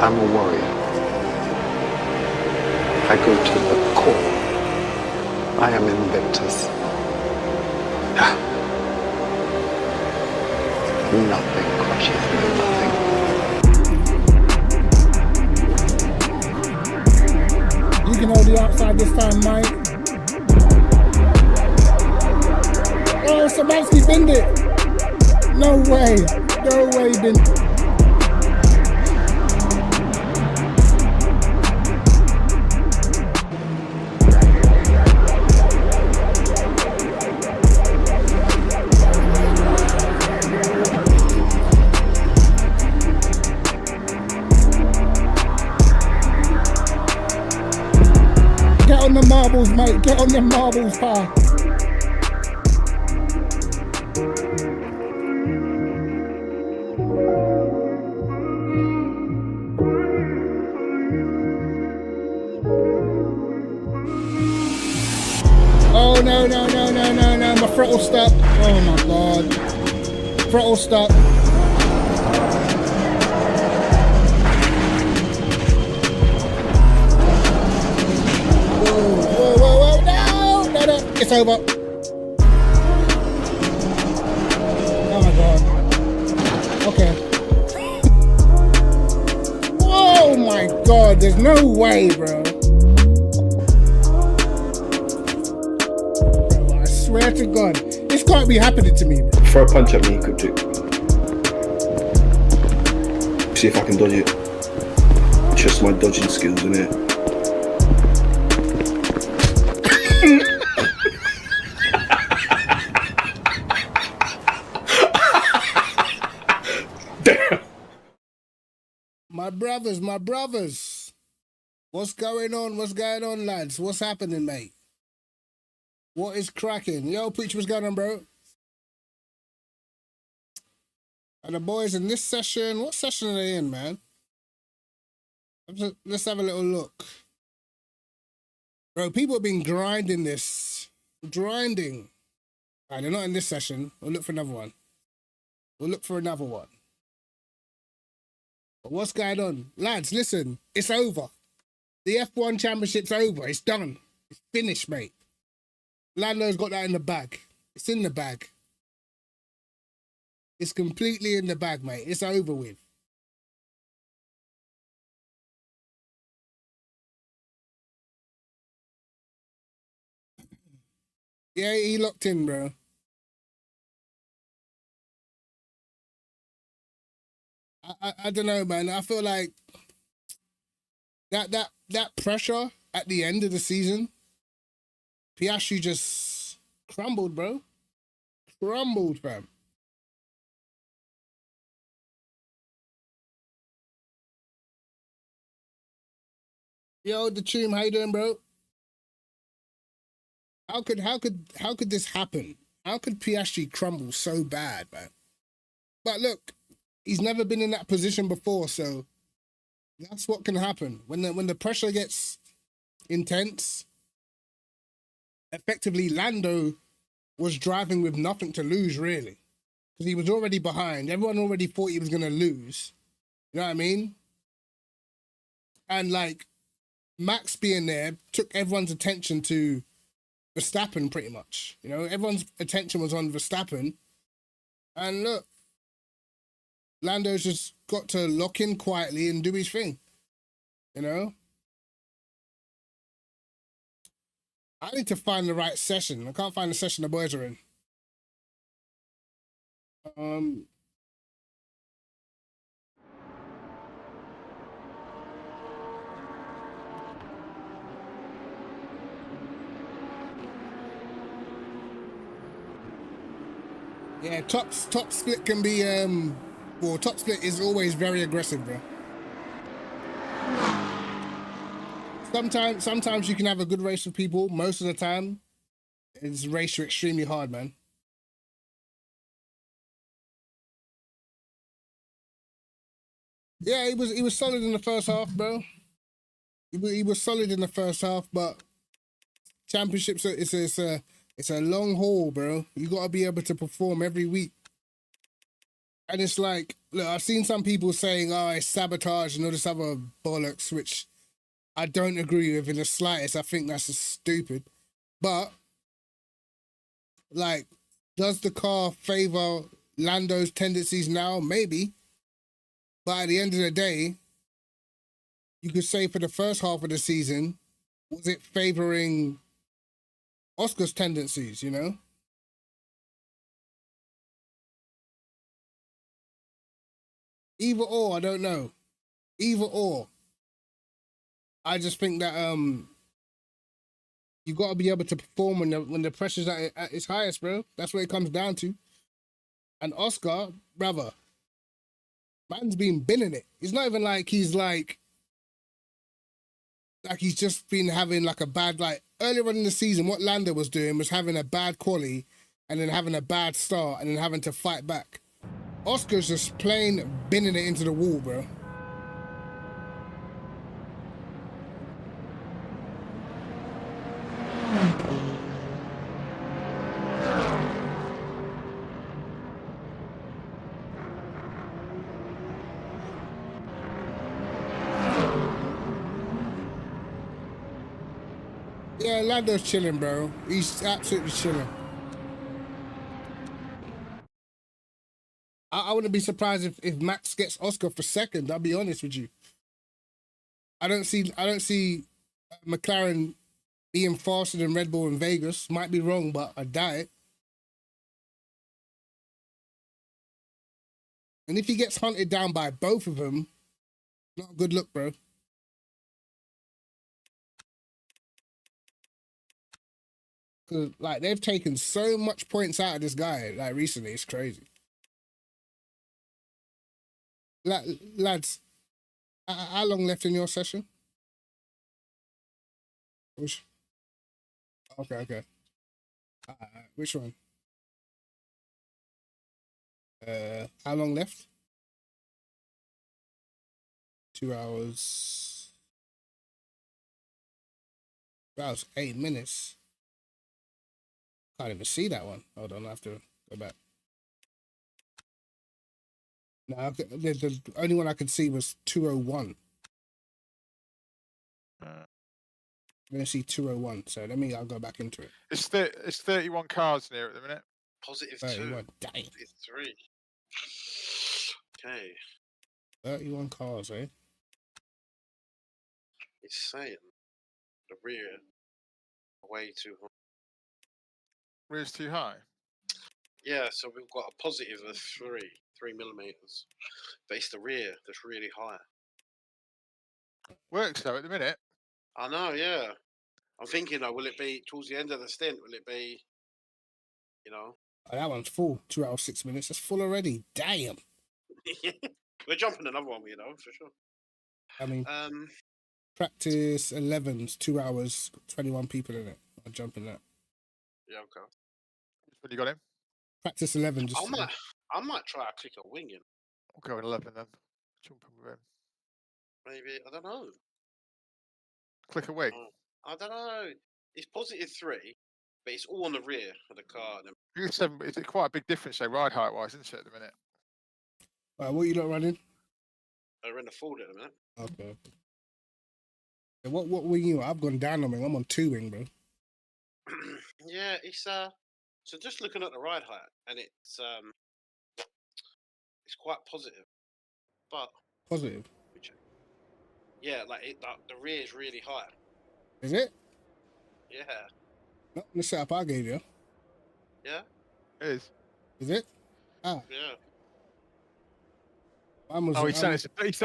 I'm a warrior. I go to the core. I am invictus. Nothing crushes me, nothing. You can hold the outside this time, mate. Oh, Sabansky binned it. No way. No way, binned. Get on the marbles, mate. Get on them marbles, pal. Oh, no, no, no, no, no, no. My throttle stuck. Oh, my God. Throttle stuck. Whoa, whoa, whoa, whoa. No, no, no. It's over. Oh, my God. Okay. Oh, my God. There's no way, bro. Swear to God, this can't be happening to me, bro. Throw a punch at me, Cryptic. See if I can dodge it. Just my dodging skills, innit? Damn. My brothers. What's going on? What's going on, lads? What's happening, mate? What is cracking? Yo, Preach, what's going on, bro? And the boys in this session, what session are they in, man? Let's have a little look. Bro, people have been grinding this. Grinding. All right, they're not in this session. We'll look for another one. We'll look for another one. But what's going on? Lads, listen, it's over. The F1 Championship's over. It's done. It's finished, mate. Lando's got that in the bag. It's in the bag. It's completely in the bag, mate. It's over with. Yeah, he locked in, bro. I don't know, man. I feel like that pressure at the end of the season, Piastri just crumbled, bro. Crumbled, fam. Yo, the team, how you doing, bro? How could this happen? How could Piastri crumble so bad, man? But look, he's never been in that position before, so that's what can happen when the pressure gets intense. Effectively, Lando was driving with nothing to lose, really, because he was already behind. Everyone already thought he was gonna lose. You know what I mean? And like Max being there took everyone's attention to Verstappen, pretty much. You know, everyone's attention was on Verstappen, and look, Lando's just got to lock in quietly and do his thing. You know? I need to find the right session. I can't find the session the boys are in. Yeah, top split can be well, top split is always very aggressive, bro. Sometimes you can have a good race with people. Most of the time, it's race you extremely hard, man. Yeah, he was solid in the first half, bro. He was solid in the first half, but championships it's a long haul, bro. You gotta be able to perform every week. And it's like look, I've seen some people saying, "Oh, it's sabotage and all this other bollocks," which I don't agree with in the slightest. I think that's just stupid. But like, does the car favor Lando's tendencies now? Maybe. But at the end of the day, you could say for the first half of the season, was it favoring Oscar's tendencies, you know? Either or, I don't know. Either or. I just think that you got to be able to perform when the pressure's at its highest, bro. That's what it comes down to. And Oscar, brother, man's been binning it. It's not even like he's like he's just been having like a bad, like earlier on in the season, what Lando was doing was having a bad quali and then having a bad start and then having to fight back. Oscar's just plain binning it into the wall, bro. Yeah, Lando's chilling, bro. He's absolutely chilling. I wouldn't be surprised if Max gets Oscar for second. I'll be honest with you. I don't see McLaren being faster than Red Bull in Vegas. Might be wrong, but I doubt it. And if he gets hunted down by both of them, not a good look, bro. Because like they've taken so much points out of this guy like recently, it's crazy. Lads, how long left in your session? Okay. Which one? How long left? 2 hours. That was 8 minutes. Can't even see that one. Hold on, I have to go back. No, the only one I could see was 2:01. I didn't see 2:01, so I'll go back into it. It's 31 cars in here at the minute. Positive 31. 2. Dang. Positive 3. Okay. 31 cars, eh? It's saying the rear way too high. Rear's too high. Yeah, so we've got a positive of 3 millimeters. But it's the rear that's really high. Works though at the minute. I know, yeah. I'm thinking though, will it be towards the end of the stint? Will it be, you know? Oh, that one's full. 2 hours, 6 minutes. That's full already. Damn. We're jumping another one, you know, for sure. I mean, practice 11's 2 hours, 21 people in it. I'm jumping that. Yeah, okay. When you got him? Practice 11. Just I might try a click a wing in. I'll go in 11 then. Jump in with him. Maybe, I don't know. Click a wing. I don't know. It's positive 3, but it's all on the rear of the car. It's quite a big difference, though, ride height wise, isn't it, at the minute? what are you not running? They're in the Ford at the minute. Okay. Yeah, what wing you? I've gone down on wing. I'm on 2 wing, bro. Yeah, it's so just looking at the ride height, and it's quite positive, but Positive. yeah, like the rear is really high. Is it? Yeah. Not in the setup I gave you. Yeah. It is. Is it? Yeah. He sent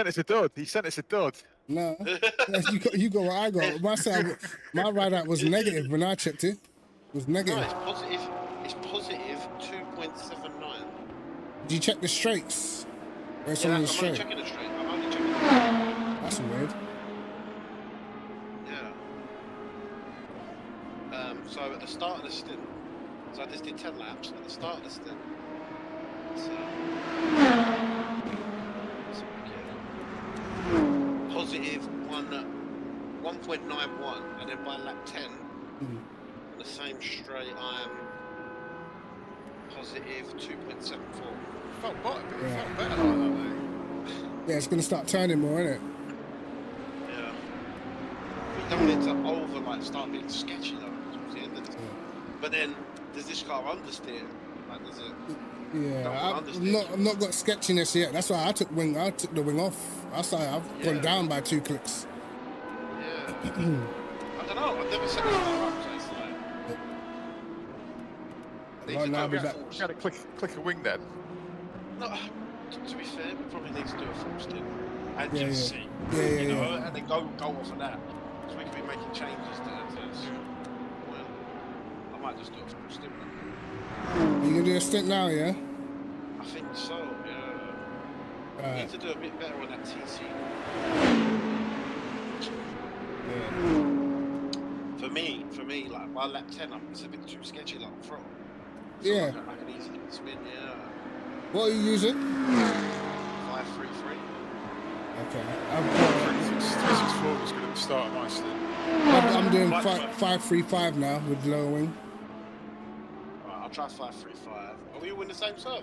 us a dud. He sent us a dud. No. you got what I got. My ride out was negative when I checked it. It was negative. No, it's positive. It's positive 2.79. Did you check the straights? Where's Yeah, some I'm of the only straight? checking the straight. I'm only checking the straight. That's weird. Yeah. So at the start of the stint, so I just did 10 laps. At the start of the stint, so positive 1.91, and then by lap 10, on the same straight, I am positive 2.74. felt better, but it Yeah. felt better like that, though. Yeah, it's gonna start turning more, isn't it? Yeah. We don't want it to over, like, start being sketchy, though, towards the end of this. But then, does this car understeer? Like, does it... Yeah, understeer I've not got sketchiness yet. That's why I took the wing off. I've gone Yeah. down by 2 clicks. Yeah. I don't know. I've never set this car up, so it's like... Oh, now I'll be We back. had to click a wing then. No, to be fair, we probably need to do a full stint and Yeah, just yeah. see, Yeah, yeah, you know, yeah. and then go off of that. So we can be making changes to well, I might just do a full stint. You gonna do a stint now, yeah? I think so, yeah. We Alright. need to do a bit better on that TC. Yeah. For me, like my lap 10 up, it's a bit too sketchy, like front. Yeah. I can easily spin, yeah. What are you using? 533. Okay. 364 was good at the start of my stint. I'm doing What? 535 now with lower wing. Alright, I'll try 535. Are we all in the same server?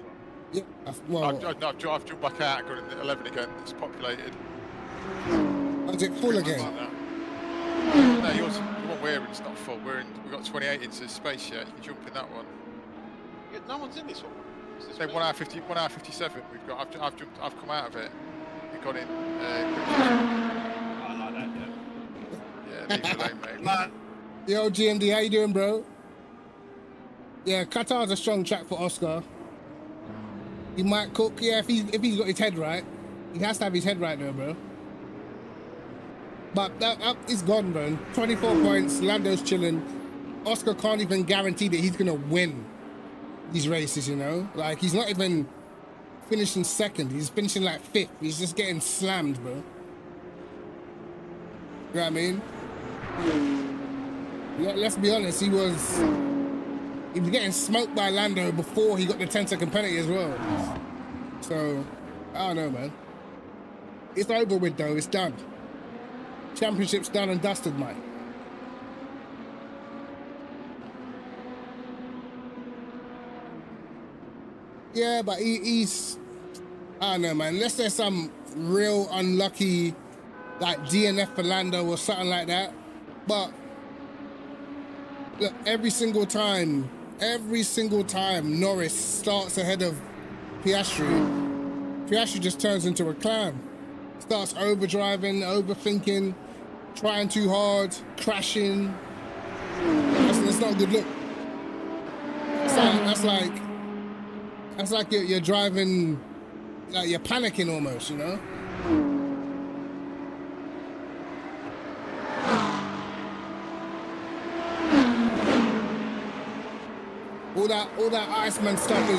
Yeah. I've jumped back out and got in the 11 again. It's populated. Is it full again? Like that. No, yours, the one we're in is not full. We've got 28 into space yet. You can jump in that one. Yeah, no one's in this one. Is this So me? 1 hour 57 we've got. I've come out of it. It got in. I like that, yeah. Yeah, leave it alone, mate. Like, Yo, GMD, how you doing, bro? Yeah, Qatar's a strong track for Oscar. He might cook, yeah, if he's got his head right. He has to have his head right though, bro. But that it's gone, bro. 24 points, Lando's chilling. Oscar can't even guarantee that he's gonna win these races, you know? Like, he's not even finishing second, he's finishing like 5th. He's just getting slammed, bro. You know what I mean? Let's be honest, he was getting smoked by Lando before he got the 10-second penalty as well. So, I don't know, man. It's over with, though. It's done. Championship's done and dusted, mate. Yeah, but he's... I don't know, man. Unless there's some real unlucky, like, DNF for Lando or something like that. But... look, every single time Norris starts ahead of Piastri just turns into a clown. Starts overdriving, overthinking, trying too hard, crashing. That's not a good look. That's like you're driving, like you're panicking almost, you know? All that Iceman stuff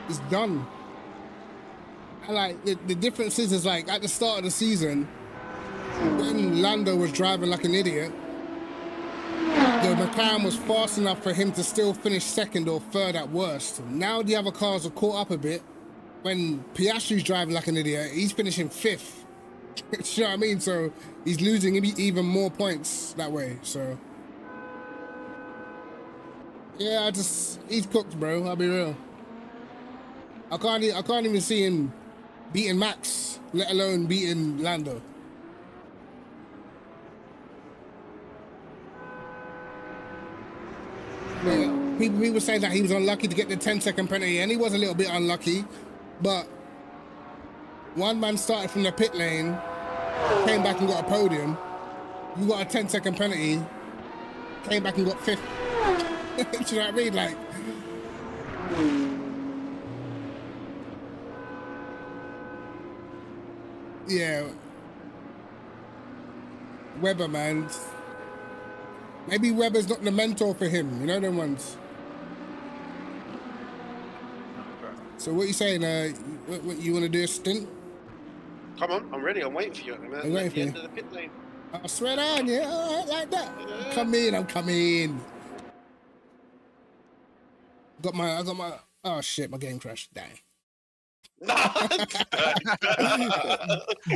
is done. And like the difference is like at the start of the season, when Lando was driving like an idiot, the McLaren was fast enough for him to still finish second or third at worst. Now the other cars are caught up a bit. When Piastri's driving like an idiot, he's finishing 5th. You know what I mean? So he's losing even more points that way. So. Yeah, he's cooked, bro. I'll be real. I can't even see him beating Max, let alone beating Lando. Yeah, people say that he was unlucky to get the 10-second penalty, and he was a little bit unlucky, but one man started from the pit lane, came back and got a podium. You got a 10-second penalty, came back and got 5th. Do you know what I mean? Like, yeah, Webber, man. Maybe Webber's not the mentor for him. You know them ones. So what you saying? What you want to do a stint? come on, I'm ready. I'm waiting for you at the waiting at for the you. end of the pit lane. I swear on, yeah, all right, like that. Yeah. I'm coming. I got my. Oh shit, my game crashed. Dang. No,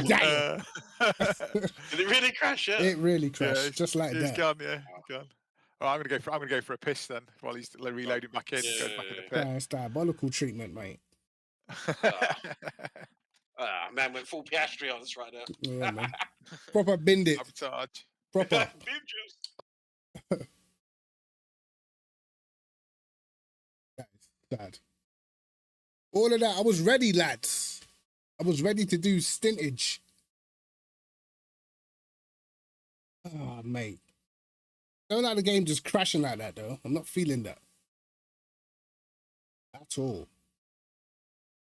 Dang. did it really crash? Yeah. It really crashed, just like He's that. gone, yeah, gone. Oh, I'm gonna go for a piss then while he's reloading back in. Yeah. Goes back in the pit. That's diabolical treatment, mate. Man went full Piastri on us right there. Yeah, man. Proper binned it. Sabotage. Proper. Beam juice. That is sad. All of that, I was ready, lads. I was ready to do stintage. Oh, mate. Don't like the game just crashing like that, though. I'm not feeling that. At all.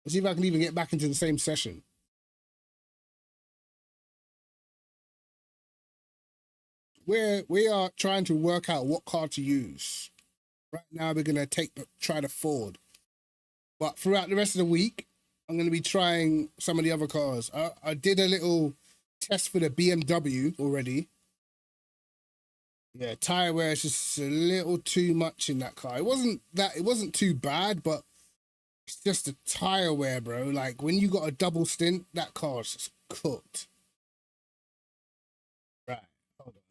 Let's see if I can even get back into the same session. We are trying to work out what car to use. Right now, we're going to try the Ford. But throughout the rest of the week, I'm going to be trying some of the other cars. I did a little test for the BMW already. Yeah, tire wear is just a little too much in that car. It wasn't too bad, but it's just the tire wear, bro. Like when you got a double stint, that car's just cooked. Right, hold on.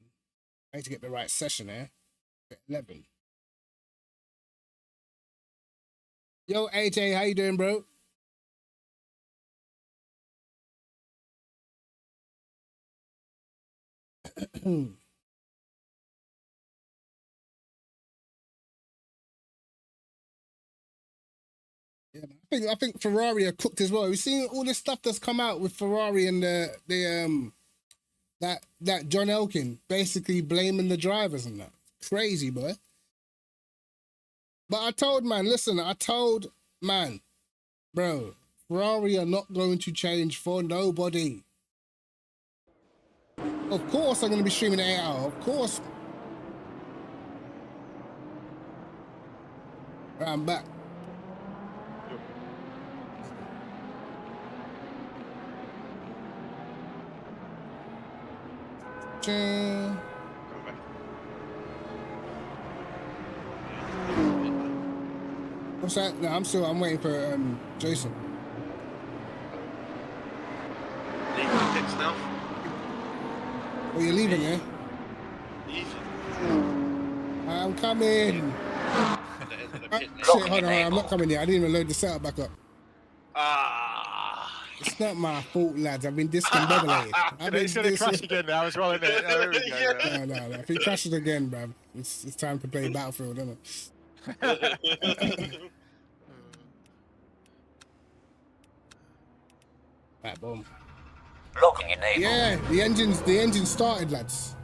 I need to get the right session there. 11. Yo, AJ, how you doing, bro? Yeah, man. I think Ferrari are cooked as well. We've seen all this stuff that's come out with Ferrari and that John Elkin basically blaming the drivers and that. Crazy, boy. But I told man, bro, Ferrari are not going to change for nobody. Of course I'm going to be streaming 8 hours. Of course. Right, I'm back. What's that? No, I'm waiting for Jason. Leaving the pits now. Oh, you're leaving, eh? Leaving. I'm coming. At the end of the pit lane. Shit, hold on, I'm not coming yet. I didn't even load the setup back up. It's not my fault, lads. I've been discombobulated. It's going to crash again now as well, isn't it? Oh, there we go. No. If it crashes again, bruv, it's time to play Battlefield, isn't it? Right, boom. Locking enable. Yeah, the engine started, lads.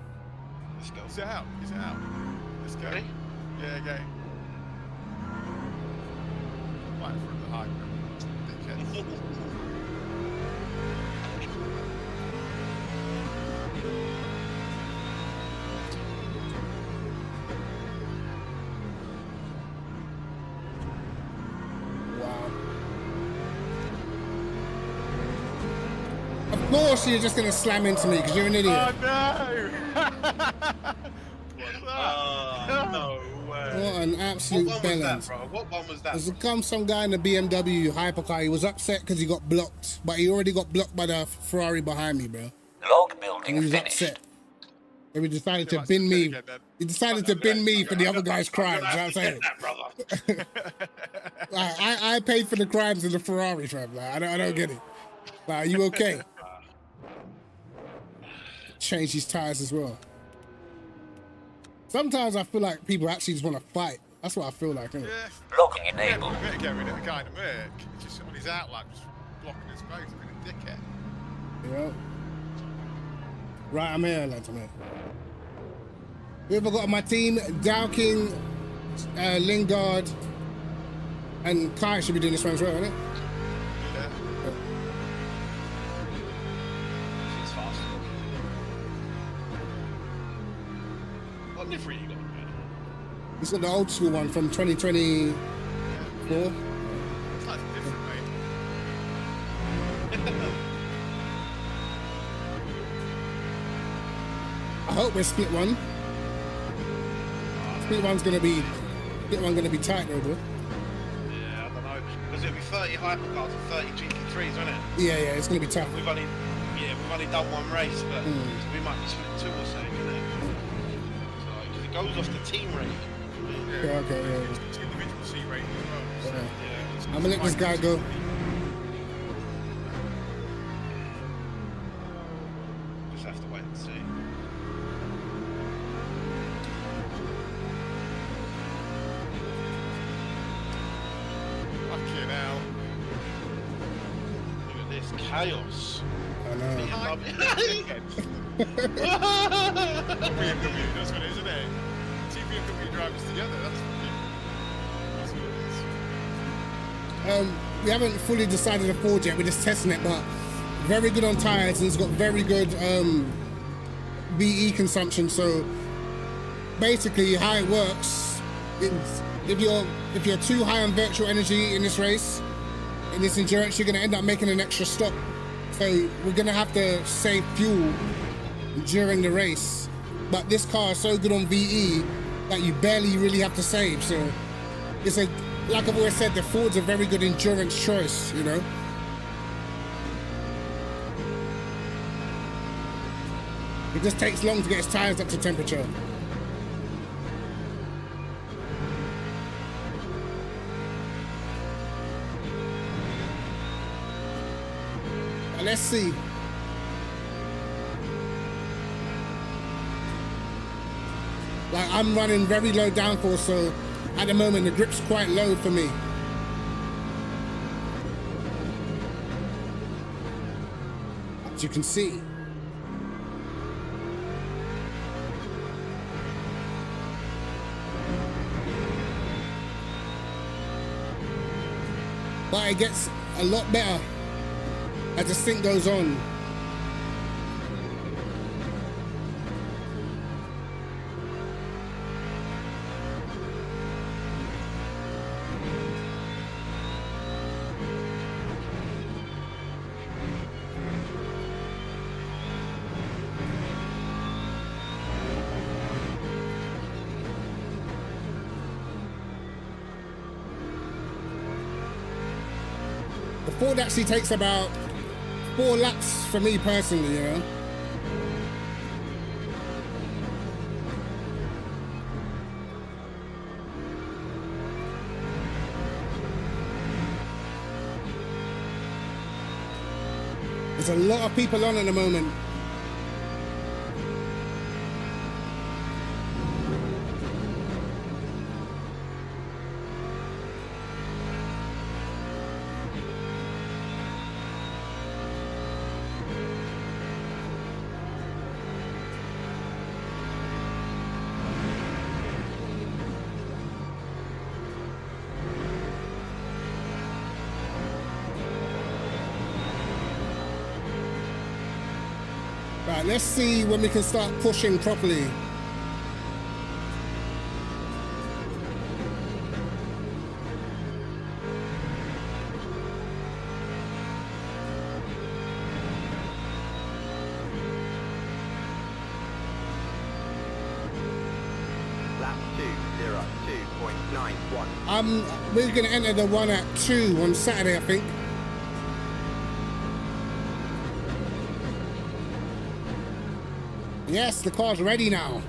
Let's go. Is it out? Is it out? Let's go. Ready? Yeah, go. Right in front of the hype. Dickhead. Of course you're just going to slam into me because you're an idiot. Oh, no! What's that? No way. What an absolute What one was that, balance. bro? What one was that? There's come some guy in the BMW hypercar. He was upset because he got blocked, but he already got blocked by the Ferrari behind me, bro. Log And building he was finished. upset. And he decided to bin me. He decided to bin me for the other guy's crimes. You know what I'm saying? That, brother. I paid for the crimes of the Ferrari, fam. Like, I don't get it. Like, are you okay? Change these tires as well. Sometimes I feel like people actually just want to fight. That's what I feel like, isn't it? Yeah. Locking Yeah, enable. we better get rid of the guy in the Merc. It's just on his outline, just blocking his face, being a dickhead. You know? Right, I'm here, lads. I'm here. Who have I got on my team? Dowking, Lingard, and Kai should be doing this one as well, isn't it? Yeah. It's fast. What livery you got? He's got the old school one from 2024. It's like different, mate. I hope we're split one. Split one's gonna be tight though, bro. Yeah, I don't know. Because it'll be 30 hypercars and 30 GT3s, won't it? Yeah, it's gonna be tough. We've only done one race, but we might be split two or something, isn't it? So, because it goes off the team rating. Okay, yeah. It's individual C rating as well. So, Yeah. I'm gonna let this guy go. just have to wait and see. Fucking hell. Look at this chaos. I know. BMW, that's what it is, isn't it? Two BMW drivers together, that's what it is. We haven't fully decided the Ford yet. We're just testing it, but very good on tires, and it's got very good VE consumption. So basically, how it works is if you're too high on virtual energy in this race, in this endurance, you're going to end up making an extra stop. So we're going to have to save fuel during the race. But this car is so good on VE that you barely really have to save. So it's a, like I've always said, the Ford's a very good endurance choice, you know. It just takes long to get its tires up to temperature. But let's see. Like, I'm running very low downforce, so at the moment the grip's quite low for me. As you can see. But it gets a lot better as the stint goes on. The Ford actually takes about 4 laps for me personally, you know. There's a lot of people on at the moment. Right, let's see when we can start pushing properly. Lap 2:02.91. We're gonna enter the one at 2 on Saturday, I think. Yes, the car's ready now.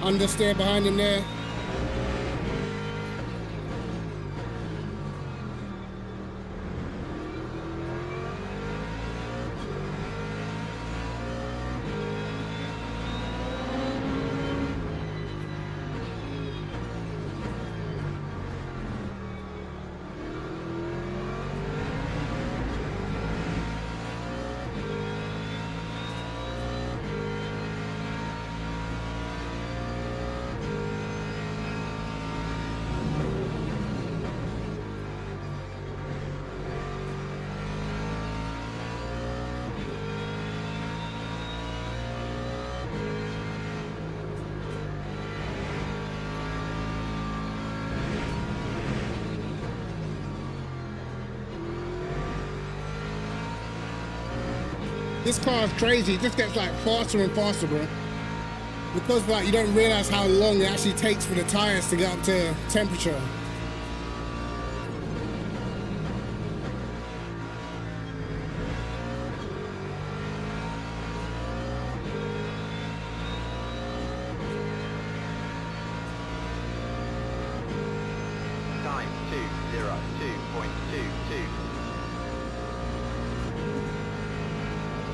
Understeer behind him there. This car is crazy. It just gets like faster and faster, bro. Because like you don't realize how long it actually takes for the tires to get up to temperature. Time 2:02.22.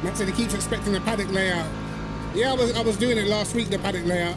Matt said he keeps expecting the paddock layout. Yeah, I was doing it last week, the paddock layout.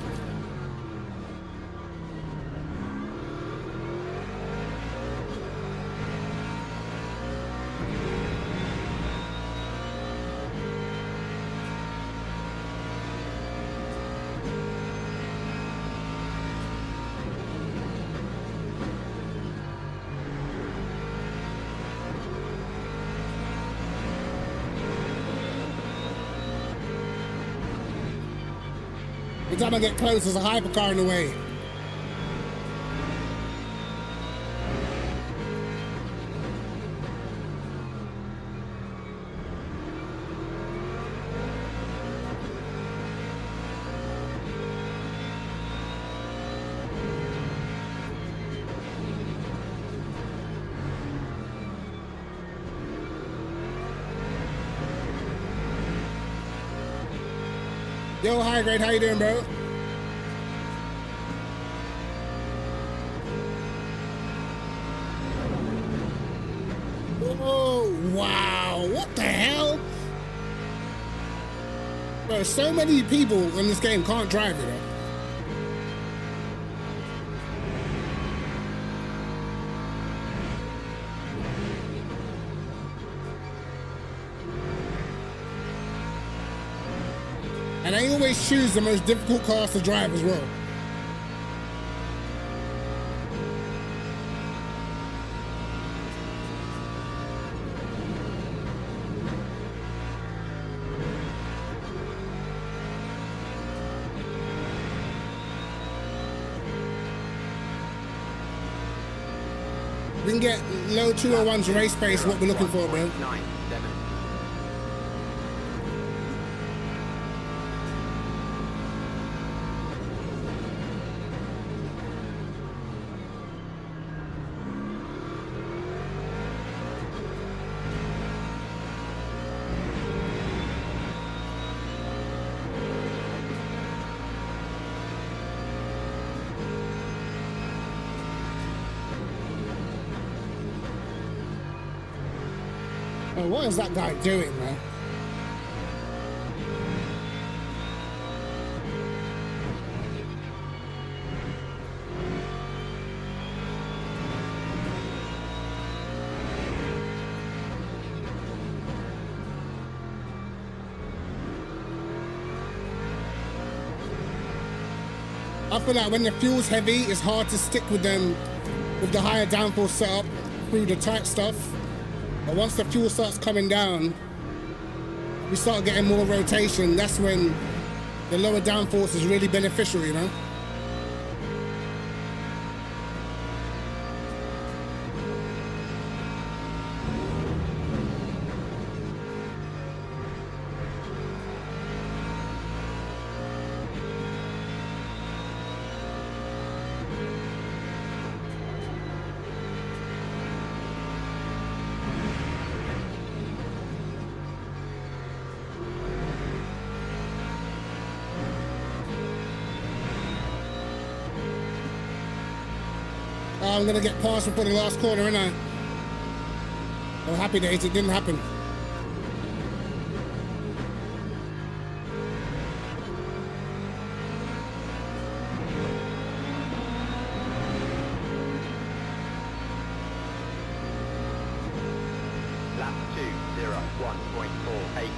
Every time I get close, there's a hypercar in the way. Yo, high grade, how you doing, bro? Oh, wow, what the hell? Bro, so many people in this game can't drive it, and they always choose the most difficult cars to drive as well. We can get low 201s race pace, what we're looking for, bro. 1.97. Oh, what is that guy doing, man? I feel like when the fuel's heavy, it's hard to stick with them with the higher downforce setup through the tight stuff. But once the fuel starts coming down, we start getting more rotation. That's when the lower downforce is really beneficial, you know? I'm gonna get past before the last corner, innit? Oh, happy days, it didn't happen. Lap 2:01.48.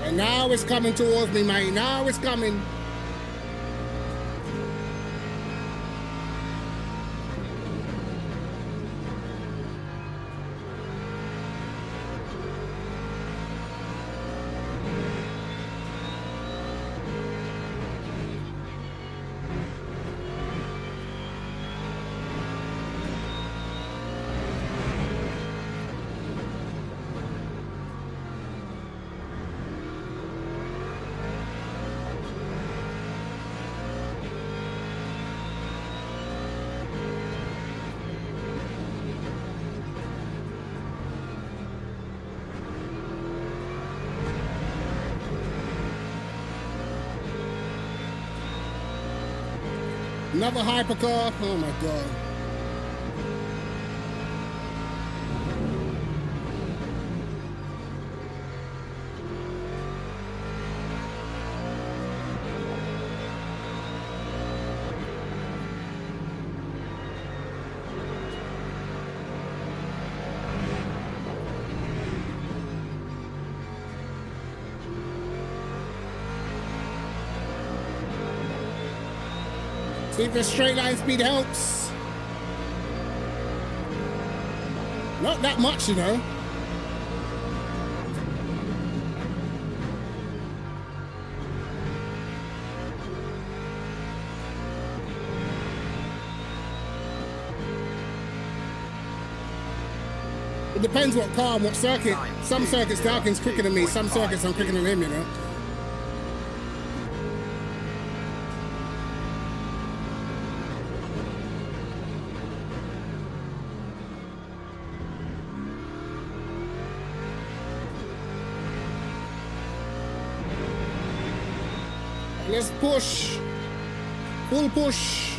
And now it's coming towards me, mate. Now it's coming. Another hypercar. Oh my god. See if the straight line speed helps. Not that much, you know. It depends what car and what circuit. Some circuits Darkin's quicker than me, some circuits I'm quicker than him, you know. Let's push. Full push.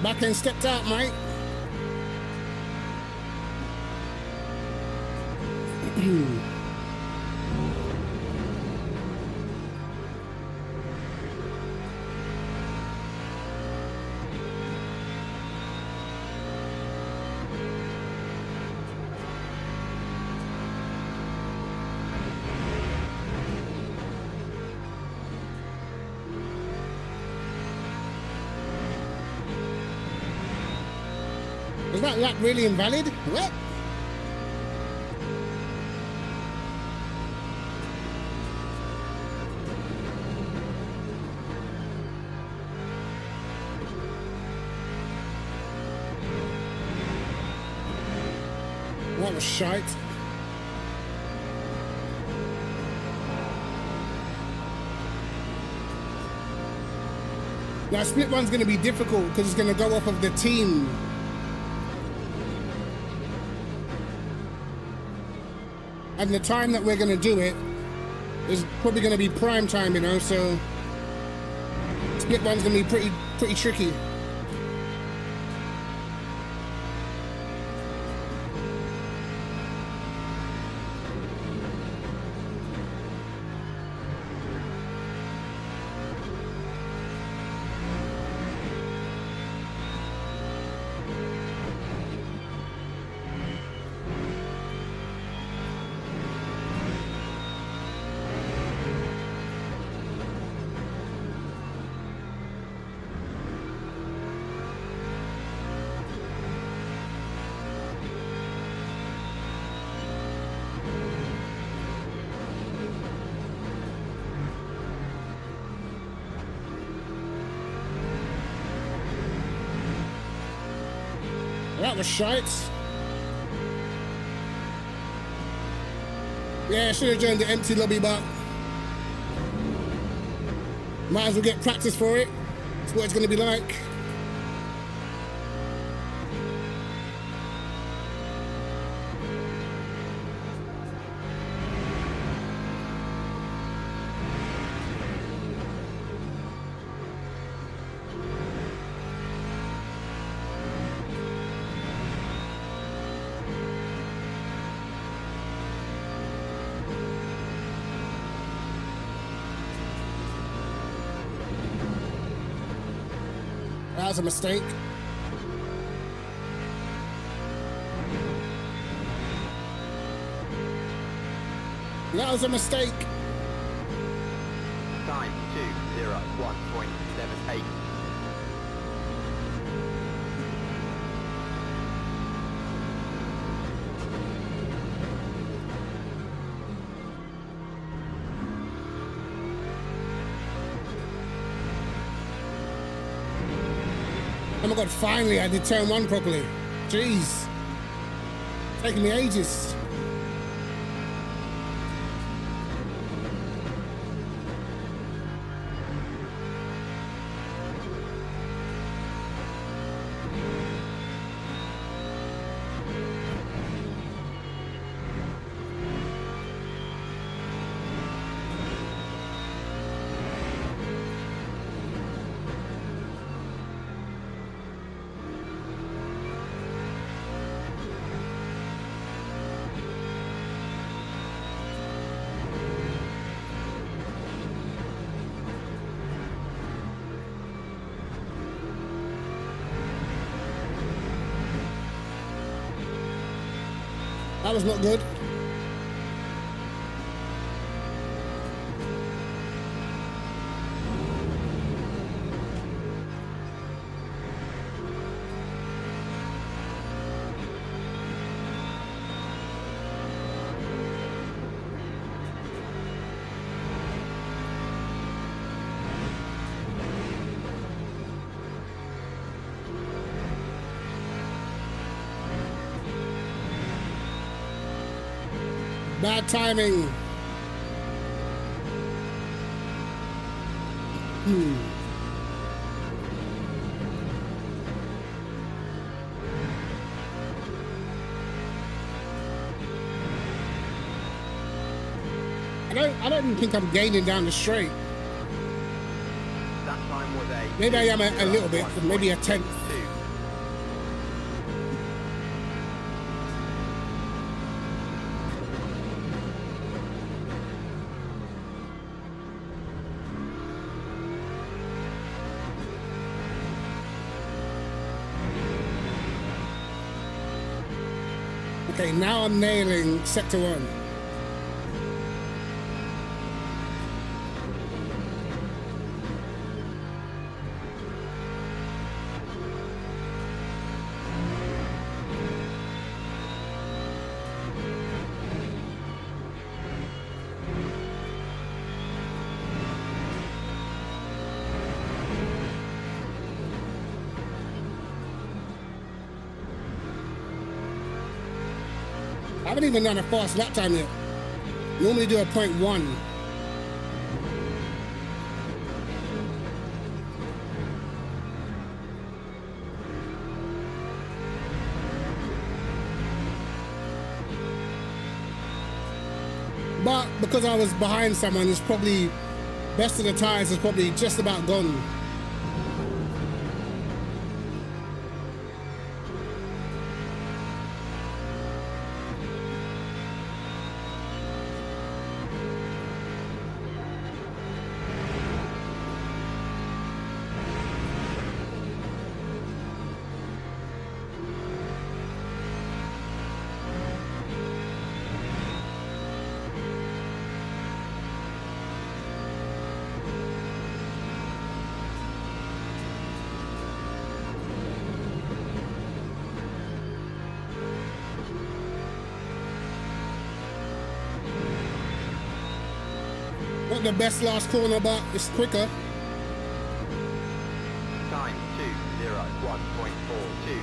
Back end stepped out, mate. Was that lap really invalid? What? That was shite. Now split one's going to be difficult because it's going to go off of the team. And the time that we're going to do it is probably going to be prime time, you know, so split one's going to be pretty tricky. That was shite. Yeah, I should have joined the empty lobby, but might as well get practice for it. That's what it's going to be like. That was a mistake. That was a mistake. Time 2:01.78. Oh my god, finally I did turn one properly. Jeez. Taking me ages. That was not good. Bad timing. I don't even think I'm gaining down the straight. That time was a Maybe I am a little bit, maybe a tenth. 2. Okay, now I'm nailing sector 1. I haven't even done a fast lap time yet. Normally do a 0.1. But because I was behind someone, it's probably best of the tires is probably just about gone. Not the best last corner, but it's quicker. Time 2:01.42.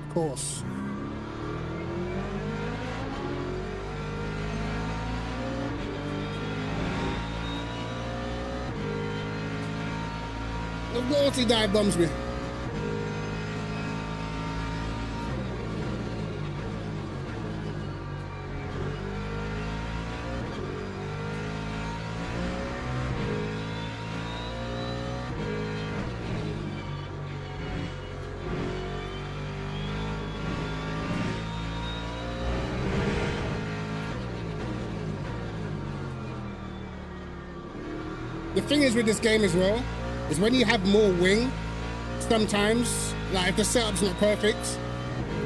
Of course. Of course he dive bombs me. The thing is with this game as well, is when you have more wing, sometimes, like if the setup's not perfect,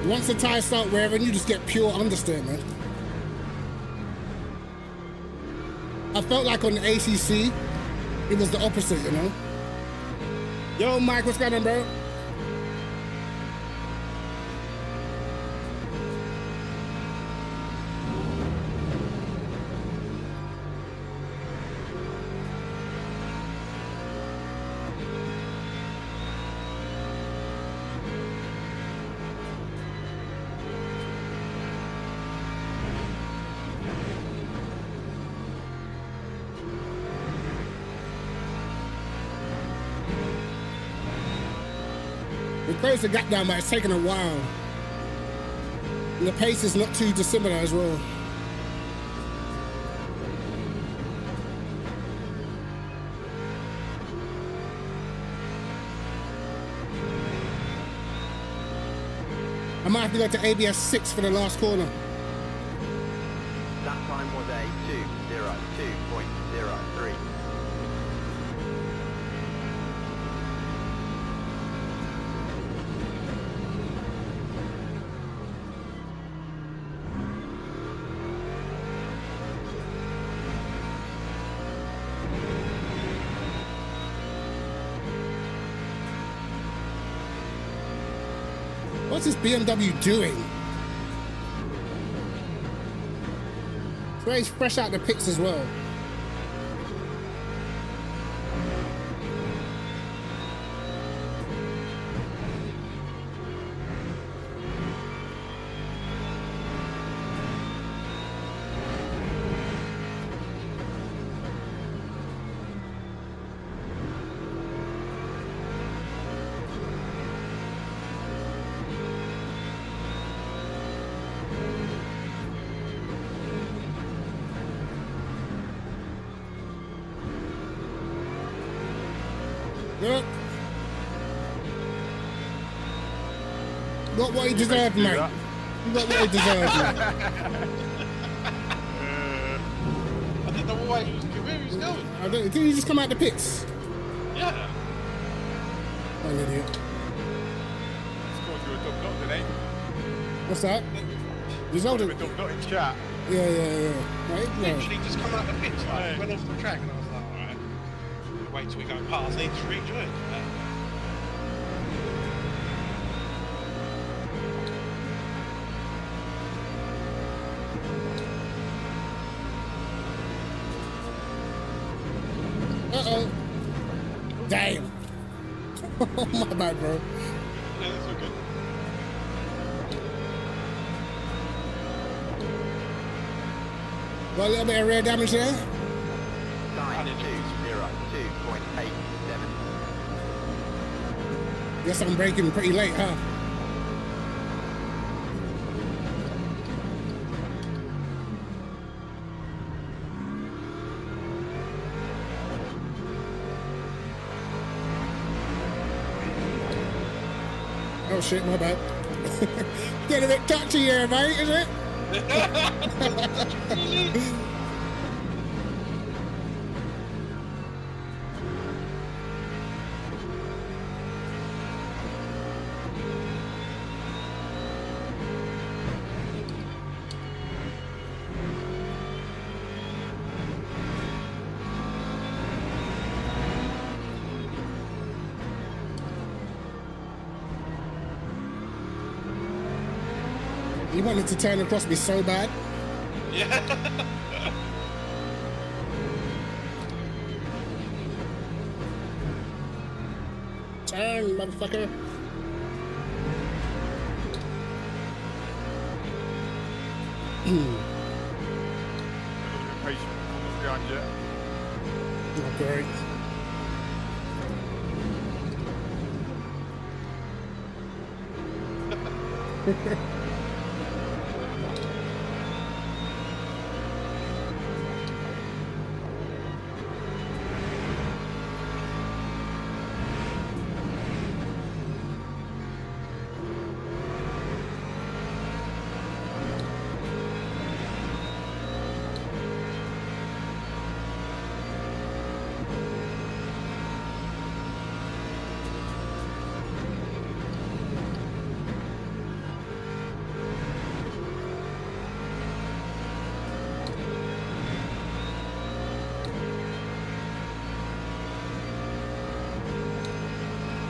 once the tires start wearing, you just get pure understeer, man. I felt like on the ACC, it was the opposite, you know? Yo, Mike, what's going on, bro? We closed the gap down, but it's taken a while. And the pace is not too dissimilar as well. I might have to go to ABS 6 for the last corner. That time was a 2:02.03. What's this BMW doing? So he's fresh out the pits as well. Look. Got what he deserved, mate. You got what he deserved, mate. I didn't know where he was going. Did he just come out the pits? Yeah. Oh, an idiot. Scored you a double dot, didn't he? What's that? Result A of... double dot in chat. Yeah. Right? No. Literally just come out the pits, like, went off the track, and I was like, alright, wait till we go past, then just rejoin. Uh-oh. Damn. Oh, my bad, bro. Yeah, that's all good. Got a little bit of rear damage there. Time 2:02.87. Guess I'm braking pretty late, huh? Oh shit, my bad. Getting a bit touchy here, mate, is it? He wanted to turn across me so bad. Yeah. Turn, motherfucker. A little bit patient. Coming behind you. Oh, great.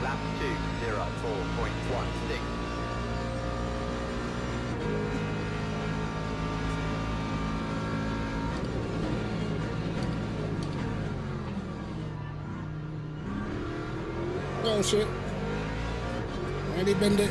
Lap 2:04.16. Oh shit. And he bend it.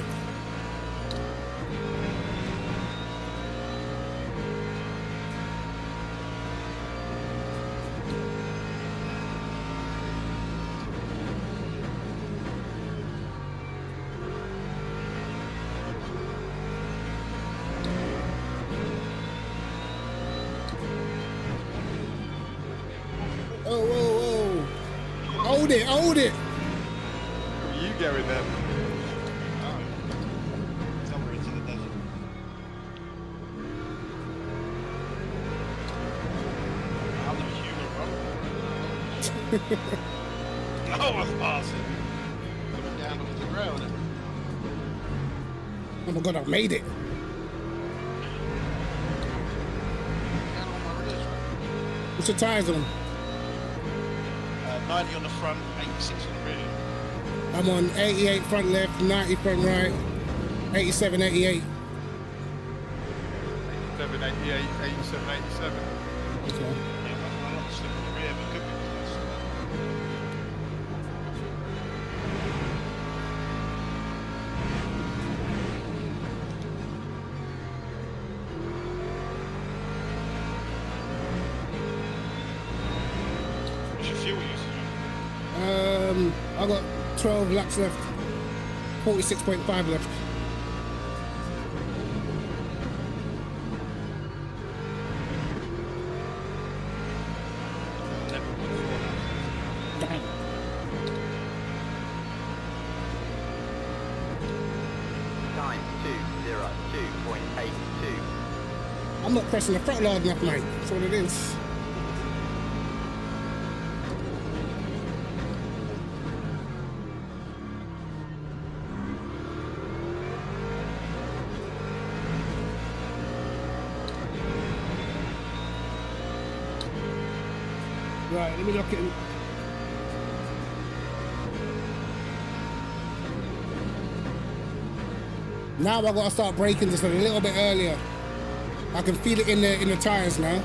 Hold it, hold it. Where are you going then? Oh. Somewhere into the desert. I'm the human road. No one's passing. Coming down onto the ground. Oh my god, I made it. Down on my rears, right? What's your tires on? 90 on the front, 86 on the rear. I'm on 88 front left, 90 front right, 87, 88. 87, 88, 87, 87. Okay. Yeah, I'm not slip on the rear, but could be close. What's your fuel usage? I got 12 laps left, 46.5 left. Damn. Time 2:02.82. I'm not pressing the throttle hard enough, mate. That's what it is. Right, let me look at it. Now I gotta start braking just a little bit earlier. I can feel it in the tires now.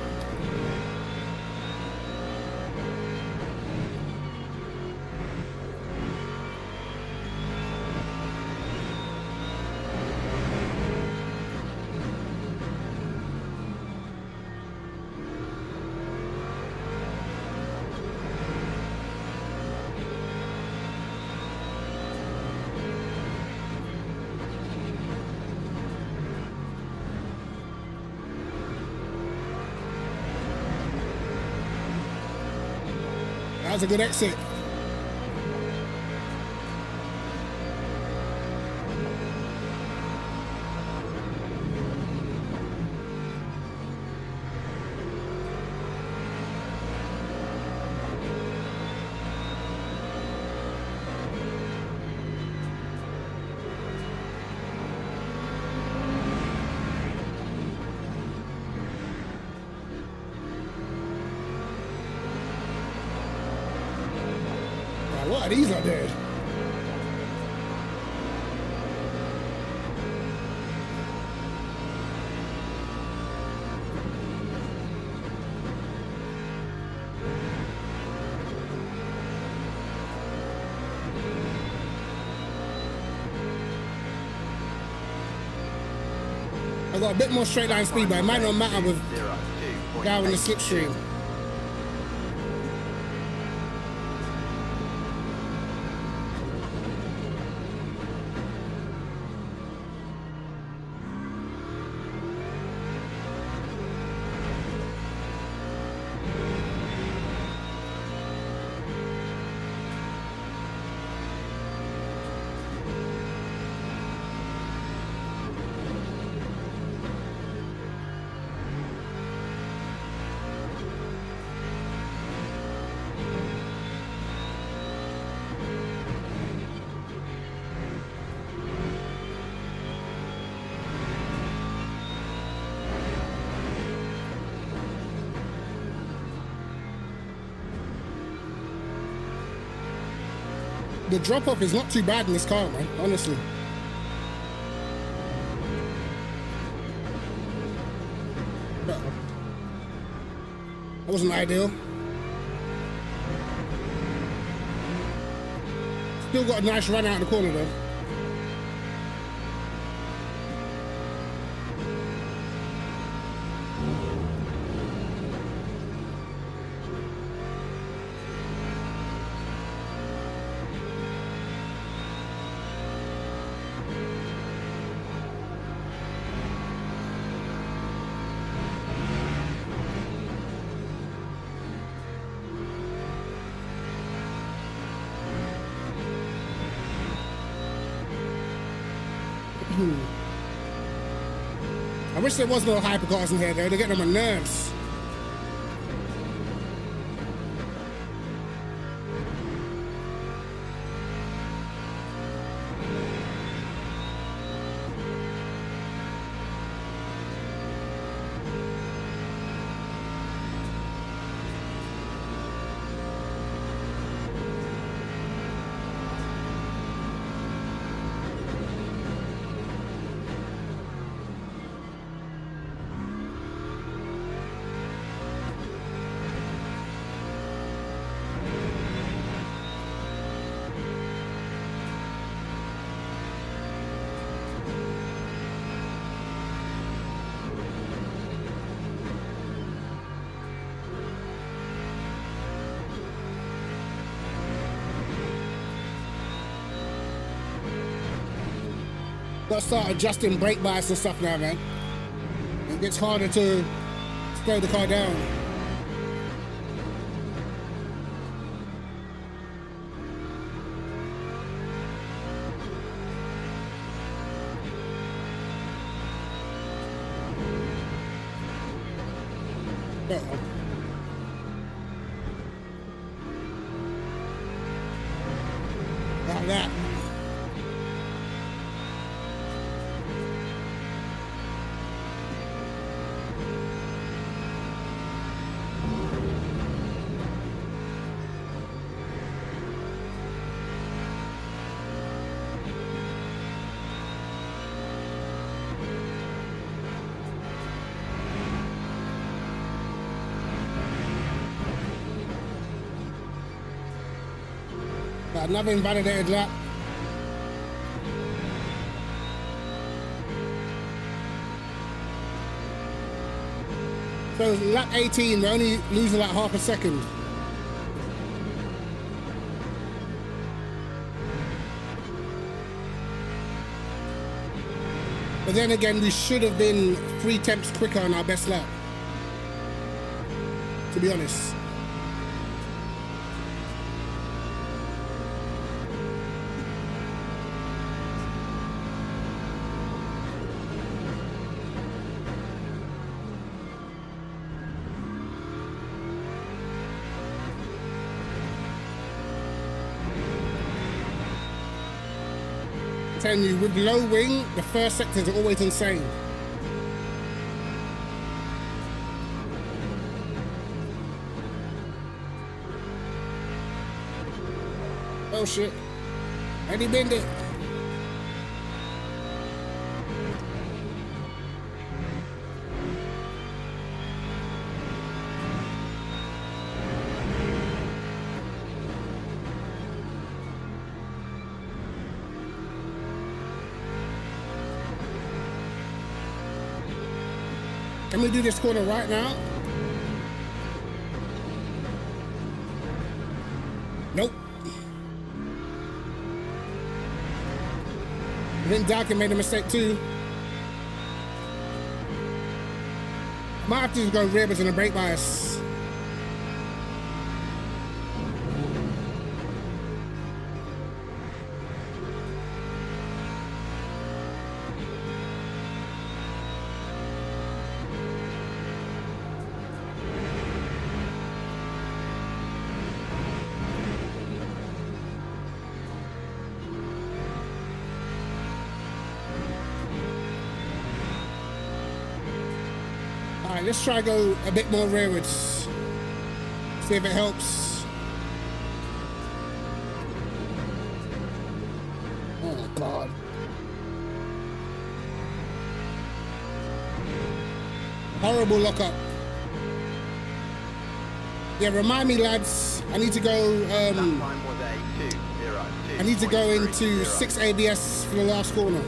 That was a good exit. What are these out there? I got a bit more straight line speed, but it might not matter with the guy in the slipstream. The drop off is not too bad in this car, man, honestly. That wasn't ideal. Still got a nice run out of the corner though. I wish there was no hypercars in here though, they're getting on my nerves. Gotta start adjusting brake bias and stuff now, man. It gets harder to slow the car down. Uh-oh. Like that. Another invalidated lap. So lap 18, we're only losing like half a second. But then again, we should have been 3 tenths quicker on our best lap, to be honest. Telling you, with low wing, the first sectors are always insane. Oh shit. Eddie bend it. Can we do this corner right now? Nope. I think Darkin made a mistake too. Might have to just go rear and a brake bias. Alright, let's try go a bit more rearwards. See if it helps. Oh god. Horrible lockup. Yeah, remind me lads, I need to go I need to go into 6 ABS for the last corner.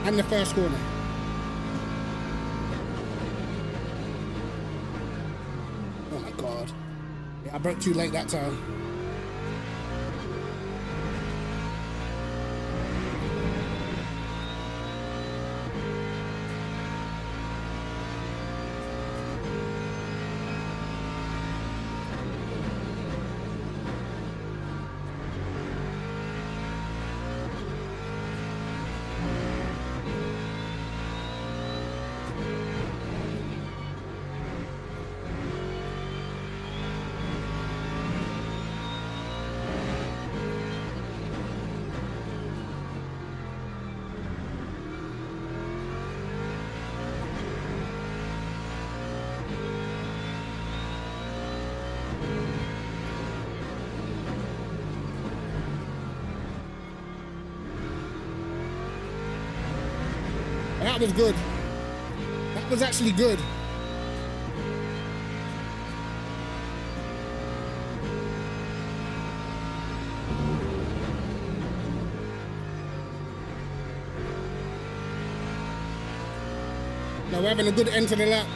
And the first corner. Oh my god. Yeah, I broke too late that time. That was good. That was actually good. Now we're having a good end to the lap.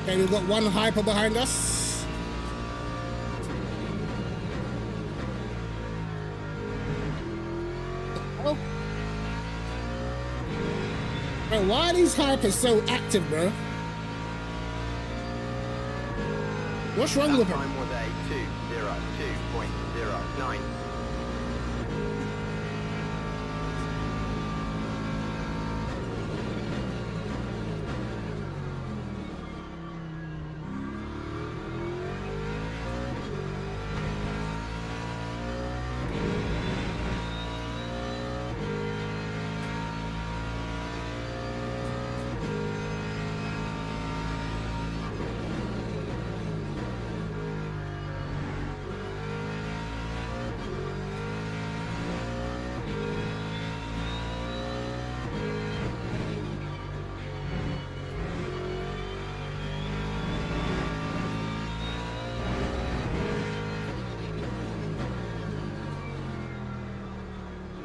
Okay, we've got one hyper behind us. Oh. Bro, why are these hypers so active, bro? What's wrong with them? Time was a 2:02.09.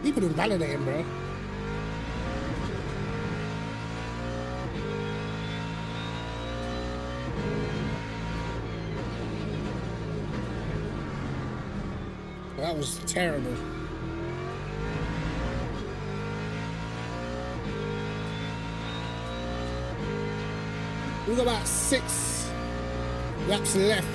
People invalidating, bro. That was terrible. We've got about 6 laps left.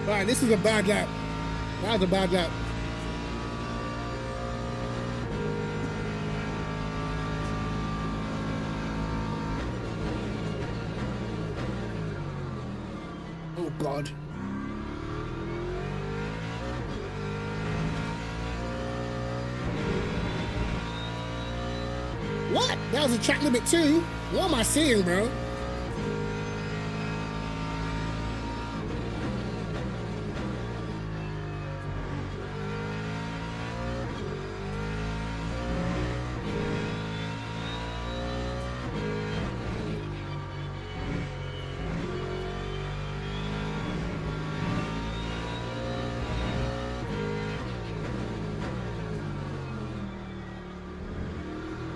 Right, this is a bad lap. That was a bad lap. Oh God. What? That was a track limit too? What am I seeing, bro?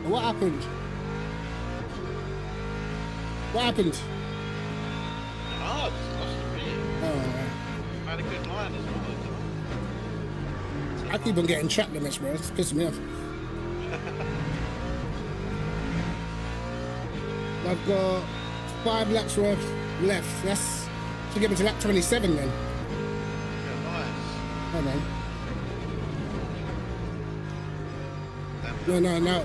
What happened? What happened? Oh, just lost the rear. Oh, I had a good line as well. I keep on getting track limits, bro. It's pissing me off. I've got 5 laps worth left. That's to get me to lap 27 then. Yeah, nice. Hold on. No.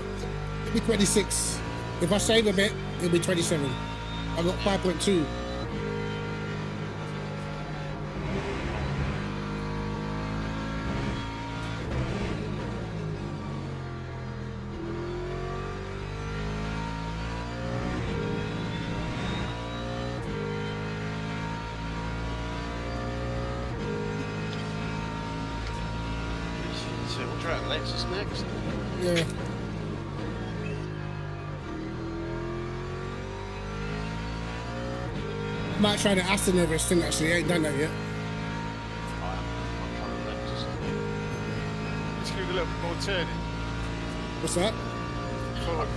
It'll be 26. If I save a bit, it'll be 27. I got 5.2. So we'll try Lexus next. Yeah. Might try the Aston over Aston actually. I ain't done that yet. I'm trying Lexus, I think. do a little bit more turning. What's that? Forward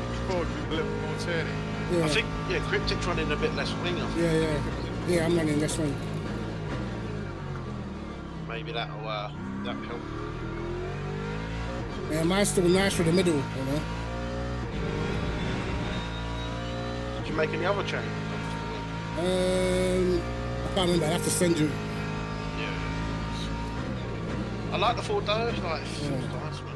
with a little bit more turning. Yeah. I think, yeah, Cryptic's running a bit less wing. I think. Yeah, I'm running this one. Maybe that'll help. Yeah, mine's still nice for the middle, you know. Did you make any other change? I can't remember. I have to send you. Yeah. I like the 4 doors, like, it's Yeah. nice, man.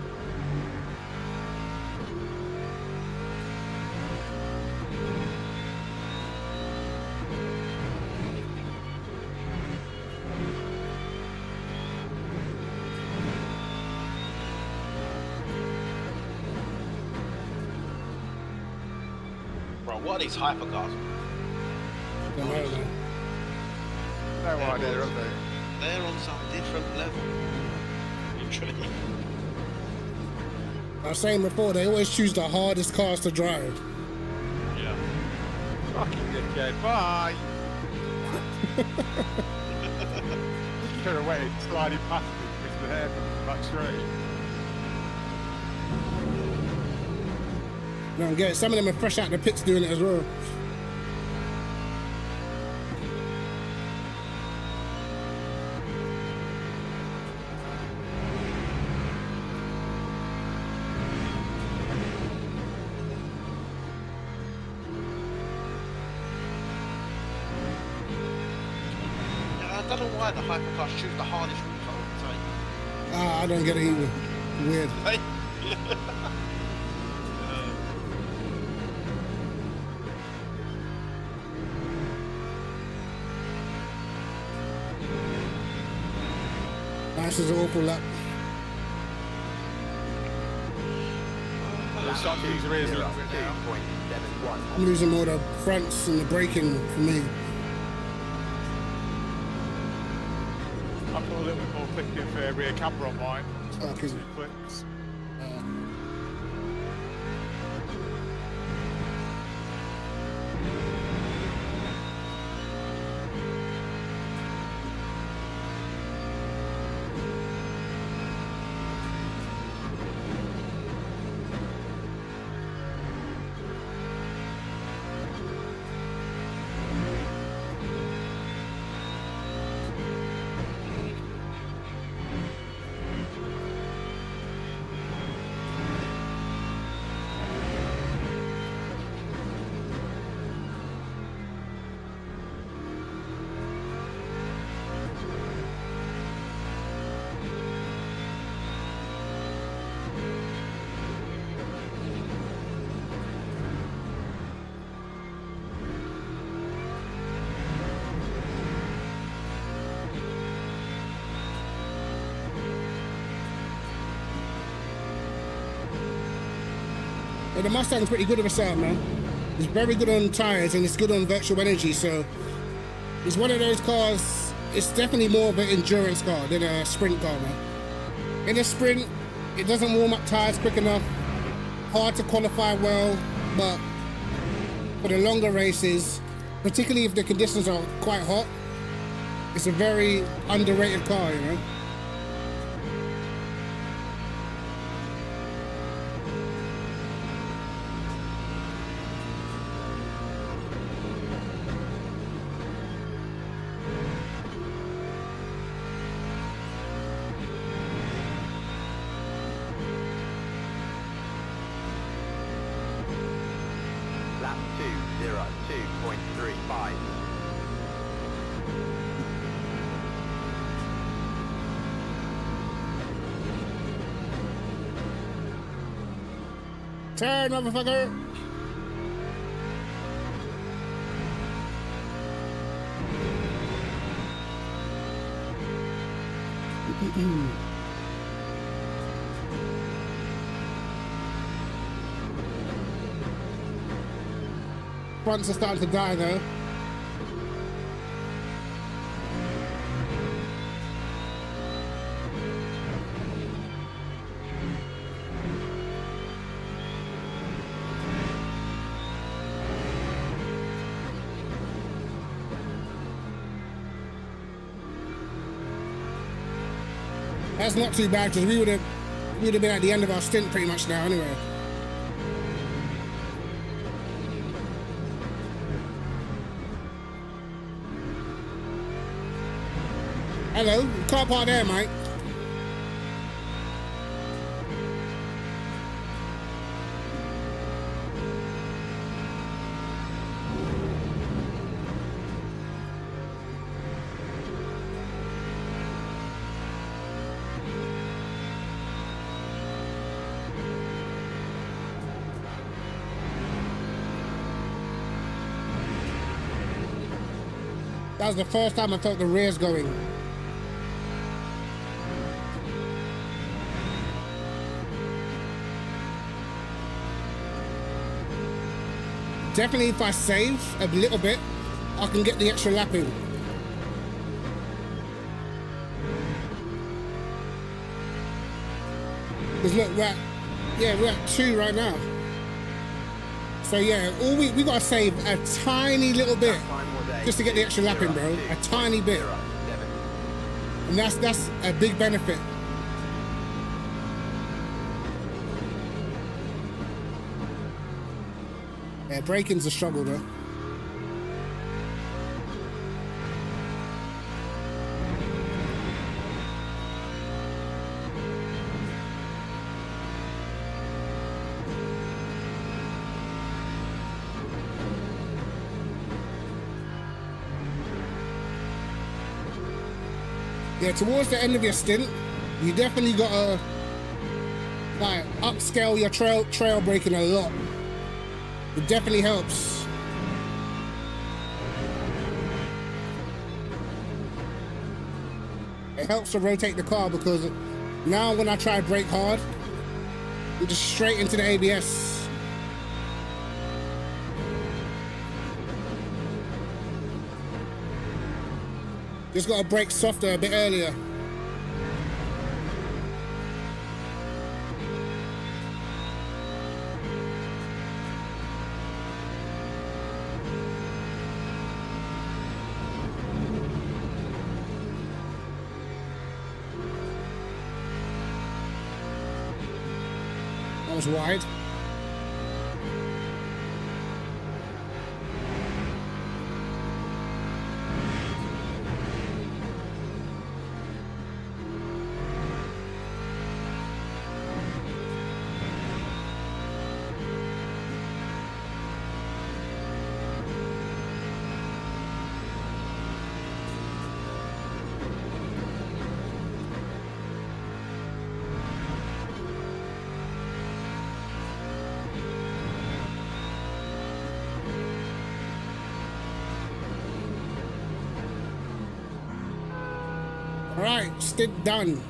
Bro, what are these hypercars? Don't know, man. No idea, are they? They're on some different level. Literally. I was saying before, they always choose the hardest cars to drive. Yeah. Fucking dickhead. Bye. Get away, sliding past me with the hair from the back straight. Don't get it. Some of them are fresh out the pits doing it as well. I don't know why the hypercars choose the hardest route I I don't get it either. Weird. would say. Nice is an awful lap. We'll start to use the rears a little bit now. 2.71. I'm losing more the fronts and the braking for me. I put a little bit more clicking for rear camber on mine. Oh, 'cause- Clicks. Yeah, the Mustang's pretty good of a sound, man. It's very good on tires and it's good on virtual energy, so it's one of those cars. It's definitely more of an endurance car than a sprint car, man. In a sprint, it doesn't warm up tires quick enough, hard to qualify well, but for the longer races, particularly if the conditions are quite hot, it's a very underrated car, you know. Lap 2:02.35. Turn, motherfucker! Fronts are starting to die though. That's not too bad because we would have We'd have been at the end of our stint pretty much now anyway. Hello, car park there, mate. That was the first time I felt the rears going. Definitely if I save a little bit, I can get the extra lap in. Because look, we're at 2 right now. So yeah, all we gotta save a tiny little bit just to get the extra lap in, bro. A tiny bit. And that's a big benefit. Yeah, braking's a struggle though. Yeah, towards the end of your stint, you definitely gotta like upscale your trail braking a lot. It definitely helps. It helps to rotate the car because now when I try to brake hard, we're just straight into the ABS. Just gotta brake softer a bit earlier. That was wide. Alright, stint done.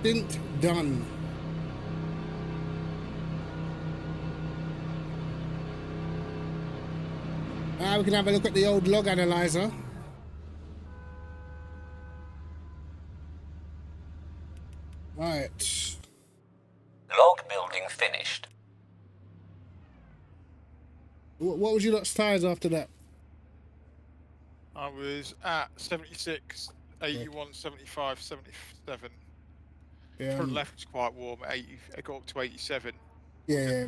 Stint done. Now we can have a look at the old log analyzer. Right. Log building finished. What was your lot's tyres after that? I was at 76, 81, 75, 77. Yeah, Front left was quite warm, 80. I got up to 87. yeah,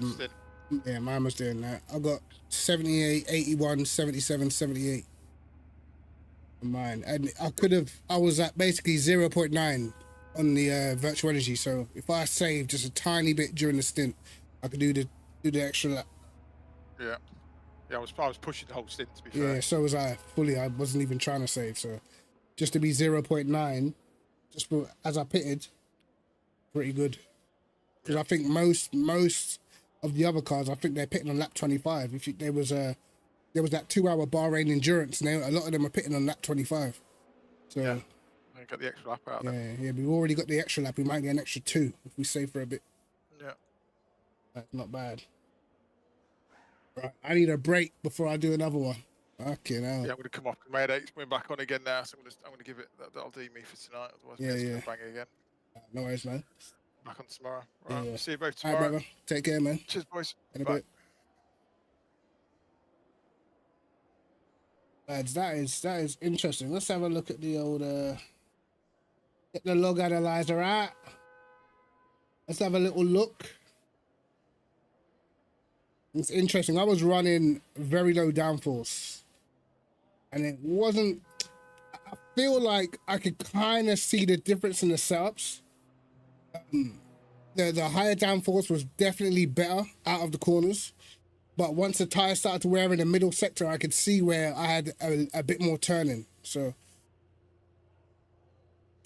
yeah, mine was doing that. I got 78, 81, 77, 78. Mine. And I was at basically 0.9 on the virtual energy. So if I saved just a tiny bit during the stint, I could do the extra lap. Yeah. Yeah, I was pushing the whole stint, to be fair. Yeah, so was I. Fully, I wasn't even trying to save. So just to be 0.9, just as I pitted, pretty good. Because I think most of the other cars, I think they're pitting on lap 25. There was that 2-hour Bahrain endurance, and a lot of them are pitting on lap 25. So Yeah, I got the extra lap out of it. yeah, we've already got the extra lap. We might get an extra 2 if we save for a bit. Yeah. That's not bad. Right, I need a break before I do another one. Fucking hell. Yeah, I'm going to come off. My headache's coming back on again now, so I'm going to give it. That'll do me for tonight. Otherwise, Yeah. bang it again. No worries, man. Back on tomorrow. Right, Yeah. see you both All tomorrow. right, brother. Take care, man. Cheers, boys. In a Bye. bit. Lads, that is interesting. Let's have a look at the old Get the log analyzer out. Let's have a little look. It's interesting. I was running very low downforce, and it wasn't. I feel like I could kind of see the difference in the setups. The higher downforce was definitely better out of the corners, but once the tire started to wear in the middle sector, I could see where I had a bit more turning. So,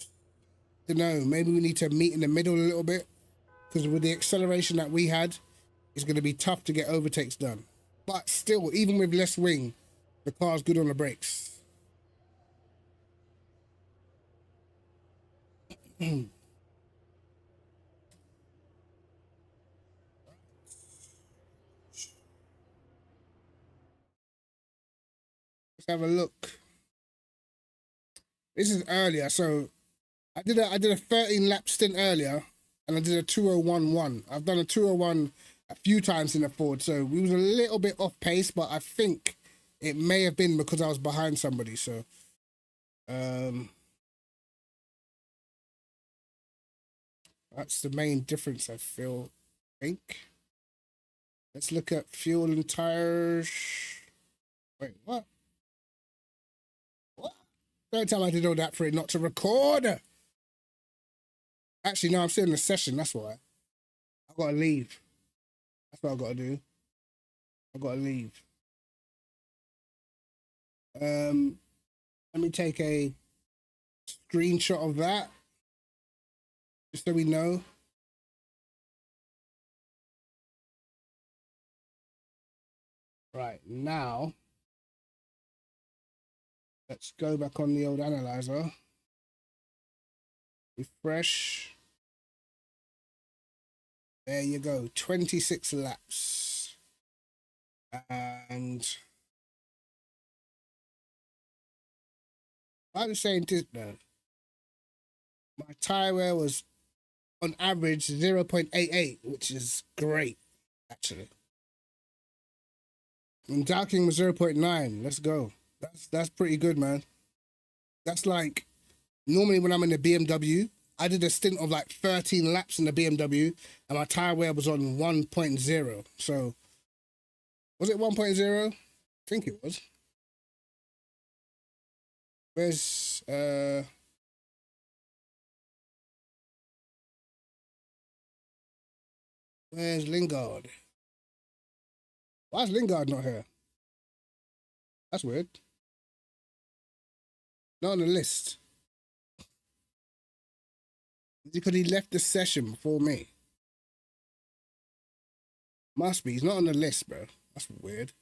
I don't know. Maybe we need to meet in the middle a little bit, because with the acceleration that we had, it's going to be tough to get overtakes done. But still, even with less wing, the car's good on the brakes. Let's have a look. This is earlier, so I did a 13 lap stint earlier, and I did a 2:01.1. I've done a 2:01 a few times in the Ford, so we was a little bit off pace, but I think it may have been because I was behind somebody. So, that's the main difference, I feel. I think. Let's look at fuel and tires. Wait, what? What? Don't tell me I did all that for it not to record. Actually, no, I'm still in the session. That's why. I gotta leave. That's what I gotta do. I gotta leave. Let me take a screenshot of that, just so we know. Right, now, let's go back on the old analyzer. Refresh. There you go, 26 laps. And I was saying this, no. My tire wear was on average 0.88, which is great, actually. And docking was 0.9. Let's go. That's pretty good, man. That's like, normally when I'm in the BMW, I did a stint of like 13 laps in the BMW, and my tire wear was on 1.0. So, was it 1.0? I think it was. Where's Lingard? Why is Lingard not here? That's weird. Not on the list. Because he left the session before me. Must be. He's not on the list, bro. That's weird.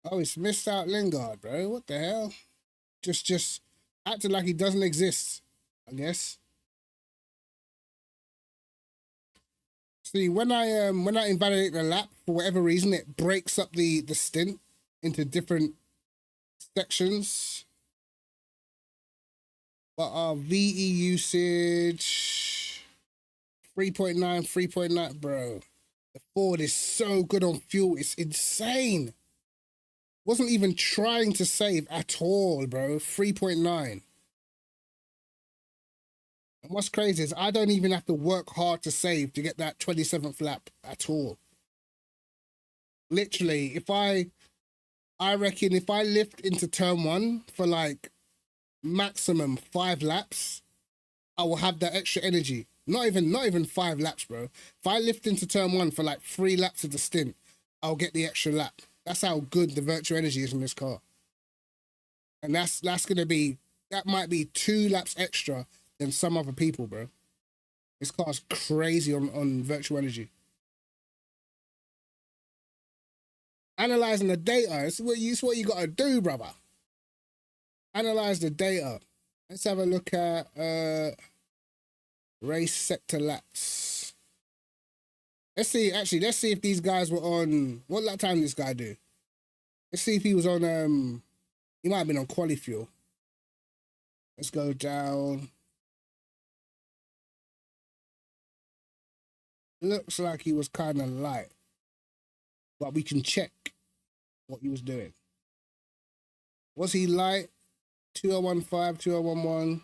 Oh, it's missed out Lingard, bro. What the hell? Just acting like he doesn't exist, I guess. See, when I invalidate the lap, for whatever reason, it breaks up the stint into different sections. But our VE usage 3.9, 3.9, bro. The Ford is so good on fuel, it's insane. Wasn't even trying to save at all, bro. 3.9. And what's crazy is I don't even have to work hard to save to get that 27th lap at all. Literally, if I reckon if I lift into turn one for like maximum 5 laps, I will have that extra energy. Not even 5 laps, bro. If I lift into turn one for like 3 laps of the stint, I'll get the extra lap. That's how good the virtual energy is in this car. And that's gonna be, that might be 2 laps extra than some other people, bro. This car's crazy on virtual energy. Analyzing the data, it's what you gotta do, brother. Analyze the data. Let's have a look at race sector laps. Let's see if these guys were on, what lap time did this guy do? Let's see if he was on, he might have been on quali fuel. Let's go down. Looks like he was kind of light, but we can check what he was doing. Was he light? 2015, 2011.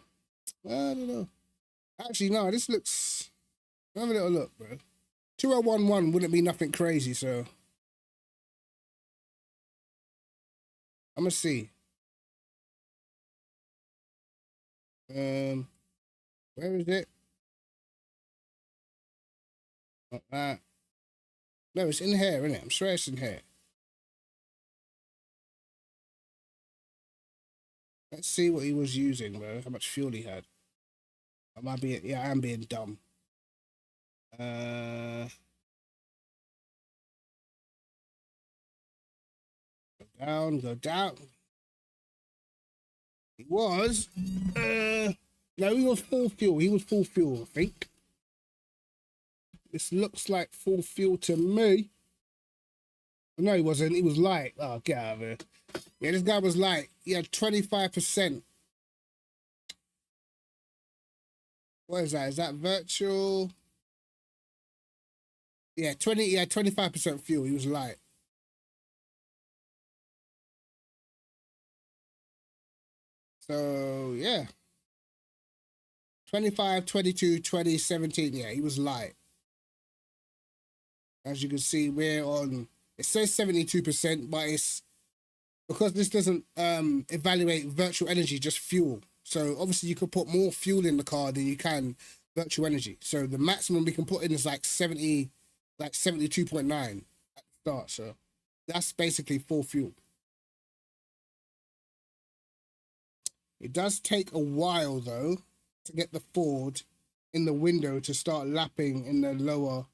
I don't know. Actually, no, this looks. Have a little look, bro. 2011 wouldn't be nothing crazy, so I'm gonna see. Where is it? No, it's in here, isn't it? I'm sure it's in here. Let's see what he was using, bro. How much fuel he had. Am I being? Yeah, I am being dumb. Go down, go down. He was. No, he was full fuel. He was full fuel, I think. This looks like full fuel to me. No, he wasn't. He was light. Oh, get out of here. Yeah, this guy was light. He had 25%. What is that? Is that virtual? Yeah, 25% fuel. He was light. So, yeah. 25, 22, 20, 17. Yeah, he was light. As you can see, we're on, it says 72%, but it's because this doesn't evaluate virtual energy, just fuel. So obviously you could put more fuel in the car than you can virtual energy. So the maximum we can put in is like 70, like 72.9 at the start. So that's basically full fuel. It does take a while though to get the Ford in the window to start lapping in the lower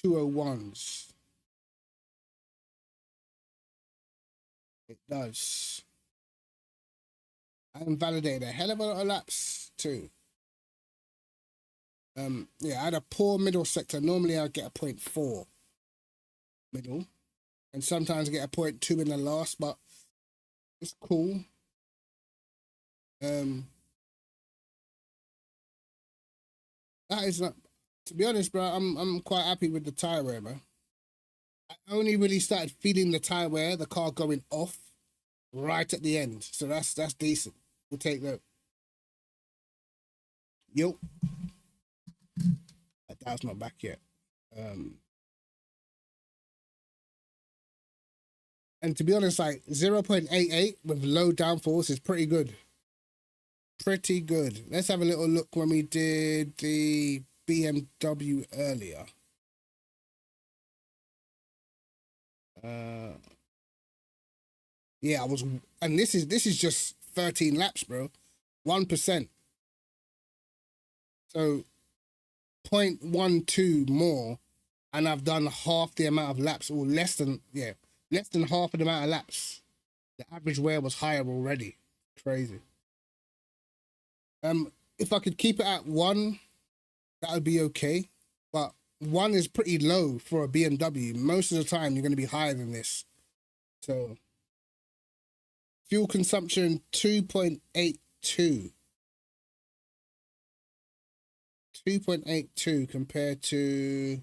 201s. It does. I invalidated a hell of a lot of laps too. Yeah, I had a poor middle sector. Normally I get a 0.4 middle, and sometimes I get a 0.2 in the last, but it's cool. That is not, to be honest, bro. I'm quite happy with the tire wear, bro. I only really started feeling the tire wear, the car going off right at the end, so that's decent. We'll take that. Yo, that's not back yet. And to be honest, like 0.88 with low downforce is pretty good. Pretty good. Let's have a little look when we did the BMW earlier. Yeah, I was, and this is just 13 laps, bro. 1%. So 0.12 more, and I've done half the amount of laps, or less than half of the amount of laps. The average wear was higher already. Crazy. If I could keep it at 1, that would be okay. But 1 is pretty low for a BMW. Most of the time, you're going to be higher than this. So, fuel consumption 2.82. 2.82 compared to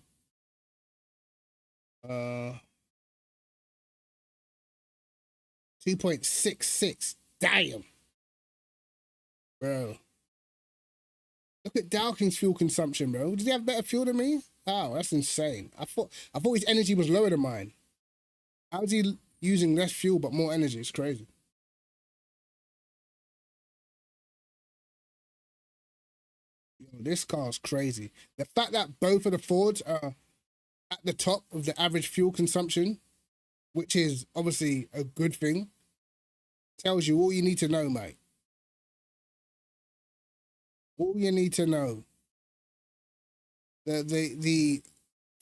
2.66. Damn, bro. Look at Dawkins' fuel consumption, bro. Does he have better fuel than me? Oh, that's insane. I thought his energy was lower than mine. How is he using less fuel but more energy? It's crazy. Yo, this car's crazy. The fact that both of the Fords are at the top of the average fuel consumption, which is obviously a good thing, tells you all you need to know, mate. All you need to know. The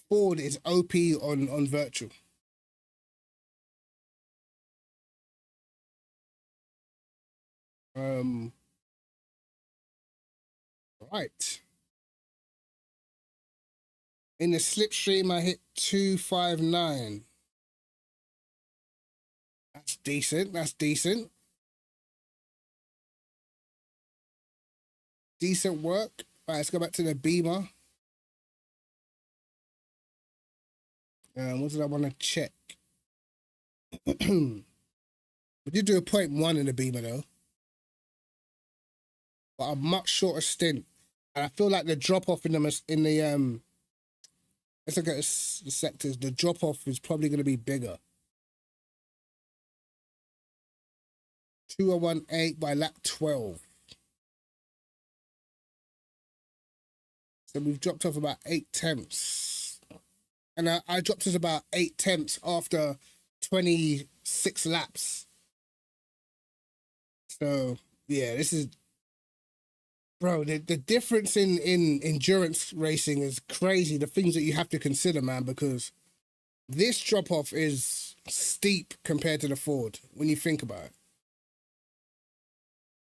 Ford is OP on virtual. Right. In the slipstream, I hit 259. That's decent. That's decent. Decent work. All right, let's go back to the Beamer. What did I want to check? We did do a 0.1 in the Beamer though, but a much shorter stint. And I feel like the drop off in the let's look at the sectors. The drop off is probably going to be bigger. 2018 by lap 12. So we've dropped off about 8 tenths. And I dropped us about 8 tenths after 26 laps. So, yeah, this is... Bro, the difference in endurance racing is crazy. The things that you have to consider, man, because this drop-off is steep compared to the Ford when you think about it.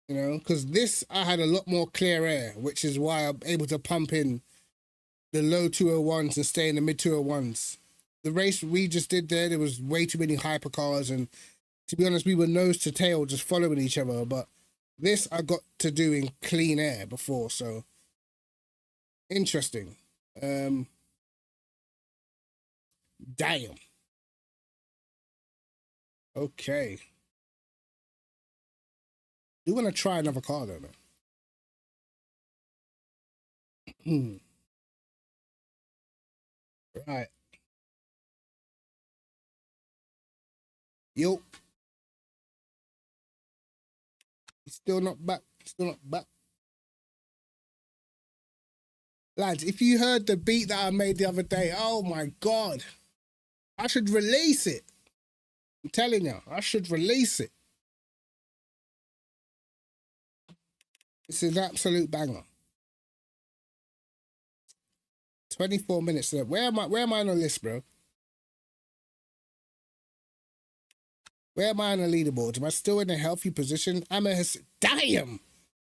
You know, because this, I had a lot more clear air, which is why I'm able to pump in the low 201s and stay in the mid 201s. The race we just did there was way too many hypercars, and to be honest, we were nose to tail just following each other. But this I got to do in clean air before, so interesting. Damn. Okay. You want to try another car though, man? Right. Yo. He's still not back. Still not back. Lads, if you heard the beat that I made the other day, oh my God. I should release it. I'm telling you, I should release it. It's an absolute banger. 24 minutes left. Where am I on the list, bro? Where am I on the leaderboard? Am I still in a healthy position? Damn!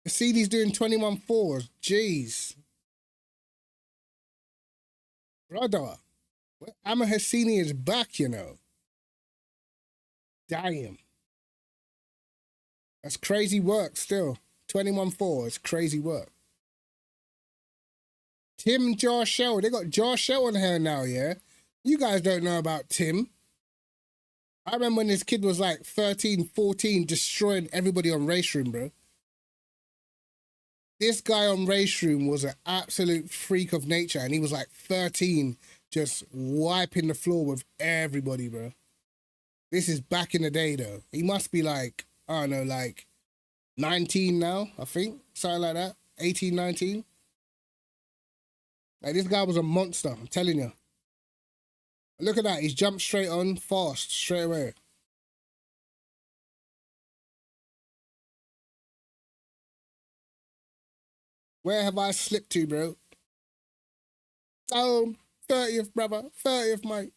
Mercedes doing 21.4s. Jeez. Brother. Amma Hassini is back, you know. Damn. That's crazy work still. 21.4 is crazy work. Tim Jarshell. They got Jarshell on here now, yeah? You guys don't know about Tim. I remember when this kid was like 13, 14, destroying everybody on Race Room, bro. This guy on Race Room was an absolute freak of nature, and he was like 13, just wiping the floor with everybody, bro. This is back in the day, though. He must be like, I don't know, like 19 now, I think. Something like that. 18, 19. Like, this guy was a monster, I'm telling you. Look at that. He's jumped straight on, fast, straight away. Where have I slipped to, bro? Oh, 30th, brother. 30th, mate.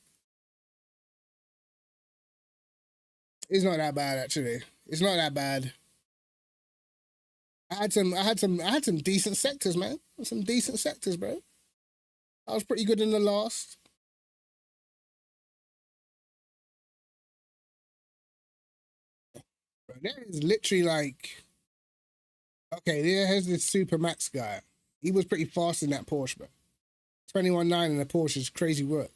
It's not that bad, actually. It's not that bad. I had some decent sectors, man. Some decent sectors, bro. I was pretty good in the last. Bro, that is literally like, okay, here's this Super Max guy. He was pretty fast in that Porsche, bro. 21.9 in the Porsche is crazy work.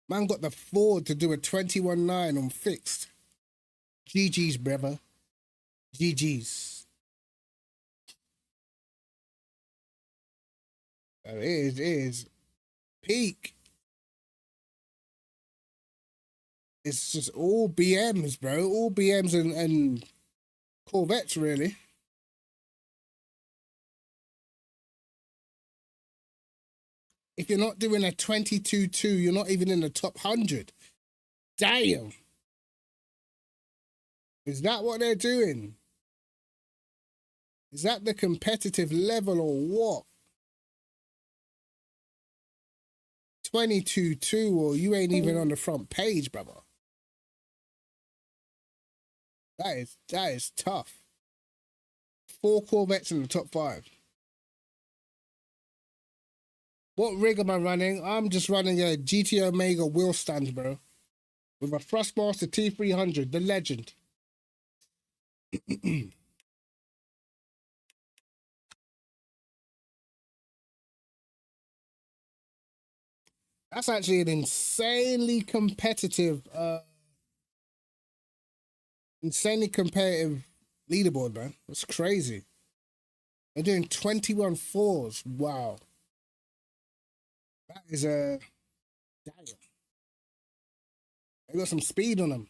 Man got the Ford to do a 21.9 on fixed. GG's, brother. GG's. It is peak. It's just all BMs, bro. All BMs and Corvettes, really. If you're not doing a 22.2, you're not even in the top 100. Damn. Is that what they're doing? Is that the competitive level or what? 22.2, or you ain't even on the front page, brother. That is tough. 4 Corvettes in the top 5. What rig am I running? I'm just running a GT Omega wheel stand, bro. With a Thrustmaster T300, the legend. That's actually an insanely competitive leaderboard, man. That's crazy. They're doing 21 fours. Wow. That is a damn. They got some speed on them.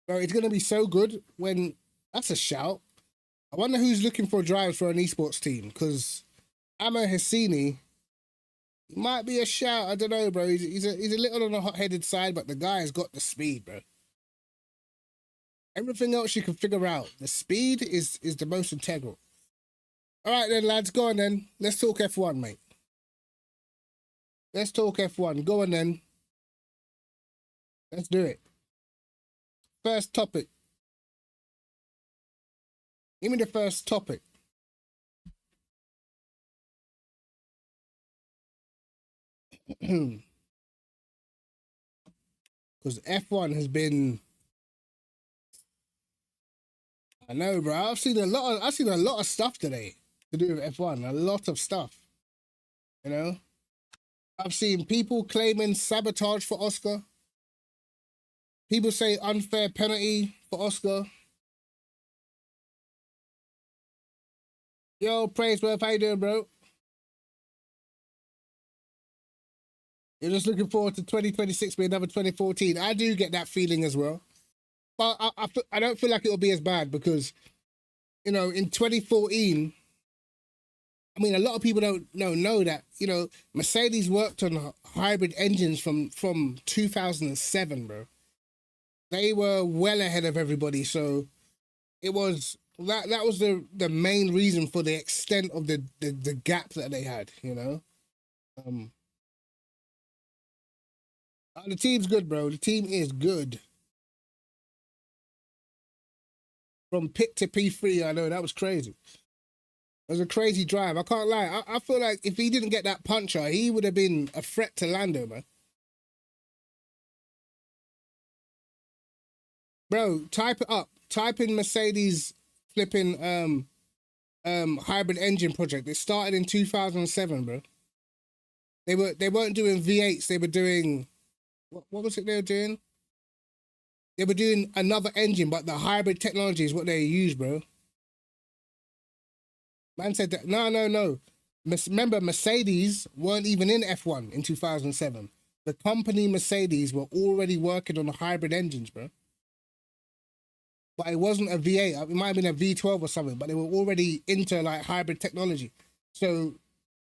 Bro, it's gonna be so good when that's a shout. I wonder who's looking for drivers for an esports team, because Amo Hassini might be a shout. I don't know, bro. He's a little on the hot-headed side, but the guy has got the speed, bro. Everything else you can figure out. The speed is the most integral. All right then, lads, go on then. Let's talk F1, mate. Let's talk F1. Go on then. Let's do it. First topic. Give me the first topic. Because F1 has been, I know, bro. I've seen a lot of stuff today to do with F1. A lot of stuff. You know? I've seen people claiming sabotage for Oscar. People say unfair penalty for Oscar. Yo, Praiseworth, how you doing, bro? You're just looking forward to 2026 being another 2014. I do get that feeling as well. But I don't feel like it'll be as bad because, you know, in 2014, I mean, a lot of people don't know that, you know, Mercedes worked on hybrid engines from 2007, bro. They were well ahead of everybody, so it was that was the main reason for the extent of the gap that they had, you know. The team's good, bro. The team is good. From pit to P3, I know that was crazy. It was a crazy drive. I can't lie. I feel like if he didn't get that puncher, he would have been a threat to Lando, man. Bro, type it up. Type in Mercedes flipping hybrid engine project. It started in 2007, bro. They weren't doing V8s. They were doing what was it they were doing? They were doing another engine, but the hybrid technology is what they used, bro. Man said that, no. Remember, Mercedes weren't even in F1 in 2007. The company Mercedes were already working on the hybrid engines, bro. But it wasn't a V8. It might have been a V12 or something, but they were already into like hybrid technology. So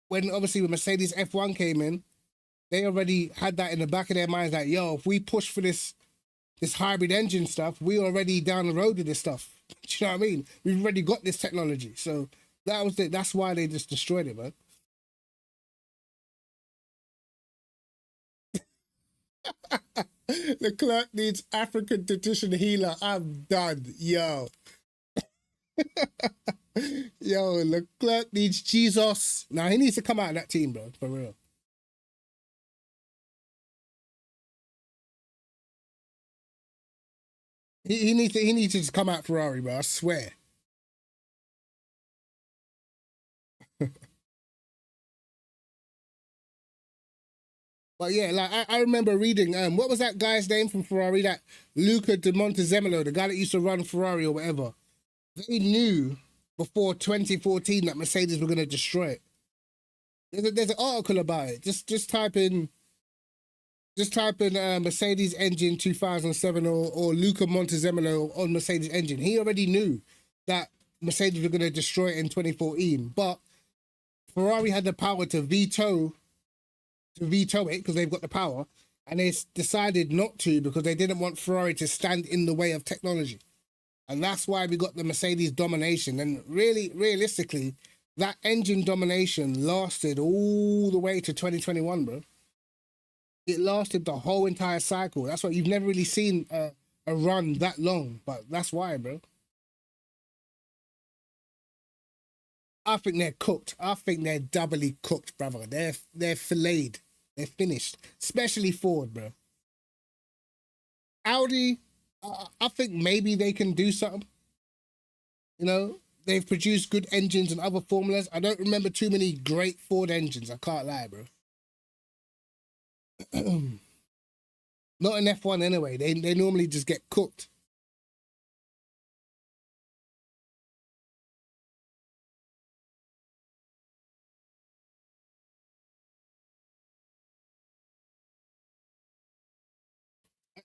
when Mercedes F1 came in, they already had that in the back of their minds, like, yo, if we push for this hybrid engine stuff, we already down the road with this stuff. Do you know what I mean? We've already got this technology. So that's why they just destroyed it, man. The clerk needs African tradition healer. I'm done, yo. Yo, the clerk needs Jesus. Now he needs to come out of that team, bro, for real. He needs to just come out Ferrari, bro. I swear. But yeah, like I remember reading what was that guy's name from Ferrari? That Luca de Montezemolo, the guy that used to run Ferrari or whatever. They knew before 2014 that Mercedes were gonna destroy it. There's an article about it. Just type in Mercedes engine 2007 or Luca Montezemolo on Mercedes engine. He already knew that Mercedes were gonna destroy it in 2014, but Ferrari had the power to veto it because they've got the power, and they decided not to because they didn't want Ferrari to stand in the way of technology. And that's why we got the Mercedes domination. And really, realistically, that engine domination lasted all the way to 2021, bro. It lasted the whole entire cycle. That's why you've never really seen a run that long, but that's why, bro. I think they're cooked. I think they're doubly cooked, brother. They're filleted. They're finished. Especially Ford, bro. Audi, I think maybe they can do something. You know, they've produced good engines and other formulas. I don't remember too many great Ford engines. I can't lie, bro. Not in F1 anyway. They normally just get cooked.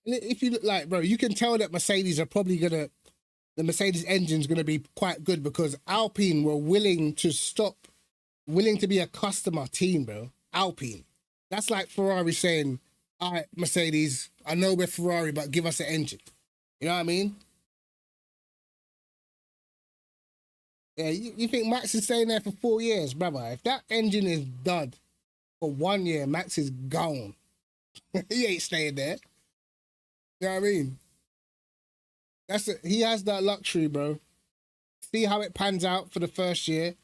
If you look like, bro, you can tell that Mercedes are probably gonna, the Mercedes engine's gonna be quite good because Alpine were willing to be a customer team, bro. Alpine. That's like Ferrari saying, all right, Mercedes, I know we're Ferrari, but give us an engine. You know what I mean? Yeah, you think Max is staying there for 4 years, brother? If that engine is dud for 1 year, Max is gone. He ain't staying there. You know what I mean? He has that luxury, bro. See how it pans out for the first year,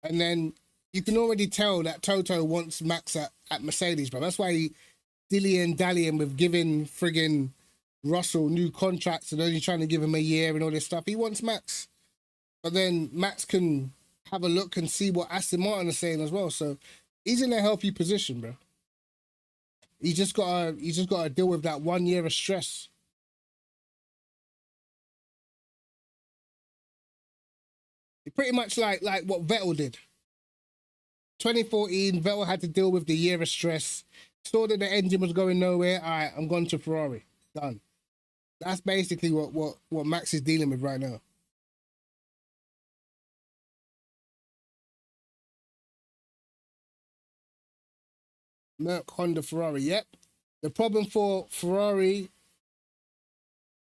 and then you can already tell that Toto wants Max at Mercedes, bro. That's why he dallying with giving friggin' Russell new contracts and only trying to give him a year and all this stuff. He wants Max, but then Max can have a look and see what Aston Martin is saying as well. So he's in a healthy position, bro. He's just gotta deal with that 1 year of stress. Pretty much like what Vettel did. 2014, Vettel had to deal with the year of stress. Saw that the engine was going nowhere. All right, I'm going to Ferrari. Done. That's basically what Max is dealing with right now. Merc, Honda, Ferrari. Yep. The problem for Ferrari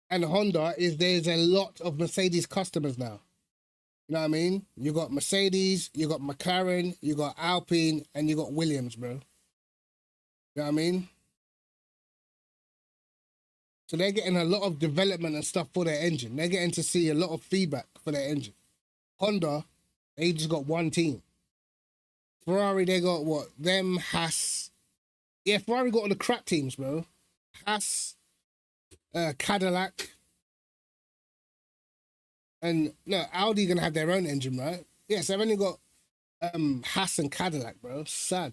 and Honda is there's a lot of Mercedes customers now. You know what I mean? You got Mercedes, you got McLaren, you got Alpine, and you got Williams, bro. You know what I mean? So they're getting a lot of development and stuff for their engine. They're getting to see a lot of feedback for their engine. Honda, they just got one team. Ferrari, they got what? Them, Haas. Yeah, Ferrari got all the crap teams, bro. Haas, Cadillac. And no, Audi gonna have their own engine, right? Yes, they've only got Haas and Cadillac, bro. Sad.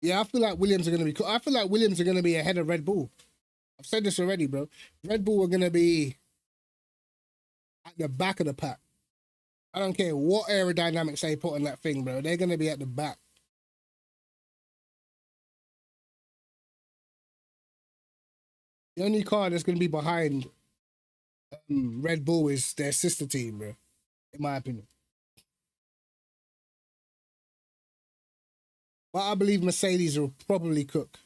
Yeah, I feel like Williams are gonna be cool. I feel like Williams are gonna be ahead of Red Bull. I've said this already, bro. Red Bull are gonna be at the back of the pack. I don't care what aerodynamics they put on that thing, bro. They're gonna be at the back. The only car that's gonna be behind Red Bull is their sister team, bro. In my opinion. But I believe Mercedes will probably cook.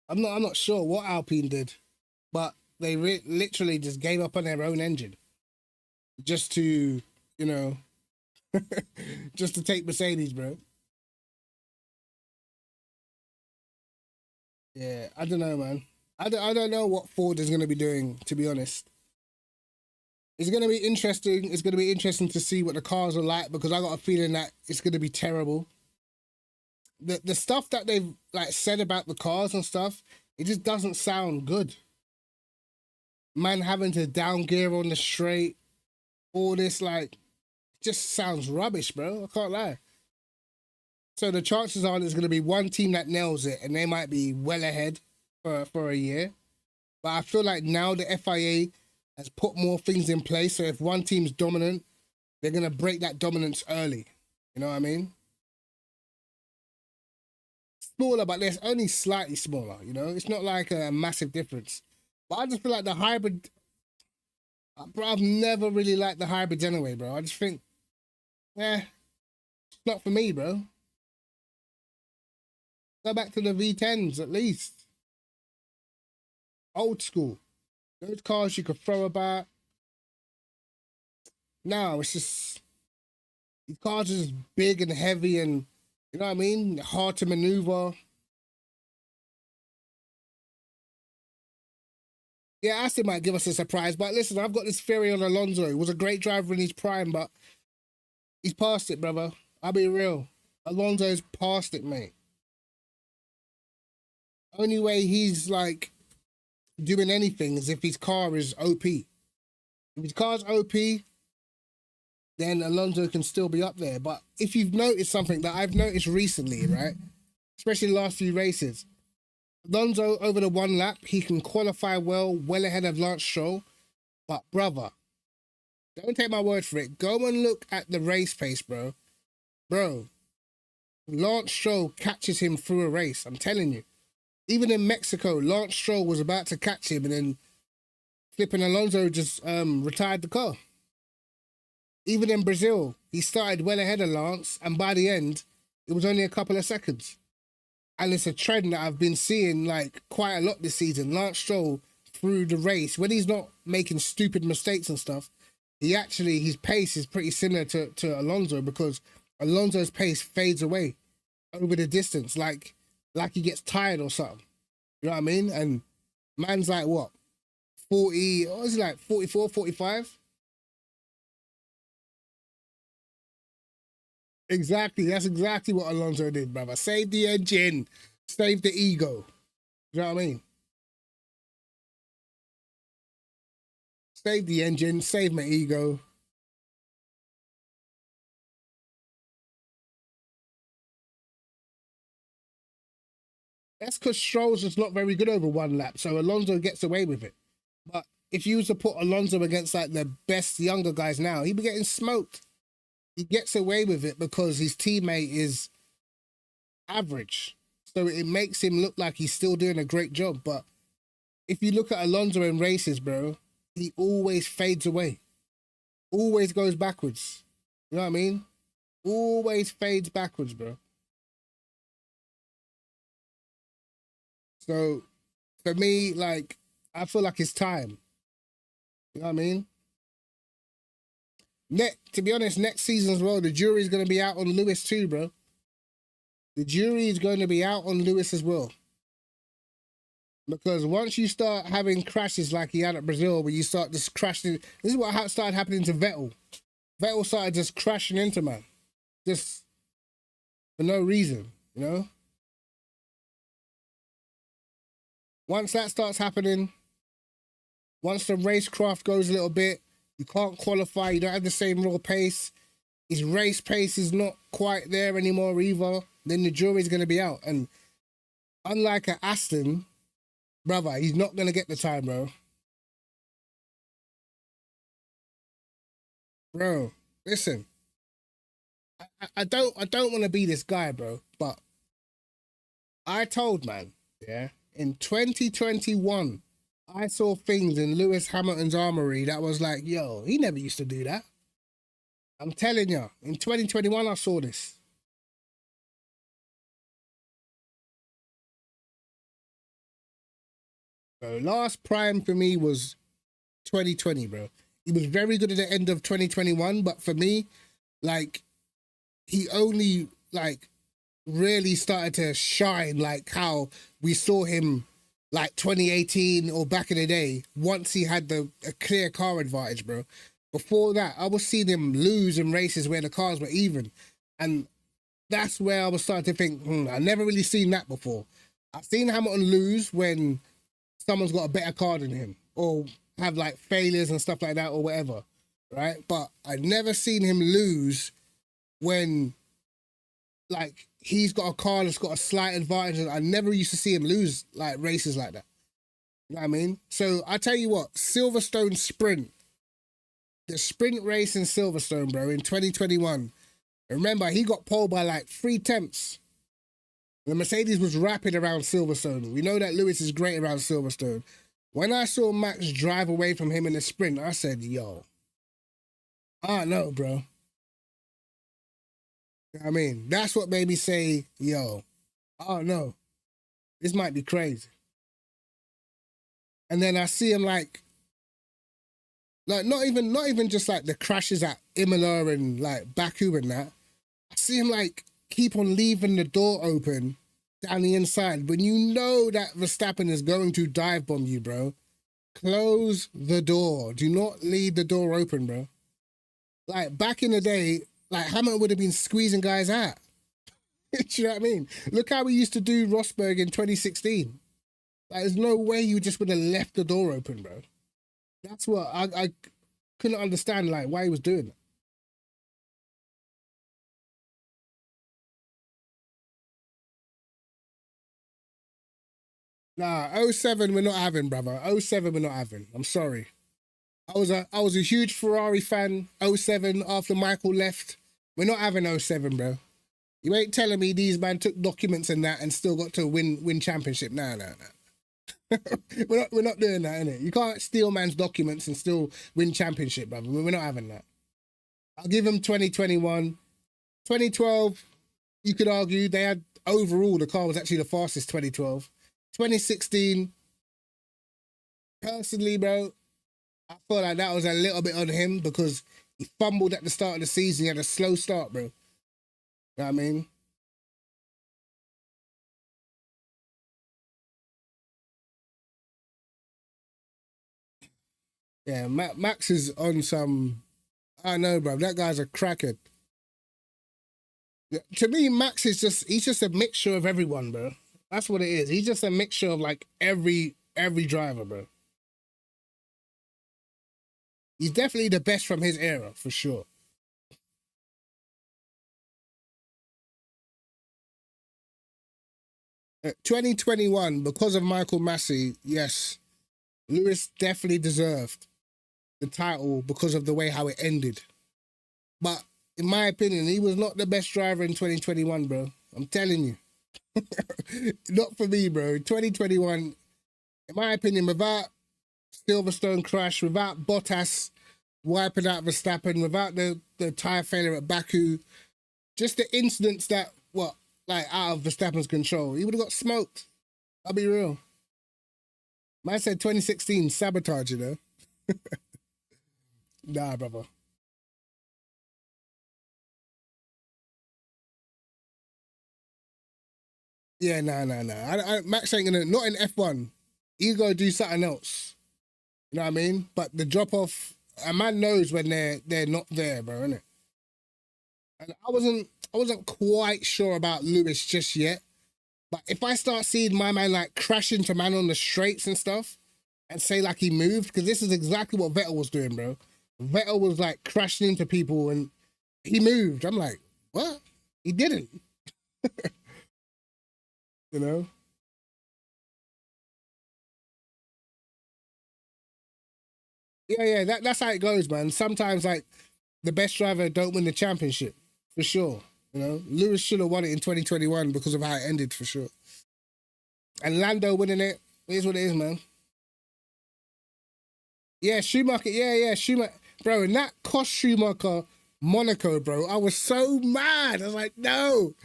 I'm not sure what Alpine did, but they literally just gave up on their own engine just to, you know, just to take Mercedes, bro. Yeah, I don't know, man. I don't know what Ford is going to be doing, to be honest. It's going to be interesting. It's going to be interesting to see what the cars are like because I got a feeling that it's going to be terrible. The stuff that they've like said about the cars and stuff, it just doesn't sound good. Man having to down gear on the straight, all this like, just sounds rubbish, bro. I can't lie. So the chances are there's going to be one team that nails it and they might be well ahead for a year. But I feel like now the FIA has put more things in place. So if one team's dominant, they're going to break that dominance early. You know what I mean? Smaller, but they're only slightly smaller, you know? It's not like a massive difference. But I just feel like the hybrid... Bro, I've never really liked the hybrids anyway, bro. I just think... it's not for me, bro. Go back to the V10s at least. Old school. Those cars you could throw about. No, it's just... These cars are just big and heavy and, you know what I mean? Hard to maneuver. Yeah, Aston might give us a surprise, but listen, I've got this theory on Alonso. He was a great driver in his prime, but he's past it, brother. I'll be real. Alonso's past it, mate. Only way he's like doing anything is if his car is OP. If his car's OP, then Alonso can still be up there. But if you've noticed something that I've noticed recently, right, especially the last few races, Alonso over the one lap, he can qualify well ahead of Lance Stroll. But brother, don't take my word for it. Go and look at the race pace, bro. Bro, Lance Stroll catches him through a race. I'm telling you. Even in Mexico, Lance Stroll was about to catch him, and then flipping Alonso just retired the car. Even in Brazil, he started well ahead of Lance, and by the end, it was only a couple of seconds. And it's a trend that I've been seeing like quite a lot this season. Lance Stroll through the race, when he's not making stupid mistakes and stuff, his pace is pretty similar to Alonso, because Alonso's pace fades away over the distance, like he gets tired or something. You know what I mean? And man's like, what? 40, what is he like, 44, 45? Exactly. That's exactly what Alonso did, brother. Save the engine. Save the ego. You know what I mean? Save the engine. Save my ego. That's because Stroll's just not very good over one lap, so Alonso gets away with it. But if you was to put Alonso against like the best younger guys now, he'd be getting smoked. He gets away with it because his teammate is average. So it makes him look like he's still doing a great job. But if you look at Alonso in races, bro, he always fades away. Always goes backwards. You know what I mean? Always fades backwards, bro. So for me, like, I feel like it's time. You know what I mean? To be honest, next season as well, the jury's going to be out on Lewis too, bro. The jury is going to be out on Lewis as well. Because once you start having crashes like he had at Brazil, where you start just crashing, this is what started happening to Vettel. Vettel started just crashing into man. Just for no reason, you know? Once that starts happening, once the racecraft goes a little bit, you can't qualify, you don't have the same raw pace, his race pace is not quite there anymore either, then the jury's going to be out. And unlike an Aston, brother, he's not going to get the time, bro. Bro, listen. I don't want to be this guy, bro, but I told, man, yeah, in 2021, I saw things in Lewis Hamilton's armory that was like, yo, he never used to do that. I'm telling you, in 2021, I saw this. So last prime for me was 2020, bro. He was very good at the end of 2021, but for me, like, he only, like, really started to shine like how we saw him like 2018 or back in the day, once he had a clear car advantage, bro. Before that, I was seeing him lose in races where the cars were even. And that's where I was starting to think, I never really seen that before. I've seen Hamilton lose when someone's got a better car than him, or have like failures and stuff like that or whatever, right? But I've never seen him lose when like he's got a car that's got a slight advantage. I never used to see him lose like races like that. You know what I mean? So I tell you what, Silverstone sprint, the sprint race in Silverstone, bro, in 2021. Remember, he got pole by like 3/10. The Mercedes was rapid around Silverstone. We know that Lewis is great around Silverstone. When I saw Max drive away from him in the sprint, I said, yo, I don't know, bro. I mean, that's what made me say, yo, I don't know. This might be crazy. And then I see him like not even just like the crashes at Imola and like Baku and that. I see him like keep on leaving the door open down the inside. When you know that Verstappen is going to dive bomb you, bro, close the door. Do not leave the door open, bro. Like back in the day, like Hamilton would have been squeezing guys out. Do you know what I mean? Look how we used to do Rosberg in 2016. Like, there's no way you just would have left the door open, bro. That's what I couldn't understand, like, why he was doing it. Nah, 07 we're not having, brother. 07 we're not having. I'm sorry. I was a huge Ferrari fan. 07 after Michael left. We're not having 07, bro. You ain't telling me these man took documents and that and still got to win championship. Nah. we're not doing that, innit? You can't steal man's documents and still win championship, brother. We're not having that. I'll give him 2021. 2012, you could argue they had overall the car was actually the fastest 2012. 2016, personally, bro, I feel like that was a little bit on him because he fumbled at the start of the season. He had a slow start, bro. You know what I mean? Yeah, Max is on some... I know, bro. That guy's a crackhead. Yeah, to me, Max is he's just a mixture of everyone, bro. That's what it is. He's just a mixture of like every driver, bro. He's definitely the best from his era, for sure. Uh, 2021, because of Michael Massey, yes, Lewis definitely deserved the title because of the way how it ended. But in my opinion, he was not the best driver in 2021, bro. I'm telling you. Not for me, bro. 2021, in my opinion, without Silverstone crash, without Bottas wiping out Verstappen, without the tyre failure at Baku, just the incidents that, like out of Verstappen's control, he would have got smoked. I'll be real. Man said 2016 sabotage, you know? Nah, brother. Yeah, nah. Max ain't gonna, not in F1. He gotta do something else. You know what I mean? But the drop off, a man knows when they're not there, bro, innit? And I wasn't quite sure about Lewis just yet. But if I start seeing my man like crash into man on the straights and stuff and say like he moved, because this is exactly what Vettel was doing, bro. Vettel was like crashing into people and he moved. I'm like, what? He didn't. You know? Yeah, that's how it goes, man. Sometimes like the best driver don't win the championship, for sure. You know, Lewis should have won it in 2021 because of how it ended, for sure. And Lando winning it is what it is, man. Yeah, Schumacher. Yeah, Schumacher. Bro, and that cost Schumacher Monaco, bro. I was so mad. I was like, no.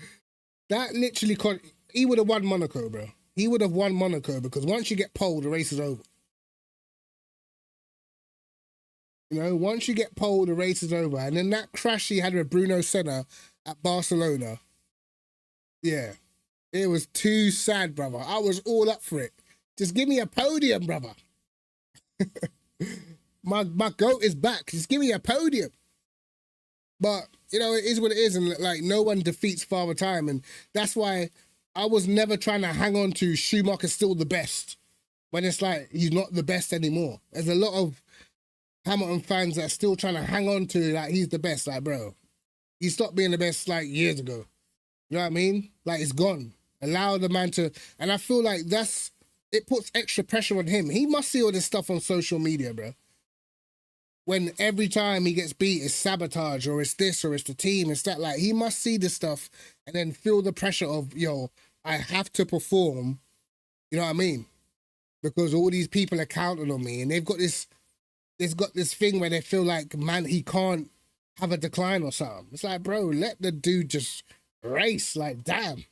That literally cost... He would have won Monaco, bro. He would have won Monaco because once you get pole, the race is over. You know, once you get pole, the race is over. And then that crash he had with Bruno Senna at Barcelona, yeah, it was too sad, brother. I was all up for it. Just give me a podium, brother. my GOAT is back. Just give me a podium. But, you know, it is what it is. And, like, no one defeats Father Time. And that's why I was never trying to hang on to Schumacher's still the best when it's like he's not the best anymore. There's a lot of Hamilton fans that are still trying to hang on to like he's the best. Like, bro, he stopped being the best like years ago. You know what I mean? Like, it's gone. Allow the man to... And I feel like it puts extra pressure on him. He must see all this stuff on social media, bro. When every time he gets beat, it's sabotage or it's this or it's the team. It's that, like, he must see this stuff and then feel the pressure of, yo, I have to perform. You know what I mean? Because all these people are counting on me and they've got this thing where they feel like, man, he can't have a decline or something. It's like, bro, let the dude just race. Like, damn.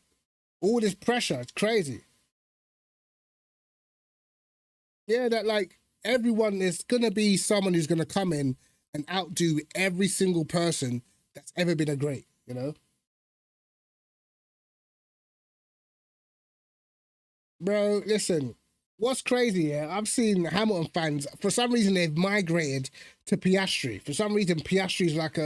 All this pressure, it's crazy. Yeah, that like everyone is gonna be someone who's gonna come in and outdo every single person that's ever been a great, you know? Bro, listen, what's crazy, yeah? I've seen Hamilton fans, for some reason they've migrated to Piastri. For some reason, Piastri's like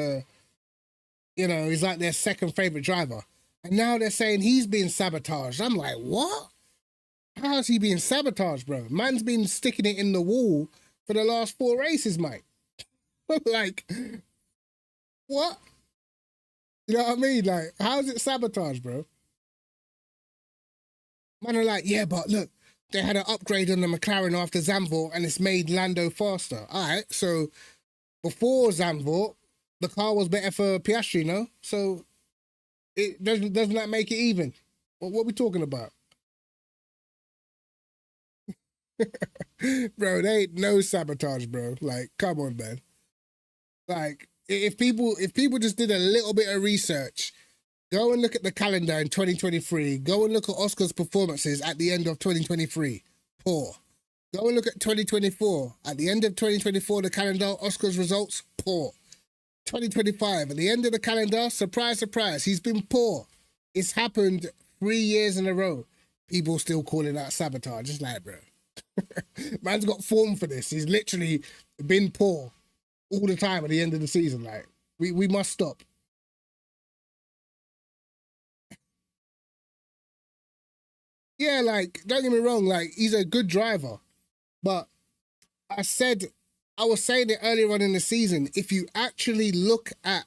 he's like their second favorite driver. And now they're saying he's being sabotaged. I'm like, what? How's he being sabotaged, bro? Man's been sticking it in the wall for the last 4 races, mate. Like, what? You know what I mean? Like, how's it sabotage, bro? Man are like, yeah, but look, they had an upgrade on the McLaren after Zandvoort and it's made Lando faster. All right, so before Zandvoort, the car was better for Piastri, no? So it doesn't that make it even? What are we talking about? Bro, they ain't no sabotage, bro. Like, come on, man. Like, if people just did a little bit of research, go and look at the calendar in 2023. Go and look at Oscar's performances at the end of 2023. Poor. Go and look at 2024. At the end of 2024, the calendar, Oscar's results, poor. 2025, at the end of the calendar, surprise, surprise, he's been poor. It's happened 3 years in a row. People still calling out sabotage. It's like, bro. Man's got form for this. He's literally been poor all the time at the end of the season. Like, we must stop. Yeah, like, don't get me wrong, like, he's a good driver. But I was saying it earlier on in the season, if you actually look at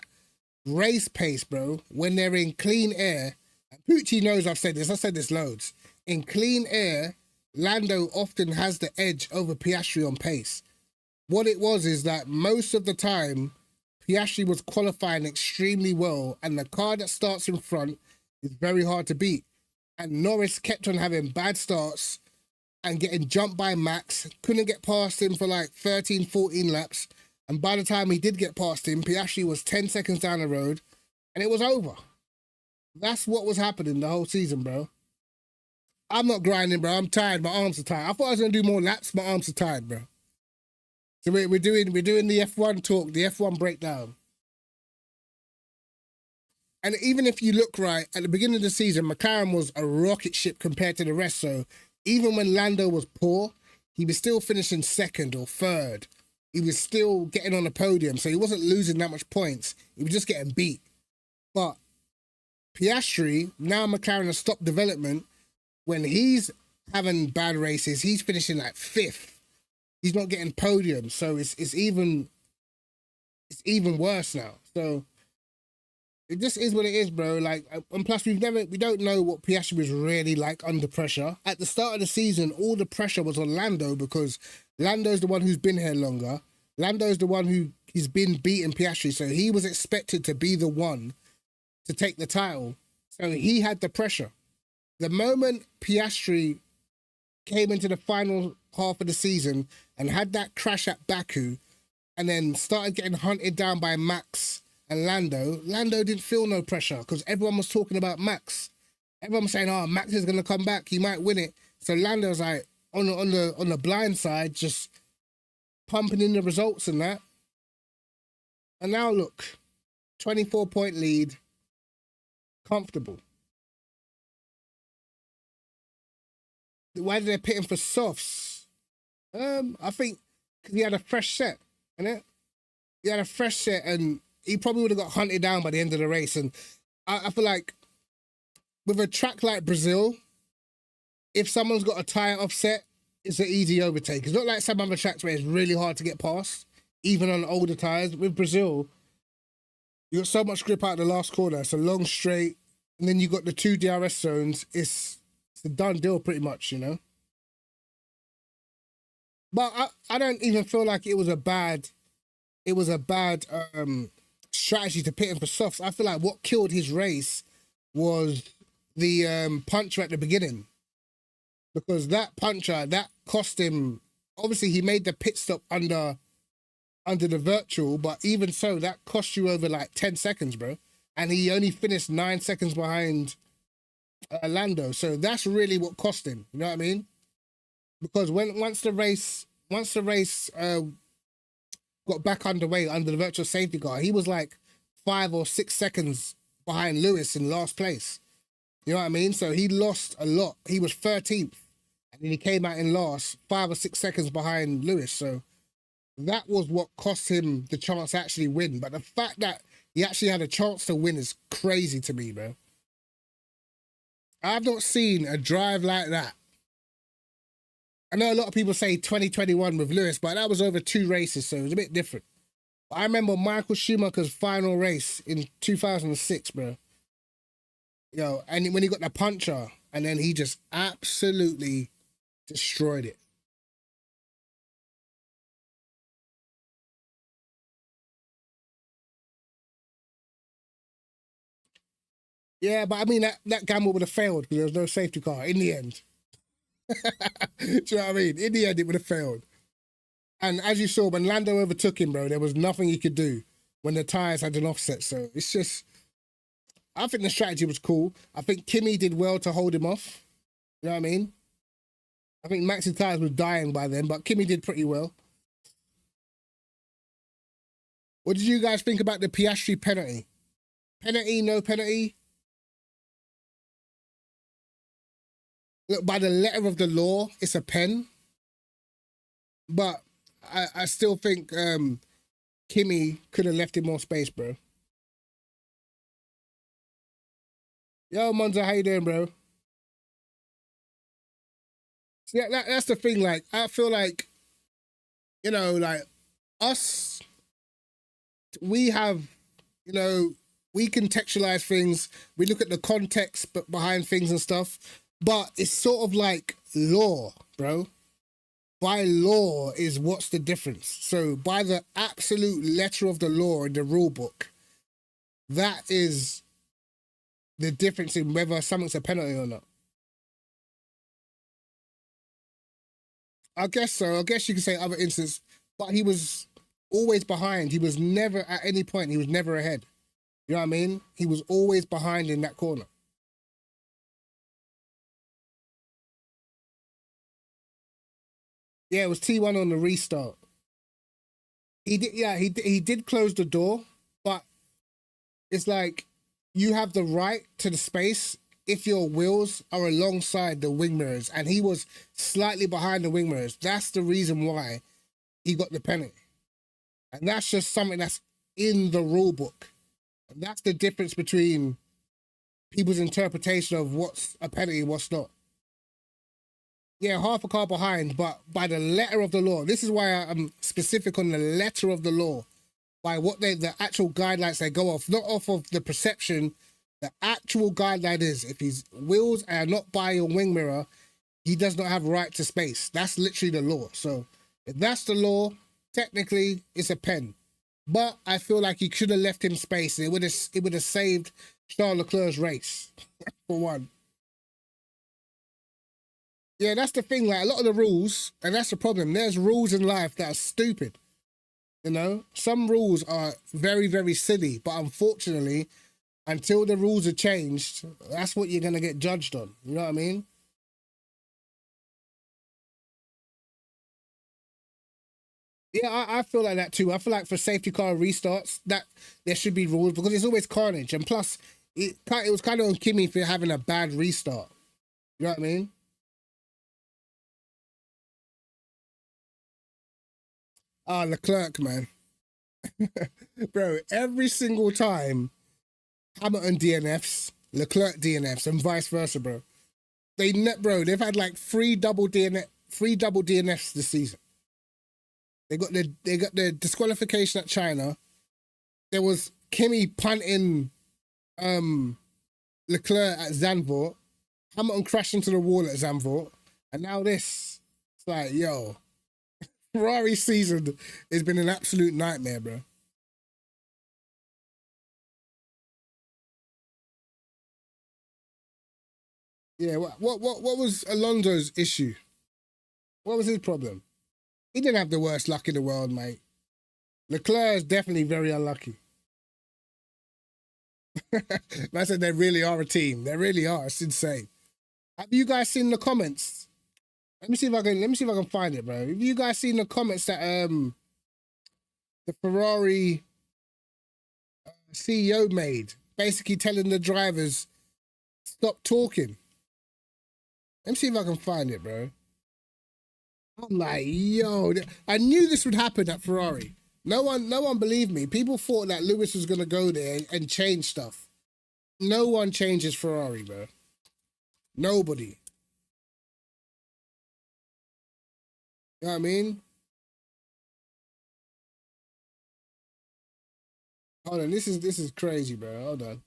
race pace, bro, when they're in clean air, and Pucci knows I've said this loads. In clean air, Lando often has the edge over Piastri on pace. What it was is that most of the time, Piastri was qualifying extremely well, and the car that starts in front is very hard to beat. And Norris kept on having bad starts and getting jumped by Max, couldn't get past him for like 13, 14 laps. And by the time he did get past him, Piastri was 10 seconds down the road and it was over. That's what was happening the whole season, bro. I'm not grinding, bro. I'm tired. My arms are tired. I thought I was going to do more laps. My arms are tired, bro. So we're doing the F1 talk, the F1 breakdown. And even if you look right, at the beginning of the season, McLaren was a rocket ship compared to the rest. So even when Lando was poor, he was still finishing second or third. He was still getting on the podium. So he wasn't losing that much points. He was just getting beat. But Piastri, now McLaren has stopped development. When he's having bad races, he's finishing like 5th. He's not getting podiums. So it's even worse now. So it just is what it is, bro. Like, and plus we don't know what Piastri was really like under pressure. At the start of the season, all the pressure was on Lando because Lando's the one who's been here longer. Lando's the one who he's been beating Piastri, so he was expected to be the one to take the title. So he had the pressure. The moment Piastri came into the final half of the season and had that crash at Baku, and then started getting hunted down by Max and Lando didn't feel no pressure because everyone was talking about Max. Everyone was saying, "Oh, Max is gonna come back. He might win it." So Lando's like on the blind side, just pumping in the results and that. And now look, 24-point lead, comfortable. Why did they pit him for softs? I think because he had a fresh set, innit? He had a fresh set and he probably would have got hunted down by the end of the race. And I feel like with a track like Brazil, if someone's got a tyre offset, it's an easy overtake. It's not like some other tracks where it's really hard to get past, even on older tyres. With Brazil, you got so much grip out the last corner. It's a long straight, and then you got the 2 DRS zones. It's a done deal pretty much, you know? But I don't even feel like it was a bad strategy to pit him for softs. I feel like what killed his race was the puncher at the beginning. Because that puncher, that cost him, obviously he made the pit stop under the virtual, but even so, that cost you over like 10 seconds, bro. And he only finished 9 seconds behind Lando. So that's really what cost him. You know what I mean? Because once the race got back underway under the virtual safety car, he was like 5 or 6 seconds behind Lewis in last place. You know what I mean? So he lost a lot. He was 13th. And then he came out in last, 5 or 6 seconds behind Lewis. So that was what cost him the chance to actually win. But the fact that he actually had a chance to win is crazy to me, bro. I've not seen a drive like that I know a lot of people say 2021 with Lewis, but that was over 2 races, so it was a bit different. But I remember Michael Schumacher's final race in 2006, bro. Yo, and when he got the puncher, and then he just absolutely destroyed it. Yeah, but I mean, that gamble would have failed because there was no safety car in the end. Do you know what I mean? In the end, it would have failed. And as you saw, when Lando overtook him, bro, there was nothing he could do when the tyres had an offset. So it's just, I think the strategy was cool. I think Kimi did well to hold him off. You know what I mean? I think Max's tyres were dying by then, but Kimi did pretty well. What did you guys think about the Piastri penalty? Penalty, no penalty? Look, by the letter of the law, it's a pen. But I still think Kimi could have left him more space, bro. Yo, Monza, how you doing, bro? See, that's the thing. Like, I feel like, you know, like us, we have, you know, we contextualize things. We look at the context behind things and stuff. But it's sort of like law, bro. By law is what's the difference. So by the absolute letter of the law in the rule book, that is the difference in whether something's a penalty or not. I guess so. I guess you could say other instances, but he was always behind. He was never at any point, he was never ahead. You know what I mean? He was always behind in that corner. Yeah, it was T1 on the restart. He did, yeah, he did close the door, but it's like you have the right to the space if your wheels are alongside the wing mirrors, and he was slightly behind the wing mirrors. That's the reason why he got the penalty. And that's just something that's in the rule book. And that's the difference between people's interpretation of what's a penalty and what's not. Yeah, half a car behind, but by the letter of the law. This is why I'm specific on the letter of the law. By what the actual guidelines they go off, not off of the perception. The actual guideline is if his wheels are not by your wing mirror, he does not have right to space. That's literally the law. So if that's the law, technically it's a pen. But I feel like he should have left him space. It would have saved Charles Leclerc's race for one. Yeah, that's the thing. Like a lot of the rules, and that's the problem. There's rules in life that are stupid. You know, some rules are very, very silly, but unfortunately, until the rules are changed, that's what you're gonna get judged on. You know what I mean? Yeah, I feel like that too. I feel like for safety car restarts, that there should be rules because it's always carnage, and plus, it was kind of on Kimi for having a bad restart. You know what I mean? Ah, Leclerc, man. Bro, every single time Hamilton DNFs, Leclerc DNFs, and vice versa, bro. They've had like three double DNFs this season. They got the disqualification at China. There was Kimi punting Leclerc at Zandvoort. Hamilton crashed into the wall at Zandvoort. And now this. It's like, yo, Ferrari season has been an absolute nightmare, bro. Yeah, what was Alonso's issue? What was his problem? He didn't have the worst luck in the world, mate. Leclerc is definitely very unlucky. I said they really are a team. They really are. It's insane. Have you guys seen the comments? Let me see if I can find it, bro. Have you guys seen the comments that the Ferrari CEO made, basically telling the drivers stop talking? Let me see if I can find it, bro. I'm like, yo, I knew this would happen at Ferrari. No one believed me. People thought that Lewis was gonna go there and change stuff. No one changes Ferrari, bro. Nobody. You know what I mean? Hold on, this is crazy, bro. Hold on.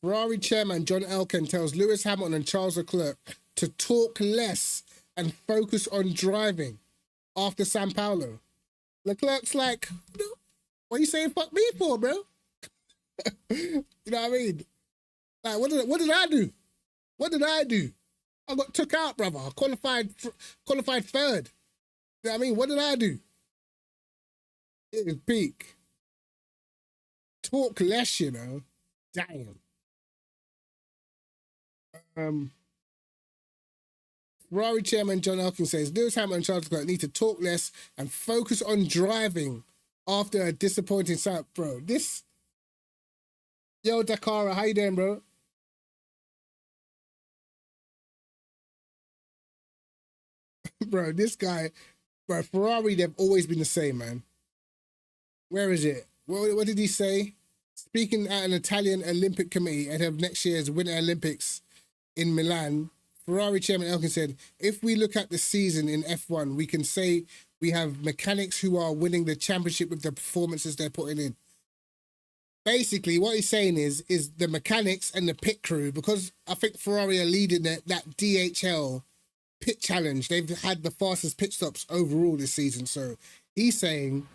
Ferrari chairman John Elkann tells Lewis Hamilton and Charles Leclerc to talk less and focus on driving after Sao Paulo. Leclerc's like, what are you saying fuck me for, bro? You know what I mean? Like, what did I do? What did I do? I got took out, brother. I qualified third. You know what I mean? What did I do? It is peak. Talk less, you know. Damn. Ferrari chairman John Elkann says Lewis Hamilton and Charles Leclerc need to talk less and focus on driving after a disappointing start, bro. This, yo, Dakara, how you doing, bro? Bro, this guy, bro, Ferrari, they've always been the same, man. Where is it? What did he say? Speaking at an Italian Olympic committee ahead of next year's Winter Olympics in Milan, Ferrari chairman Elkann said, if we look at the season in F1, we can say we have mechanics who are winning the championship with the performances they're putting in. Basically, what he's saying is the mechanics and the pit crew, because I think Ferrari are leading that DHL pit challenge. They've had the fastest pit stops overall this season. So he's saying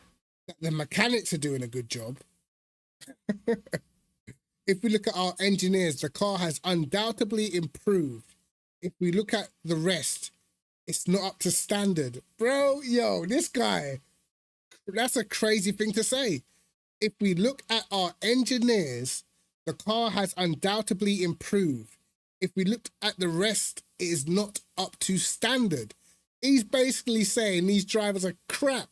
that the mechanics are doing a good job. If we look at our engineers, the car has undoubtedly improved. If we look at the rest, it's not up to standard. Bro, yo, this guy, that's a crazy thing to say. If we look at our engineers, the car has undoubtedly improved. If we look at the rest, it is not up to standard. He's basically saying these drivers are crap.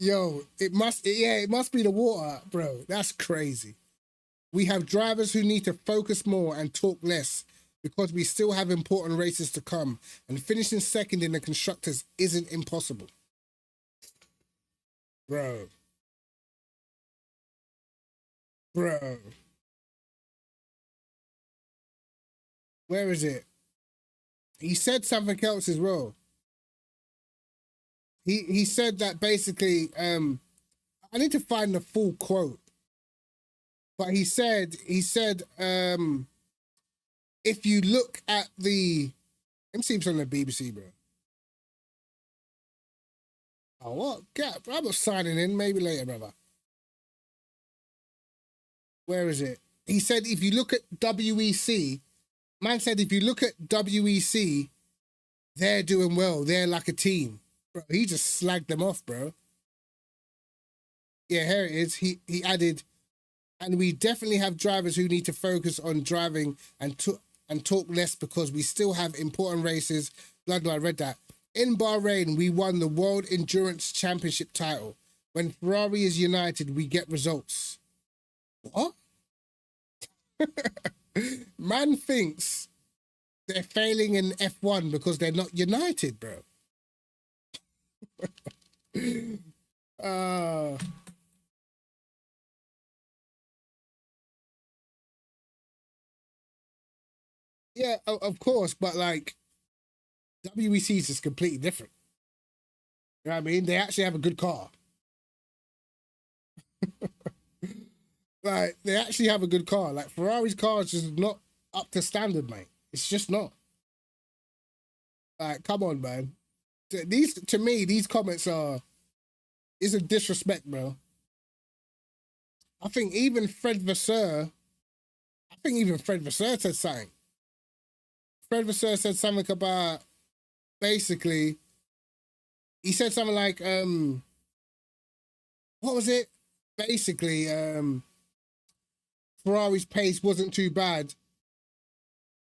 Yo, it must be the water, bro. That's crazy. We have drivers who need to focus more and talk less because we still have important races to come, and finishing second in the constructors isn't impossible. Bro. Where is it? He said something else as well. He said that basically, I need to find the full quote. But he said, if you look at the, let me see if it's on the BBC, bro. Oh, what? Gap. I'm not signing in. Maybe later, brother. Where is it? He said, if you look at WEC, man said, if you look at WEC, they're doing well. They're like a team. Bro, he just slagged them off, bro. Yeah, here it is. He added, and we definitely have drivers who need to focus on driving and talk less because we still have important races. Blah, blah, I read that. In Bahrain, we won the World Endurance Championship title. When Ferrari is united, we get results. What? Man thinks they're failing in F1 because they're not united, bro. Yeah, of course, but like WEC is just completely different. You know what I mean? They actually have a good car. Like, they actually have a good car. Like, Ferrari's car is just not up to standard, mate. It's just not. Like, come on, man. To me, these comments is a disrespect, bro. I think even Fred Vasseur said something. Fred Vasseur said something about, basically, he said something like, what was it? Basically, Ferrari's pace wasn't too bad,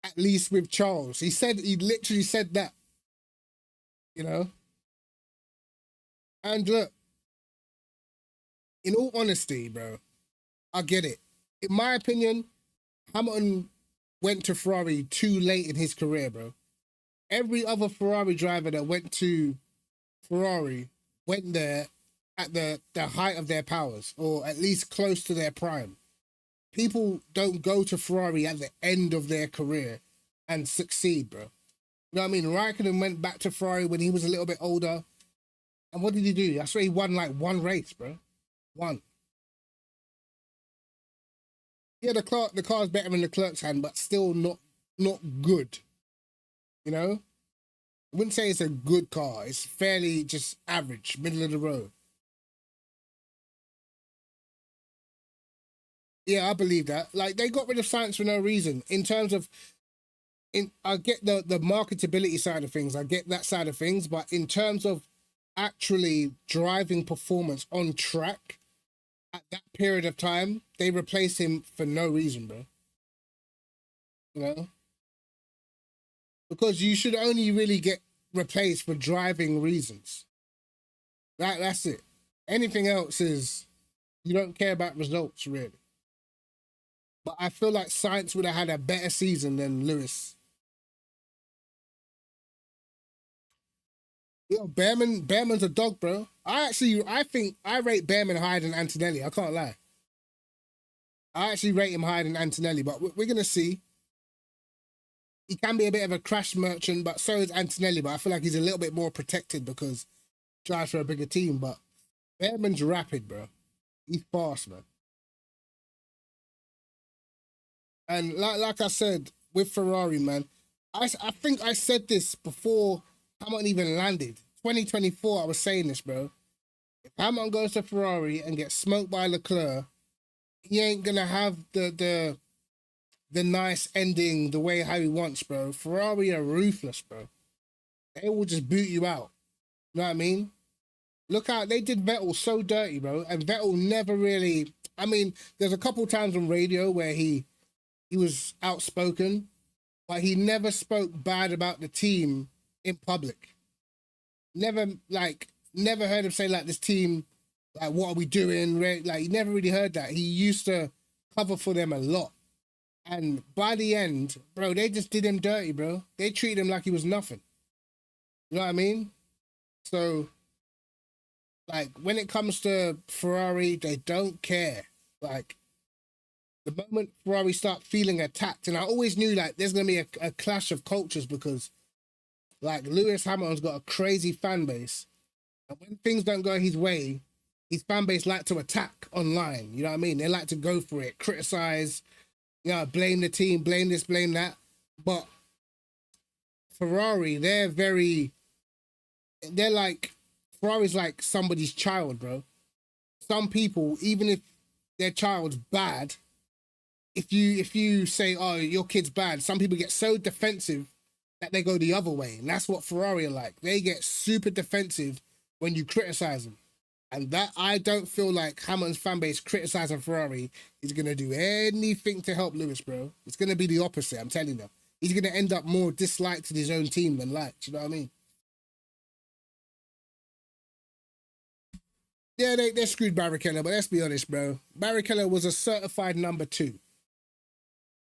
at least with Charles. He literally said that, you know? And look, in all honesty, bro, I get it. In my opinion, Hamilton went to Ferrari too late in his career, bro. Every other Ferrari driver that went to Ferrari went there at the height of their powers, or at least close to their prime. People don't go to Ferrari at the end of their career and succeed, bro. You know what I mean? Raikkonen went back to Ferrari when he was a little bit older. And what did he do? I swear he won like one race, bro. One. Yeah, the car's better in the clerk's hand, but still not good. You know? I wouldn't say it's a good car. It's fairly just average, middle of the road. Yeah, I believe that. Like, they got rid of science for no reason. In terms of, I get the marketability side of things. I get that side of things. But in terms of actually driving performance on track at that period of time, they replaced him for no reason, bro. You know? Because you should only really get replaced for driving reasons. That's it. Anything else is, you don't care about results, really. But I feel like Sainz would have had a better season than Lewis. Yo, Behrman's a dog, bro. I think I rate Behrman higher than Antonelli. I can't lie. I actually rate him higher than Antonelli, but we're going to see. He can be a bit of a crash merchant, but so is Antonelli. But I feel like he's a little bit more protected because he drives for a bigger team. But Behrman's rapid, bro. He's fast, man. And like I said, with Ferrari, man, I think I said this before Hamilton even landed. 2024, I was saying this, bro. If Hamilton goes to Ferrari and gets smoked by Leclerc, he ain't gonna have the nice ending the way how he wants, bro. Ferrari are ruthless, bro. They will just boot you out. You know what I mean? Look out, they did Vettel so dirty, bro. And Vettel never really, I mean, there's a couple times on radio where he was outspoken, but he never spoke bad about the team in public. Never heard him say like, this team, like, what are we doing? Like, you never really heard that. He used to cover for them a lot. And by the end, bro, they just did him dirty, bro. They treated him like he was nothing. You know what I mean? So, like, when it comes to Ferrari, they don't care. Like, the moment Ferrari start feeling attacked, and I always knew, like, there's going to be a clash of cultures because, like, Lewis Hamilton's got a crazy fan base. And when things don't go his way, his fan base like to attack online. You know what I mean? They like to go for it, criticize, you know, blame the team, blame this, blame that. But Ferrari, Ferrari's like somebody's child, bro. Some people, even if their child's bad, if you say, oh, your kid's bad, some people get so defensive that they go the other way. And that's what Ferrari are like. They get super defensive when you criticize them. And that, I don't feel like Hamilton's fan base criticizing Ferrari is going to do anything to help Lewis, bro. It's going to be the opposite, I'm telling you. He's going to end up more disliked in his own team than liked. You know what I mean? Yeah, they screwed Barrichello, but let's be honest, bro. Barrichello was a certified number 2.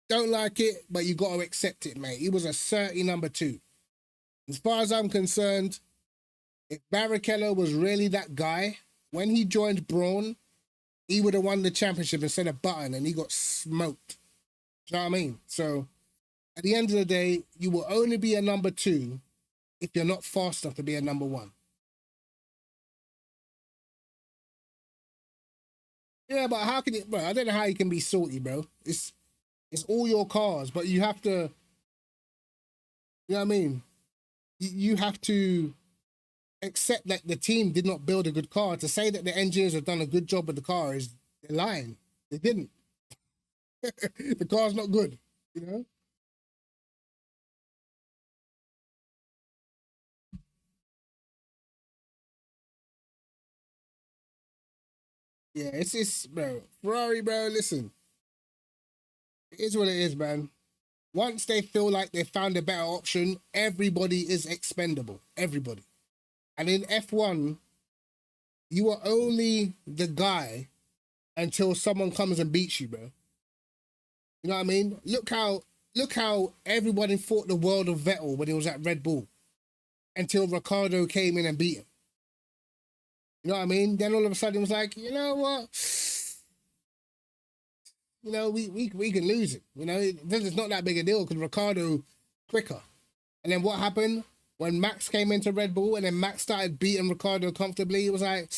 Don't like it, but you got to accept it, mate. He was a certy number 2. As far as I'm concerned, if Barrichello was really that guy, when he joined Braun, he would have won the championship instead of Button, and he got smoked. Do you know what I mean? So, at the end of the day, you will only be a number 2 if you're not fast enough to be a number 1. Yeah, but how can it, bro? I don't know how you can be salty, bro. It's all your cars, but you have to, you know what I mean? You have to accept that the team did not build a good car. To say that the engineers have done a good job with the car is they're lying. They didn't. The car's not good, you know? Yeah, it's bro. Ferrari, bro, listen. It is what it is, man. Once they feel like they found a better option, everybody is expendable. Everybody. And in F1, you are only the guy until someone comes and beats you, bro. You know what I mean? Look how everybody thought the world of Vettel when he was at Red Bull until Ricciardo came in and beat him. You know what I mean? Then all of a sudden it was like, you know what? You know, we can lose it. You know, it's not that big a deal because Ricciardo quicker. And then what happened when Max came into Red Bull and then Max started beating Ricardo comfortably? It was like,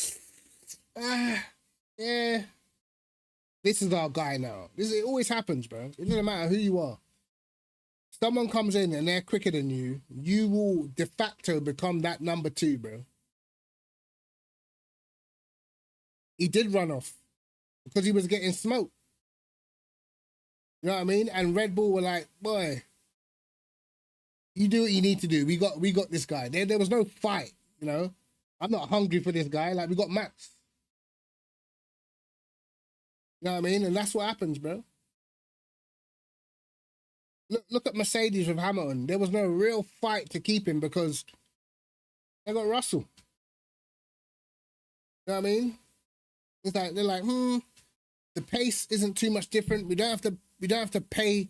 yeah, this is our guy now. It always happens, bro. It doesn't matter who you are. Someone comes in and they're quicker than you, you will de facto become that number 2, bro. He did run off because he was getting smoked. You know what I mean? And Red Bull were like, boy, you do what you need to do. We got this guy. There was no fight, you know? I'm not hungry for this guy. Like, we got Max. You know what I mean? And that's what happens, bro. Look at Mercedes with Hamilton. There was no real fight to keep him because they got Russell. You know what I mean? It's like they're like, the pace isn't too much different. We don't have to pay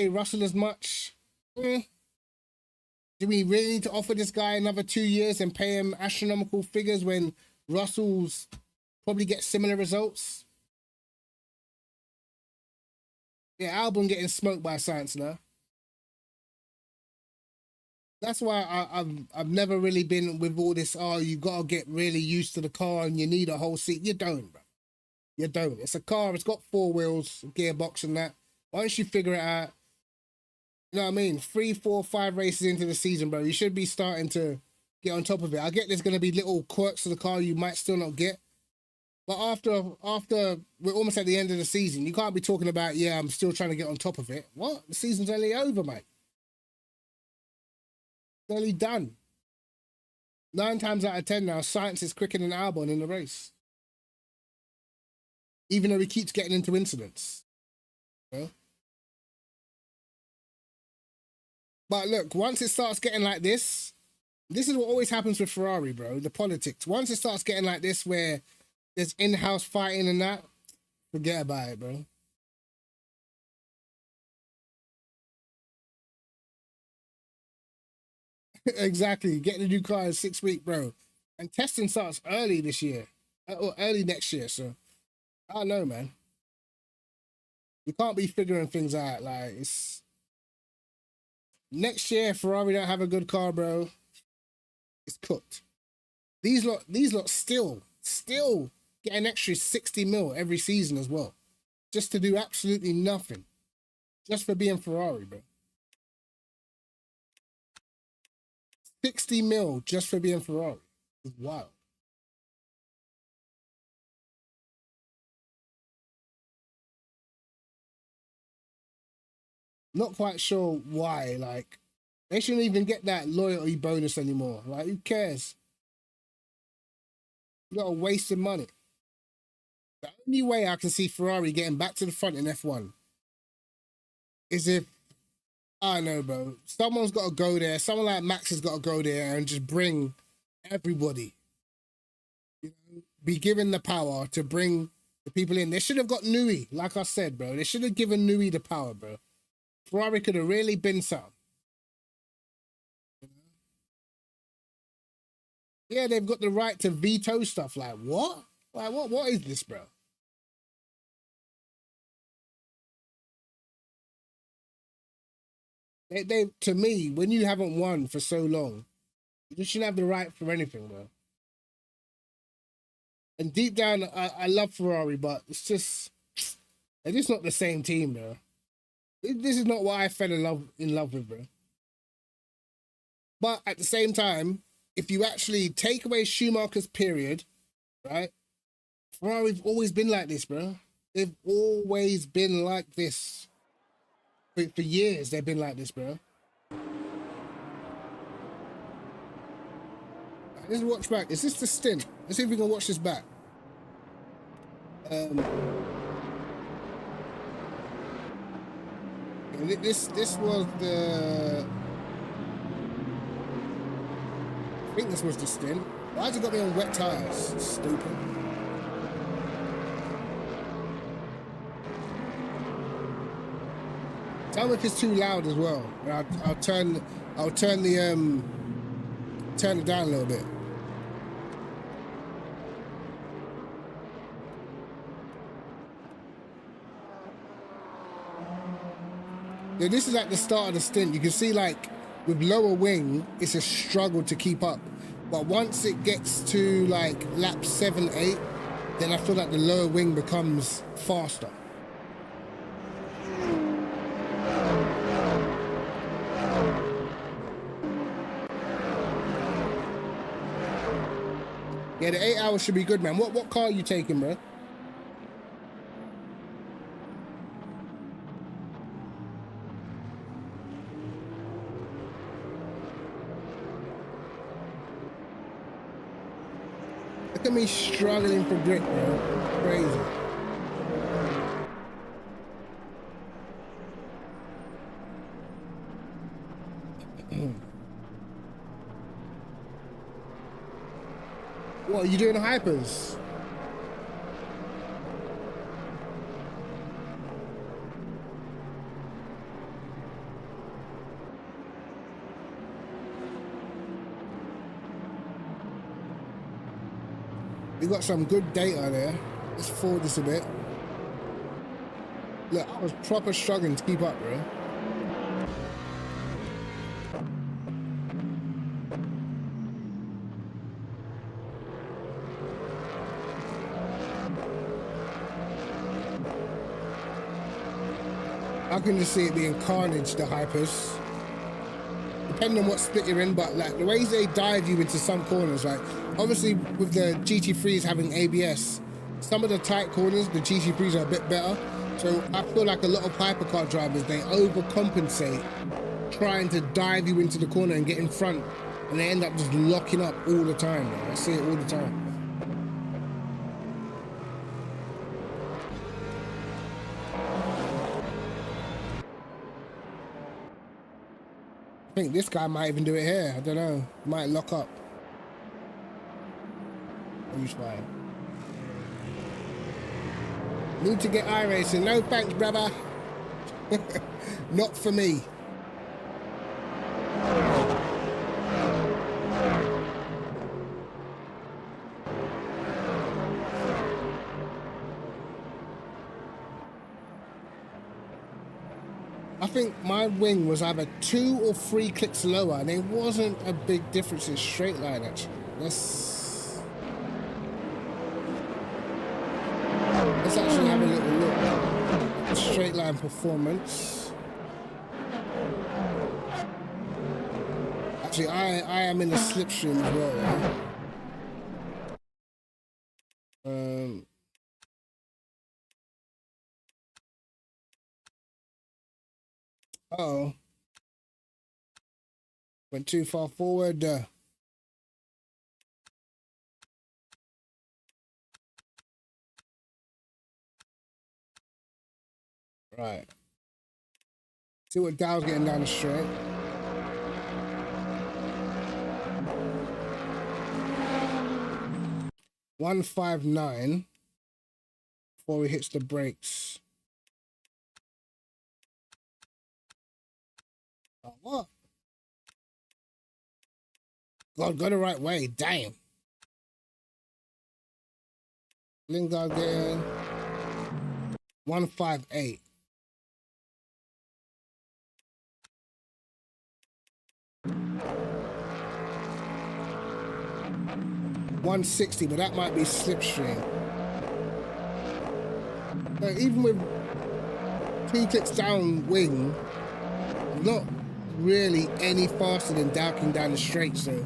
Russell as much. Do we really need to offer this guy another 2 years and pay him astronomical figures when Russell's probably get similar results? Yeah, Albon getting smoked by science now. That's why I've never really been with all this, oh, you gotta get really used to the car and you need a whole seat. You don't, bro. You don't. It's a car, it's got 4 wheels, gearbox and that. Why don't you figure it out? You know what I mean? 3, 4, 5 races into the season, bro. You should be starting to get on top of it. I get there's gonna be little quirks to the car you might still not get. But after we're almost at the end of the season, you can't be talking about, yeah, I'm still trying to get on top of it. What? The season's only over, mate. It's only done. 9 times out of 10 now, science is quicker than Albon in the race. Even though he keeps getting into incidents. You know? But look, once it starts getting like this is what always happens with Ferrari, bro, the politics. Once it starts getting like this where there's in-house fighting and that, forget about it, bro. Exactly. Get the new car in 6 weeks, bro. And testing starts early this year. Or early next year, so I don't know, man. You can't be figuring things out. Like, it's next year, Ferrari don't have a good car, bro. It's cooked. These lot still get an extra 60 mil every season as well. Just to do absolutely nothing. Just for being Ferrari, bro. 60 mil just for being Ferrari. It's wild. Not quite sure why. Like, they shouldn't even get that loyalty bonus anymore. Like, who cares? You got a waste of money. The only way I can see Ferrari getting back to the front in F1 is if, I don't know, bro, someone's got to go there. Someone like Max has got to go there and just bring everybody. You know, be given the power to bring the people in. They should have got Nui, like I said, bro. They should have given Nui the power, bro. Ferrari could have really been something. Yeah, they've got the right to veto stuff. Like, what? Like, what is this, bro? They to me, when you haven't won for so long, you just shouldn't have the right for anything, bro. And deep down, I love Ferrari, but it's just, they're just not the same team, bro. This is not what I fell in love with, bro. But at the same time, if you actually take away Schumacher's period, right? Ferrari've always been like this, bro. They've always been like this. For years, they've been like this, bro. Let's watch back. Is this the stint? Let's see if we can watch this back. This was the... I think this was the stint. Why has it got me on wet tires? Stupid. Tell me if it's too loud as well. I'll turn it down a little bit. Yeah, this is at the start of the stint. You can see, like, with lower wing, it's a struggle to keep up. But once it gets to like lap 7, 8, then I feel like the lower wing becomes faster. Yeah, the 8 hours should be good, man. What car are you taking, bro? Look at me struggling for grip, bro. Crazy. What, are you doing hypers? We got some good data there. Let's forward this a bit. Look, I was proper struggling to keep up, bro. I can just see it being carnage, the hypers. Depending on what split you're in, but like the ways they dive you into some corners, like obviously with the GT3s having ABS, some of the tight corners, the GT3s are a bit better. So I feel like a lot of hypercar drivers, they overcompensate trying to dive you into the corner and get in front, and they end up just locking up all the time, man. I see it all the time. I think this guy might even do it here. I don't know. Might lock up. Who's fine? Need to get iRacing. No thanks, brother. Not for me. I think my wing was either 2 or 3 clicks lower, and there wasn't a big difference in straight line actually. Let's actually have a little look at straight line performance. Actually, I am in the slipstream as well, right? Uh-oh. Went too far forward. Right. See what Dow's getting down the straight. $159 before he hits the brakes. Oh, what? God, go the right way. Damn. Lingard getting 158. $160, but that might be slipstream. So even with 2 clicks down wing, not really any faster than Dowking down the straight, so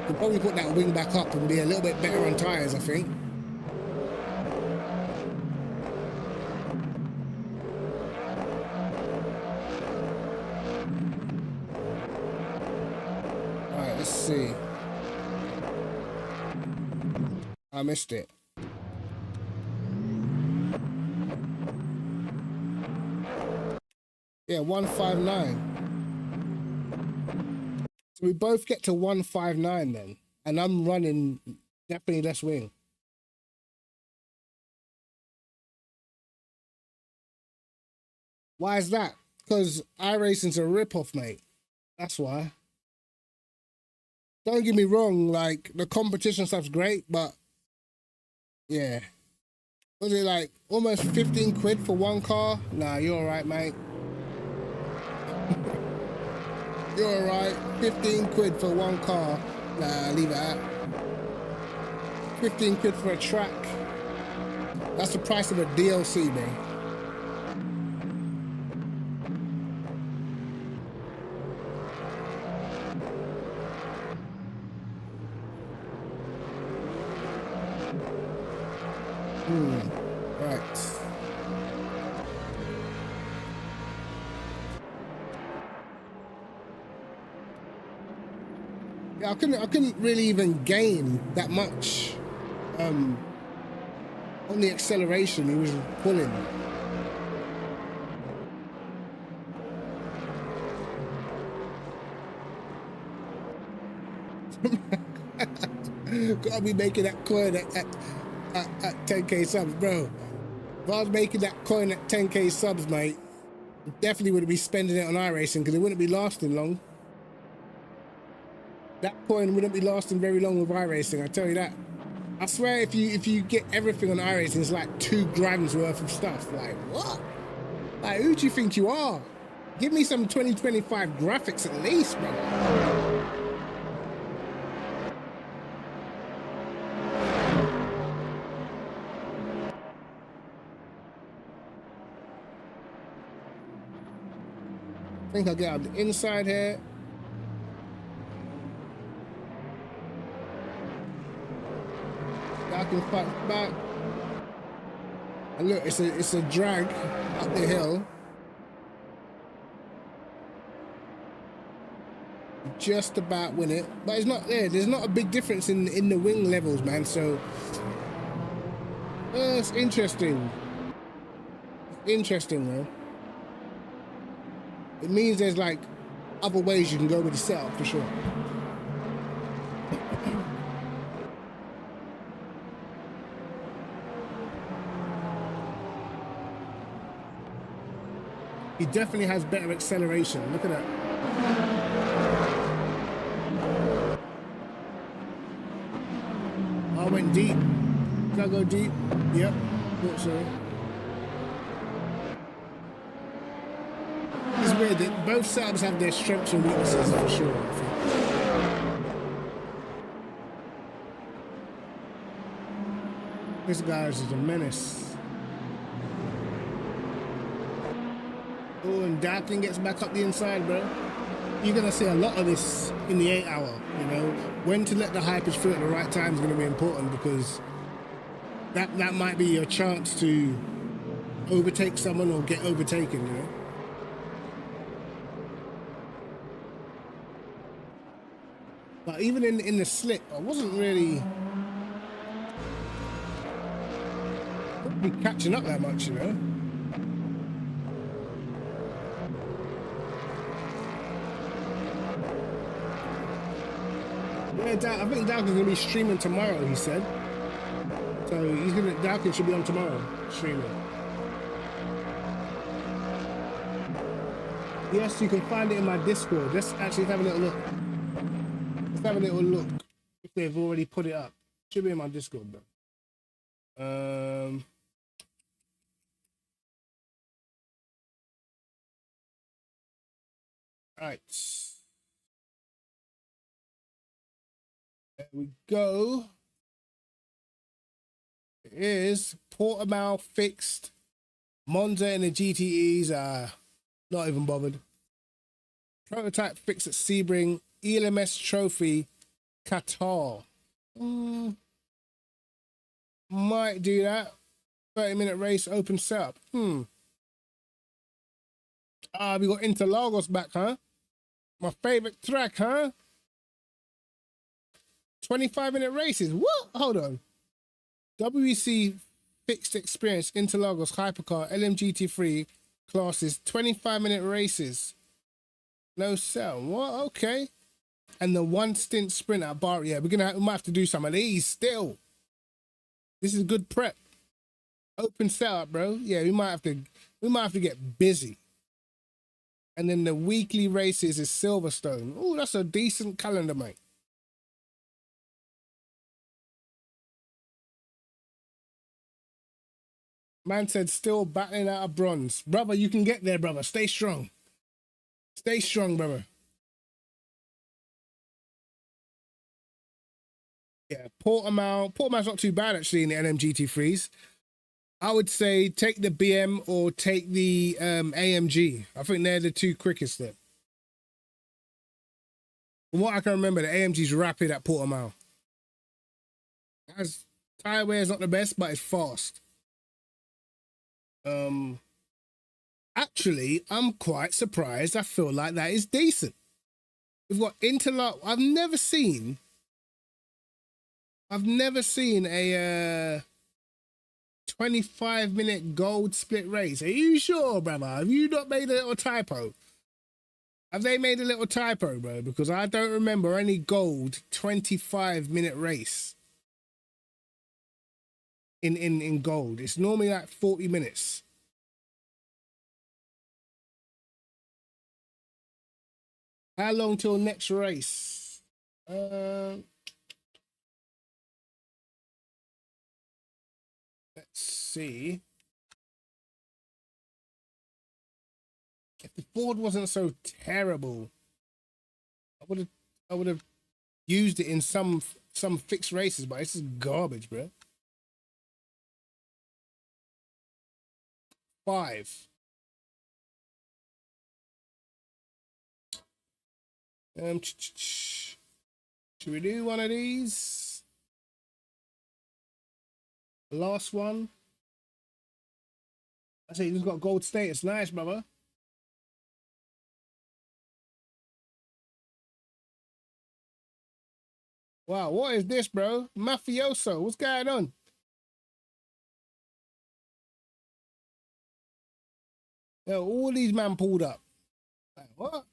could probably put that wing back up and be a little bit better on tyres, I think. Alright, let's see. I missed it. Yeah, 159. So we both get to 159 then. And I'm running definitely less wing. Why is that? Because iRacing's a rip-off, mate. That's why. Don't get me wrong, like, the competition stuff's great, but yeah. Was it like almost 15 quid for one car? Nah, you're alright, mate. You're alright. 15 quid for one car. Nah, leave it at. 15 quid for a track. That's the price of a DLC, bro. Right. Yeah, I couldn't really even gain that much on the acceleration he was pulling. Gotta be making that coin at 10k subs, bro. If I was making that coin at 10k subs, mate, definitely would be spending it on iRacing because it wouldn't be lasting long. That coin wouldn't be lasting very long with iRacing, I tell you that. I swear if you get everything on iRacing, it's like 2 grand's worth of stuff. Like, what? Like, who do you think you are? Give me some 2025 graphics at least, brother. I think I'll get out the inside here. I can fight back. And look, it's a drag up the hill. Just about win it, but it's not there. There's not a big difference in the wing levels, man. So it's interesting. Interesting, man. It means there's like other ways you can go with the setup for sure. He definitely has better acceleration. Look at that. I went deep. Did I go deep? Yep. Thought so. It's weird that both setups have their strengths and weaknesses for sure, I think. This guy is a menace. Oh, and Darkin gets back up the inside, bro. You're gonna see a lot of this in the 8 hour, you know. When to let the hypers through at the right time is gonna be important because that might be your chance to overtake someone or get overtaken, you know. But even in the slip, I wasn't really catching up that much, you know. Yeah, I think Dalkin's gonna be streaming tomorrow, he said. So Dalkin should be on tomorrow, streaming. Yes, you can find it in my Discord. Let's actually have a little look. Let's have a little look if they've already put it up. Should be in my Discord, bro. Right. There we go. It is Portimao fixed. Monza and the GTEs are not even bothered. Prototype fixed at Sebring. ELMS Trophy, Qatar. Might do that. 30-minute race, open setup. We got Interlagos back, huh? My favorite track, huh? 25-minute races. What? Hold on. WEC fixed experience Interlagos Hypercar LMGT3 classes 25-minute races. No sell. What? Okay. And the 1 stint sprint at Bahrain. Yeah, we might have to do some of these still. This is good prep. Open setup, bro. Yeah, we might have to get busy. And then the weekly races is Silverstone. Oh, that's a decent calendar, mate. Man said still battling out of bronze. Brother, you can get there, brother. Stay strong. Stay strong, brother. Yeah, Portimao's not too bad actually in the NMGT3s. I would say take the BM or take the AMG. I think they're the two quickest there. From what I can remember, the AMG's rapid at Portimao. As tire wear is not the best, but it's fast. Actually, I'm quite surprised. I feel like that is decent. We've got interlock. I've never seen a 25-minute gold split race. Are you sure, brother? Have you not made a little typo? Have they made a little typo, bro? Because I don't remember any gold 25-minute race in gold. It's normally like 40 minutes. How long till next race? Let's see. If the Ford wasn't so terrible, I would have used it in some fixed races, but it's just garbage, bro. 5. Should we do one of these? Last one. I say he's got gold status. Nice, brother. Wow, what is this, bro? Mafioso, what's going on? Yo, all these men pulled up. Like, what?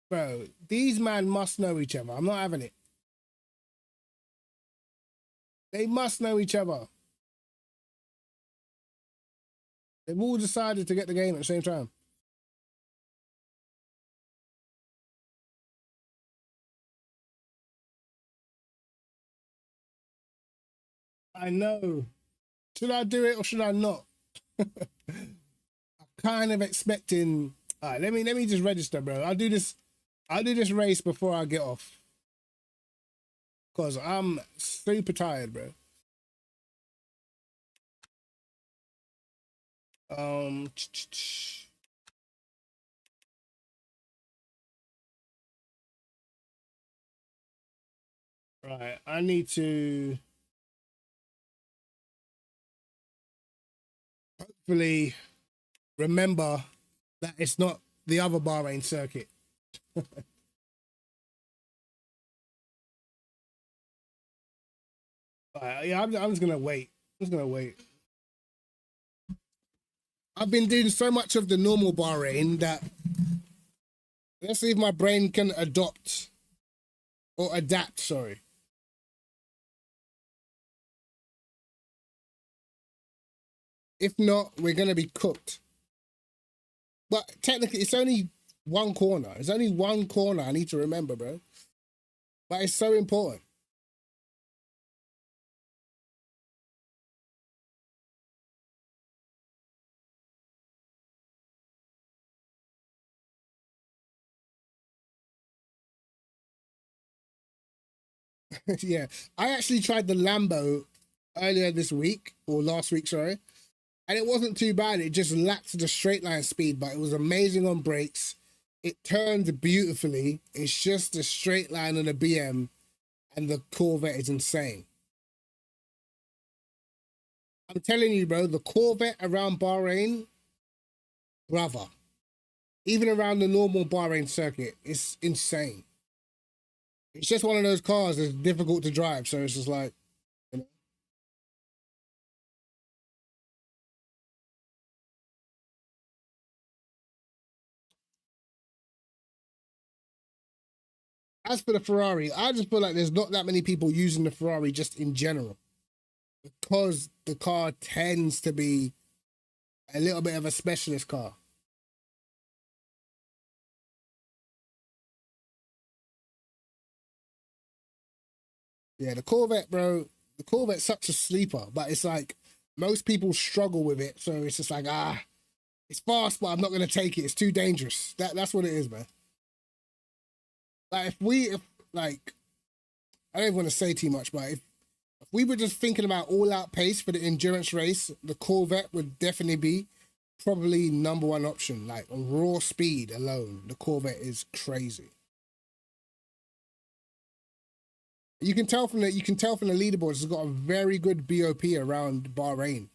Bro, these men must know each other. I'm not having it. They must know each other. They've all decided to get the game at the same time. I know. Should I do it or should I not? I'm kind of expecting. All right, let me just register, bro. I'll do this race before I get off. Cause I'm super tired, bro. Right, I need to hopefully remember that it's not the other Bahrain circuit. Yeah, I'm just gonna wait. I've been doing so much of the normal Bahrain that let's see if my brain can adapt. Sorry. If not, we're gonna be cooked. But technically, it's only one corner. It's only one corner I need to remember, bro. But it's so important. Yeah, I actually tried the Lambo earlier this week, or last week, sorry. And it wasn't too bad. It just lacked the straight line speed, but it was amazing on brakes. It turned beautifully. It's just the straight line on the BM, and the Corvette is insane. I'm telling you, bro, the Corvette around Bahrain, brother, even around the normal Bahrain circuit, it's insane. It's just one of those cars that's difficult to drive, so it's just like, you know. As for the Ferrari, I just feel like there's not that many people using the Ferrari just in general, because the car tends to be a little bit of a specialist car. Yeah, the Corvette, bro, the Corvette's such a sleeper, but it's like most people struggle with it, so it's just like, it's fast, but I'm not going to take it. It's too dangerous. That's what it is, man. Like if like I don't want to say too much, but if we were just thinking about all-out pace for the endurance race, the Corvette would definitely be probably #1 option. Like on raw speed alone, the Corvette is crazy. You can tell from the leaderboards, it's got a very good BOP around Bahrain.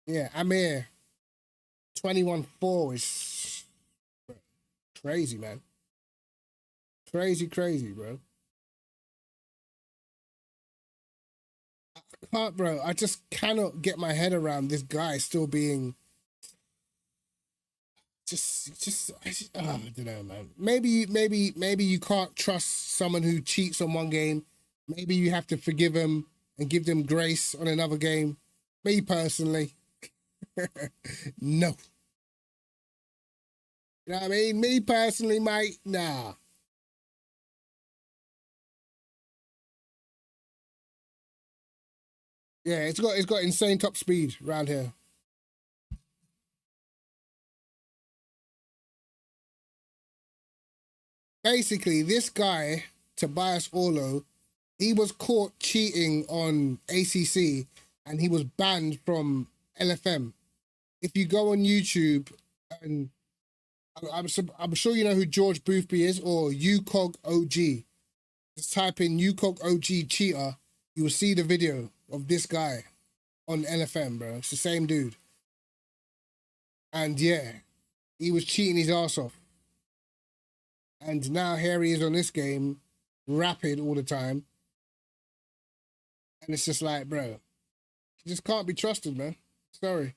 Yeah, Amir 21.4 is crazy, man. Crazy, bro. I can't, bro. I just cannot get my head around this guy still being I don't know, man. Maybe you can't trust someone who cheats on one game. Maybe you have to forgive him and give them grace on another game. Me personally, no. You know what I mean? Me personally, mate, nah. Yeah, it's got insane top speed around here. Basically, this guy, Tobias Orlo, he was caught cheating on ACC and he was banned from LFM. If you go on YouTube, and I'm sure you know who George Boothby is, or UCOG OG. Just type in UCOG OG cheater, you will see the video of this guy on LFM, bro. It's the same dude. And yeah, he was cheating his ass off. And now here he is on this game, rapid all the time. And it's just like, bro, he just can't be trusted, man. Sorry.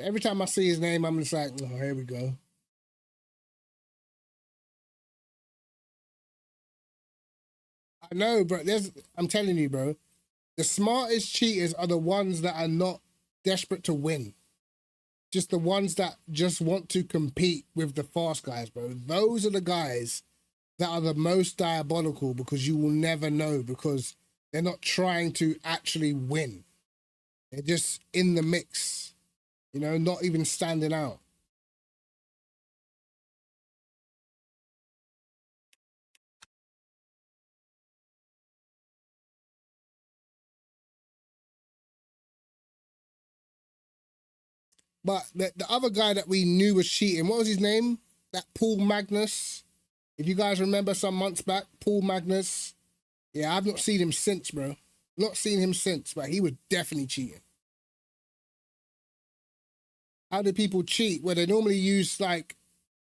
Every time I see his name, I'm just like, oh, here we go. I know, bro. I'm telling you, bro. The smartest cheaters are the ones that are not desperate to win. Just the ones that just want to compete with the fast guys, bro. Those are the guys that are the most diabolical, because you will never know, because they're not trying to actually win. They're just in the mix, you know, not even standing out. But the other guy that we knew was cheating, what was his name? That Paul Magnus. If you guys remember some months back, Paul Magnus. Yeah, I've not seen him since, bro. Not seen him since, but he was definitely cheating. How do people cheat? Well, they normally use, like,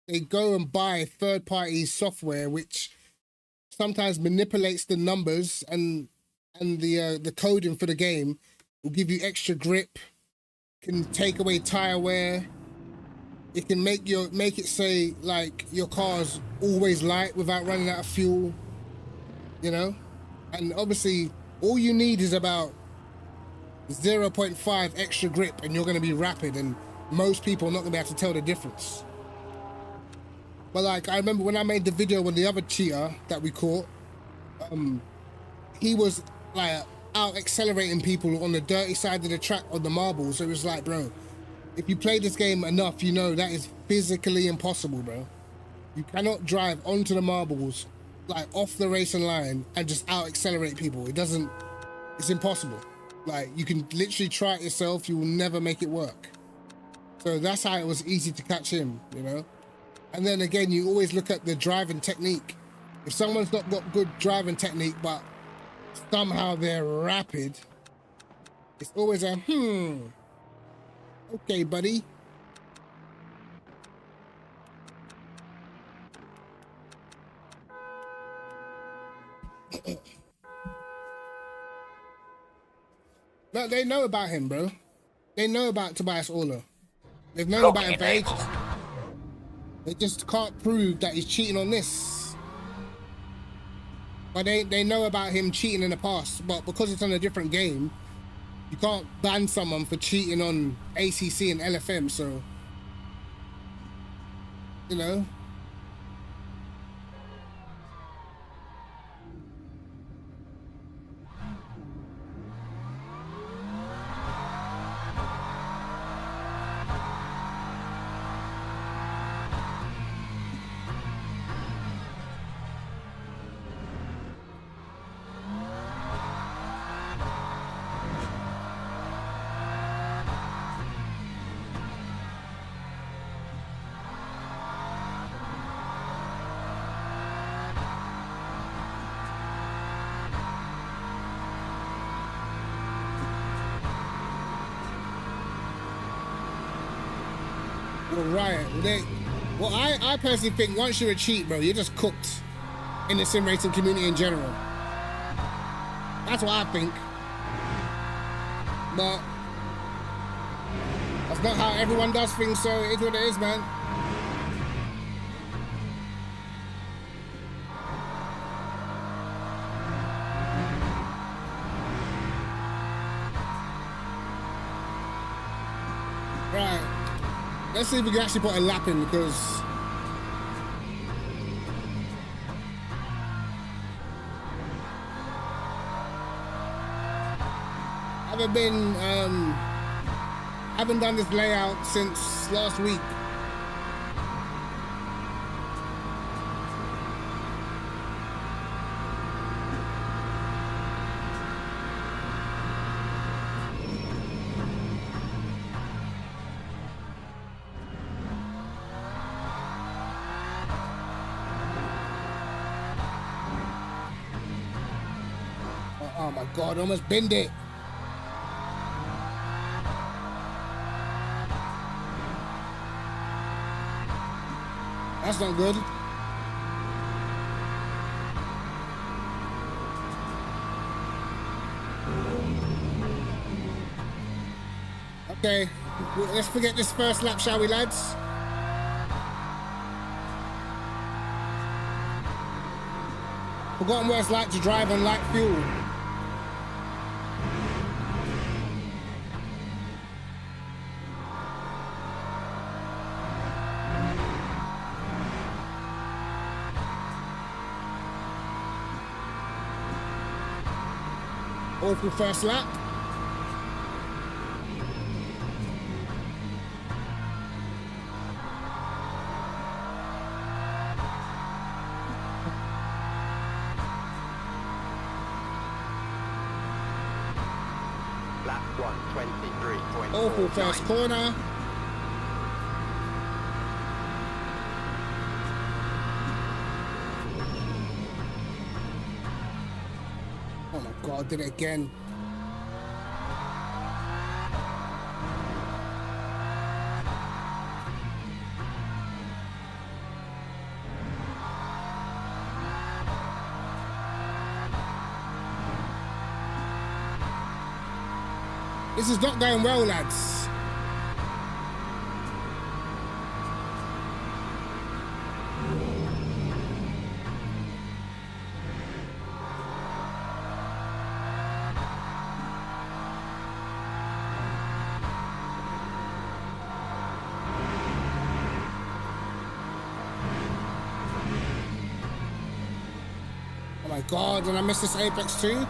they go and buy third-party software, which sometimes manipulates the numbers and the coding for the game. Will give you extra grip, can take away tire wear. It can make it say like your car's always light without running out of fuel, you know? And obviously all you need is about 0.5 extra grip and you're gonna be rapid, and most people are not gonna be able to tell the difference. But like, I remember when I made the video with the other cheater that we caught, he was like out accelerating people on the dirty side of the track on the marbles. So it was like, bro, if you play this game enough, you know that is physically impossible, bro. You cannot drive onto the marbles, like off the racing line, and just out accelerate people. It's impossible. Like, you can literally try it yourself, you will never make it work. So that's how it was easy to catch him, you know? And then again, you always look at the driving technique. If someone's not got good driving technique, but somehow they're rapid, it's always a, okay, buddy. No, they know about him, bro. They know about Tobias Orlo. They've known about him for ages. They just can't prove that he's cheating on this. But they know about him cheating in the past. But because it's on a different game, you can't ban someone for cheating on ACC and LFM, so, you know. You're right. Well, I personally think once you're a cheat, bro, you're just cooked in the sim racing community in general. That's what I think. But that's not how everyone does things, so it's what it is, man. Right. Let's see if we can actually put a lap in, because I haven't done this layout since last week. Oh my God, almost binned it. That's not good. Okay, let's forget this first lap, shall we, lads? Forgotten what it's like to drive on light fuel. Awful first lap. Lap 123.49. Awful first corner. Oh my God, did it again. This is not going well, lads. Oh my God, did I miss this apex too?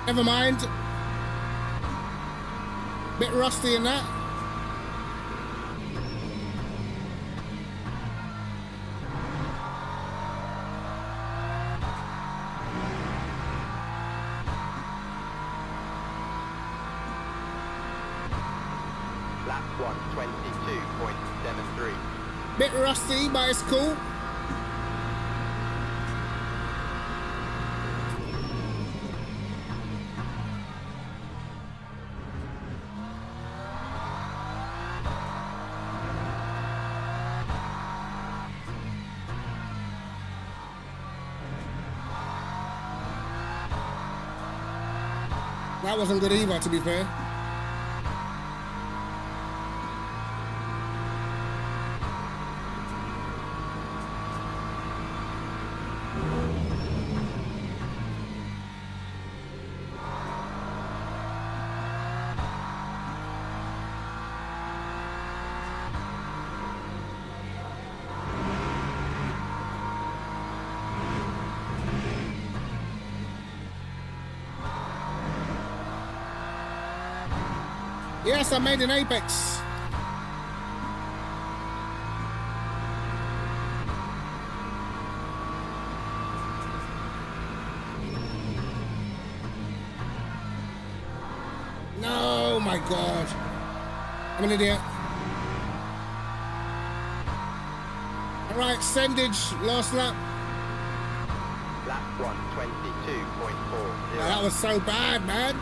Never mind. Bit rusty in that. Lap 122.73. Bit rusty, but it's cool. That wasn't good either, to be fair. Yes, I made an apex. No, my God. I'm an idiot. All right, sendage, last lap. Lap 122.40. Oh, that was so bad, man.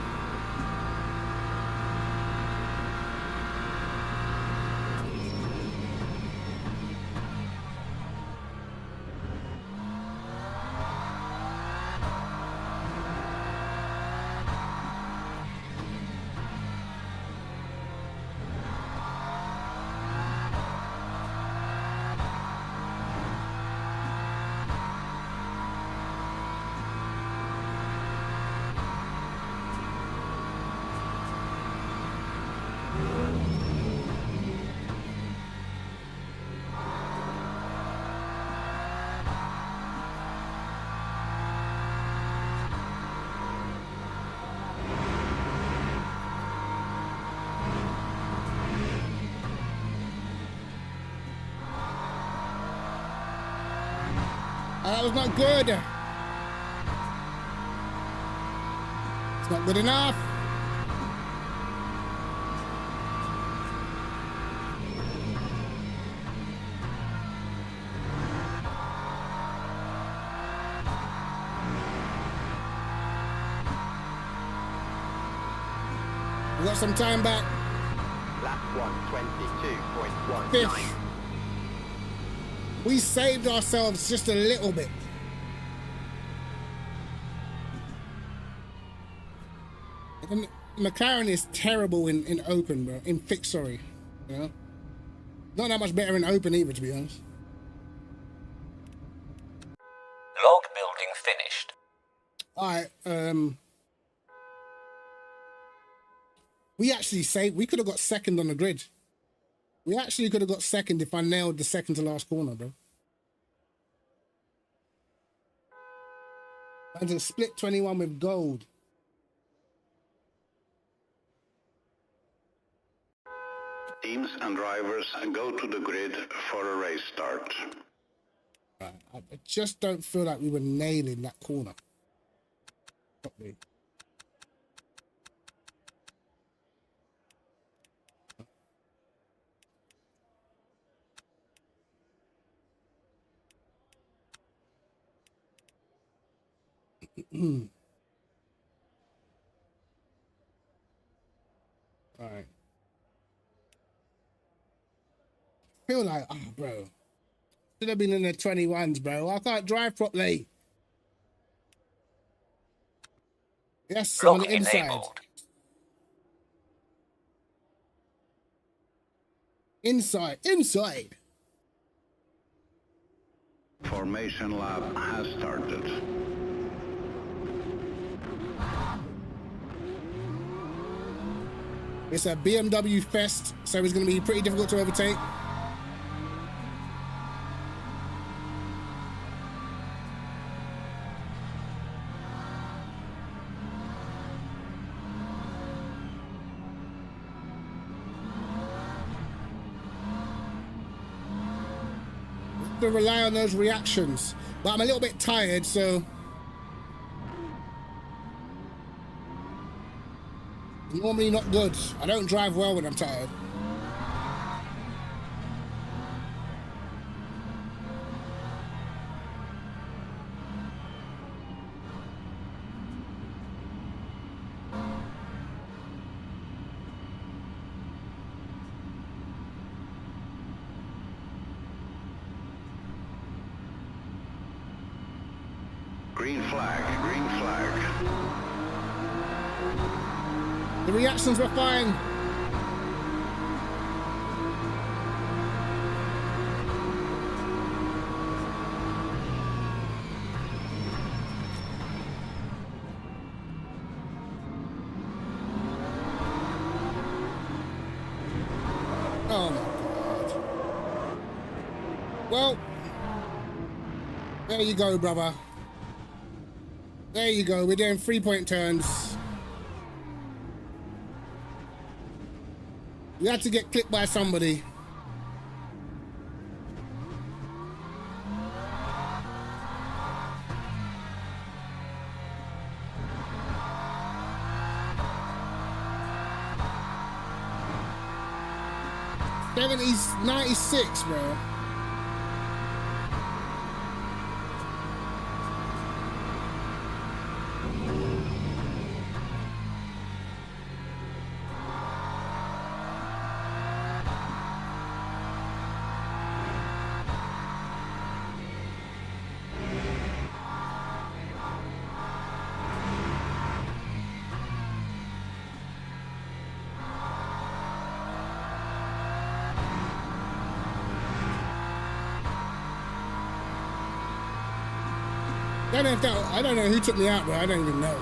That was not good. It's not good enough. We got some time back. Lap 122.19. Fifth. We saved ourselves just a little bit. And McLaren is terrible in open, bro. In fixed, sorry. You know? Not that much better in open either, to be honest. Log building finished. Alright, we actually saved, we could have got second on the grid. We actually could have got second if I nailed the second to last corner, bro. And a split 21 with gold. Teams and drivers go to the grid for a race start. Right, I just don't feel like we were nailing that corner properly. All right. Feel like, oh, bro, should have been in the 21s, bro. I can't drive properly. Yes, on Lock the inside. enabled. Inside. Formation lap has started. It's a BMW fest, so it's going to be pretty difficult to overtake. To rely on those reactions, but I'm a little bit tired, so normally not good. I don't drive well when I'm tired. Green flag, green flag. The reactions were fine. Oh my God. Well, there you go, brother. There you go. We're doing 3-point turns. We had to get clipped by somebody. He's 96, bro. I don't know who took me out, bro. I don't even know.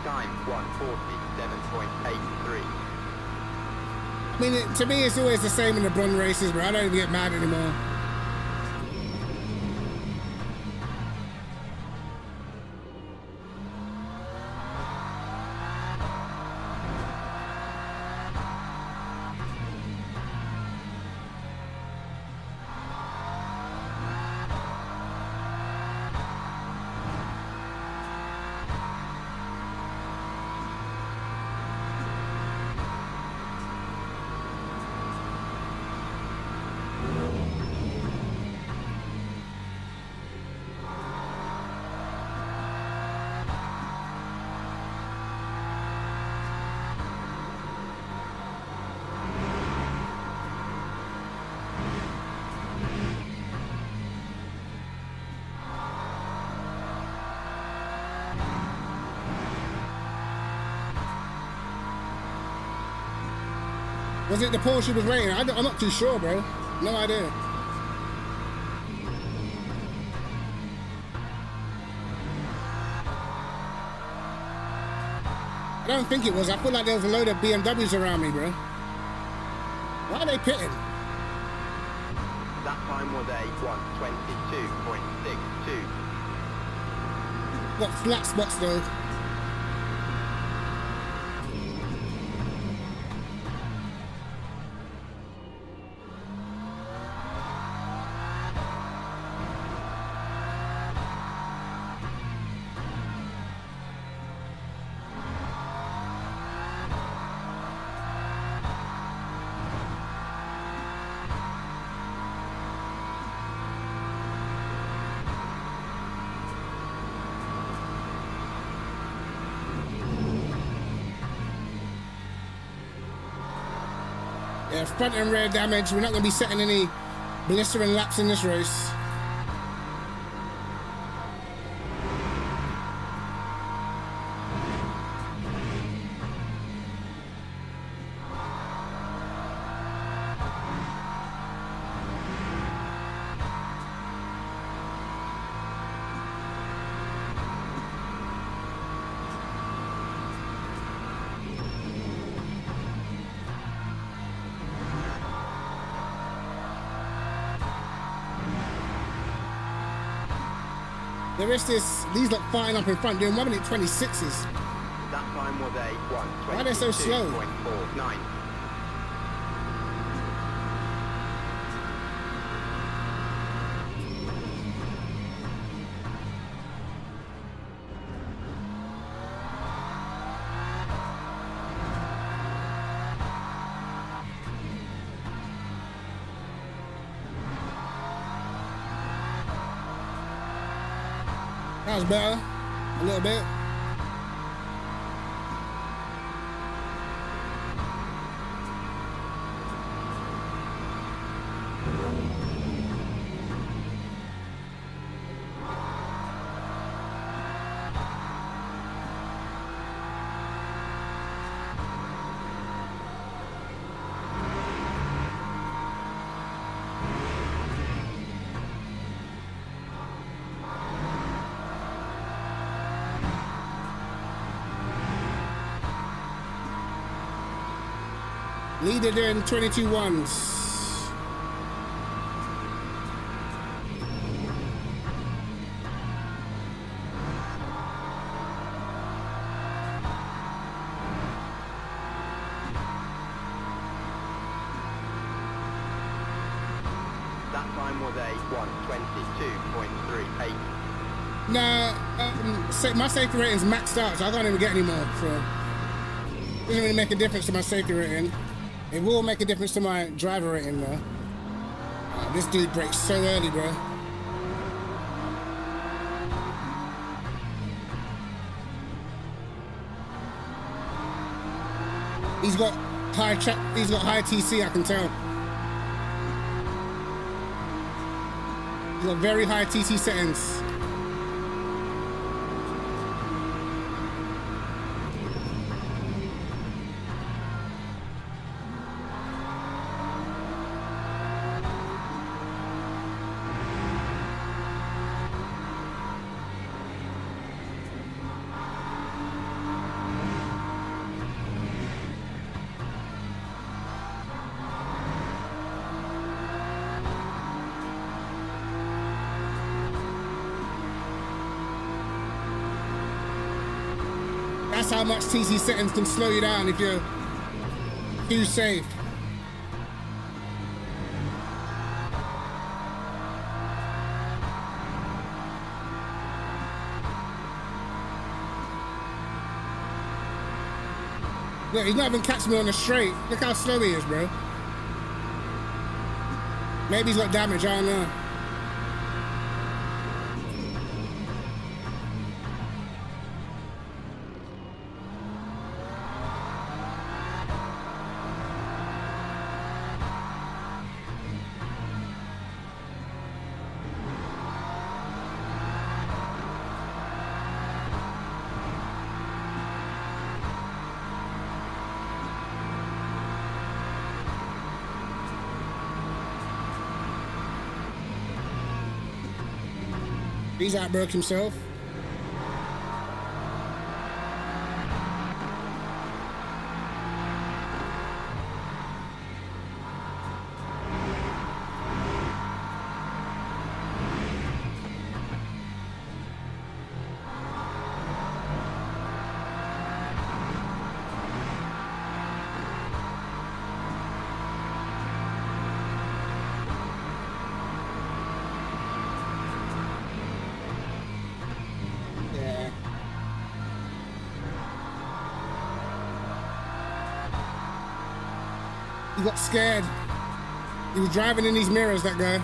Time 147.83. I mean, to me, it's always the same in the blonde races, bro. I don't even get mad anymore. Was it the Porsche was rating? I'm not too sure, bro. No idea. I don't think it was. I feel like there was a load of BMWs around me, bro. Why are they pitting? That time was a 1:22.62. Got flat spots though. Yeah, front and rear damage. We're not going to be setting any blistering laps in this race. There is these look fighting up in front, doing 1 minute 26s. That time was a 1:22.49. Why are they so slow? That was better, a little bit. Leader doing 22 ones. That time was a 1:22.38. Nah, my safety rating's maxed out, so I can't even get any more. So it doesn't really make a difference to my safety rating. It will make a difference to my driver rating though. This dude brakes so early, bro. He's got high TC, I can tell. He's got very high TC settings. That's how much TC settings can slow you down if you're too safe. Look, he's not even catching me on the straight. Look how slow he is, bro. Maybe he's got damage, I don't know. He's outbroke himself. Yeah. He got scared. He was driving in these mirrors, that guy.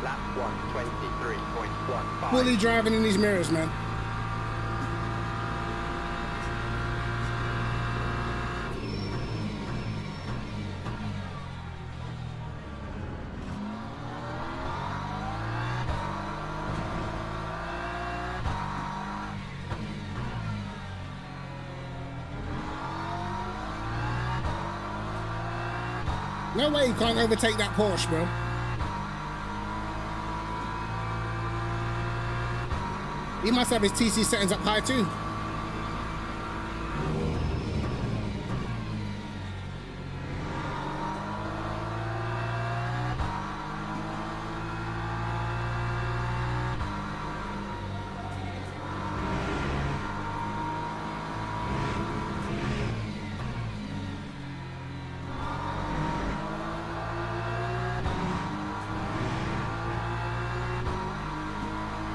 Lap 123.15. Fully driving in these mirrors, man. No way you can't overtake that Porsche, bro. He must have his TC settings up high too.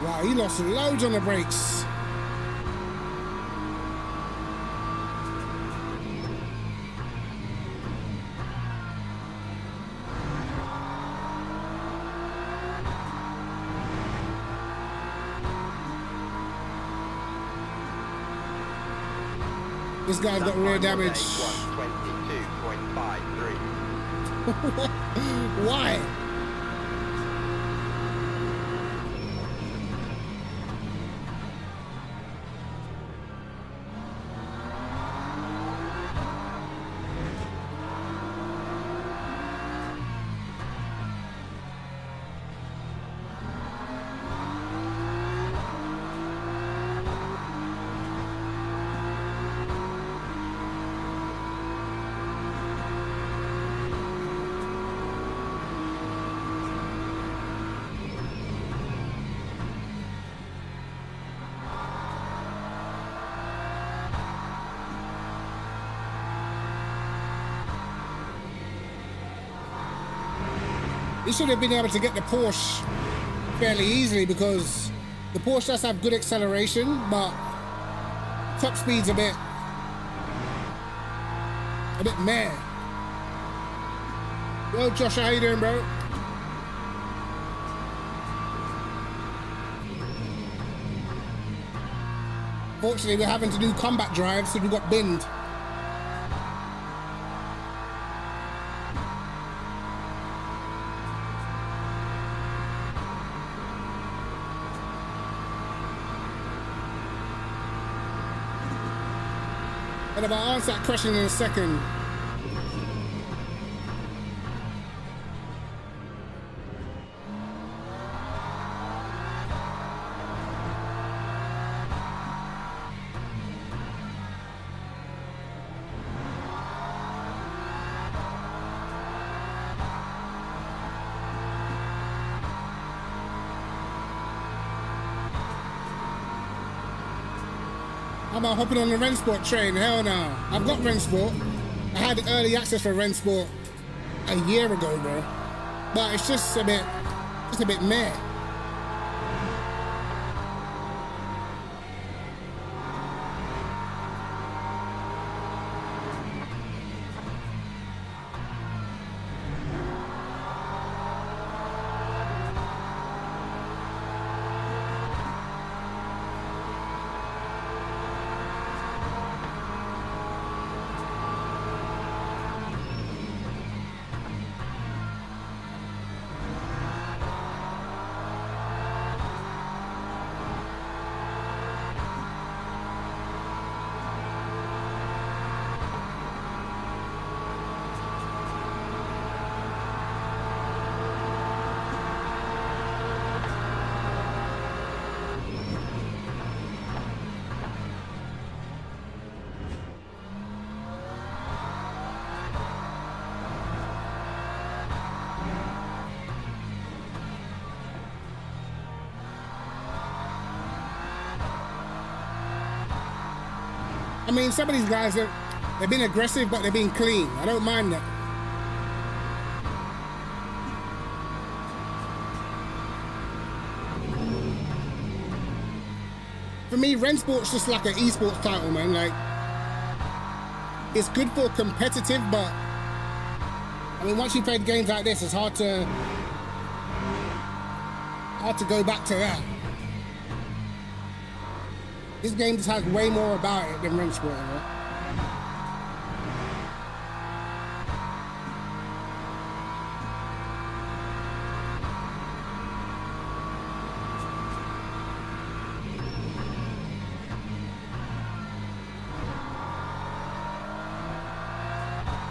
Wow, he lost loads on the brakes. This guy's got rear damage. 122.53. Why? He should have been able to get the Porsche fairly easily because the Porsche does have good acceleration, but top speed's a bit meh. Yo, Josh, how you doing, bro? Fortunately, we're having to do combat drives, so we got binned. And if I answer that question in a second. How about hopping on the Rensport train? Hell no. I've got Rensport. I had early access for Rensport a year ago, bro. But it's just a bit meh. I mean, some of these guys, they've been aggressive, but they've been clean. I don't mind that. For me, Rensport's just like an esports title, man. Like, it's good for competitive, but I mean, once you played games like this, it's hard to go back to that. This game just has way more about it than Rensport, right?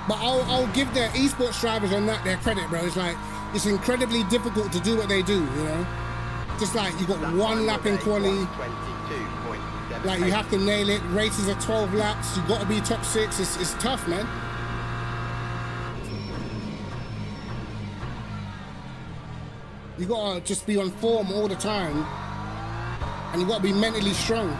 But I'll give the esports drivers on that their credit, bro. It's like, it's incredibly difficult to do what they do, you know? Just like, you got one lap in quali, like you have to nail it. Races are 12 laps, you got to be top 6. It's tough, man. You got to just be on form all the time, and you got to be mentally strong.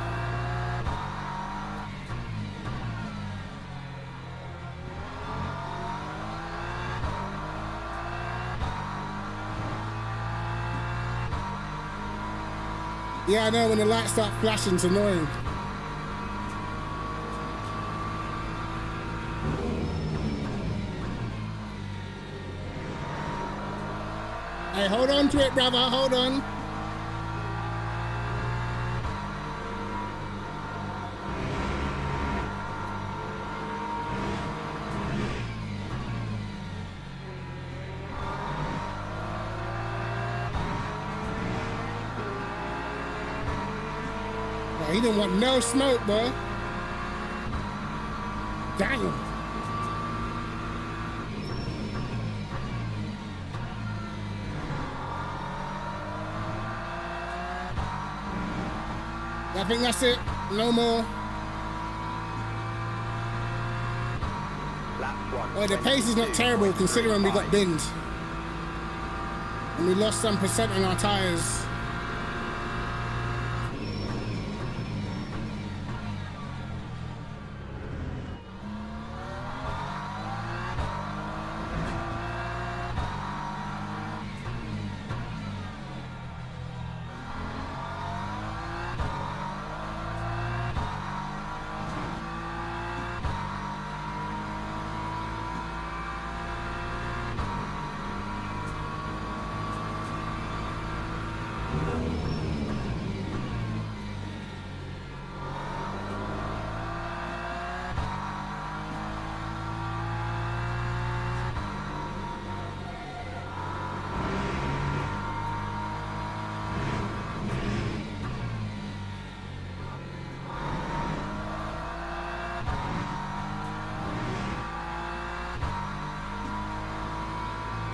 Yeah, I know, when the lights start flashing, it's annoying. Hey, hold on to it, brother, hold on. He didn't want no smoke, boy. Damn. I think that's it. No more. Well, the pace is not terrible considering we got binned. And we lost some percent on our tires.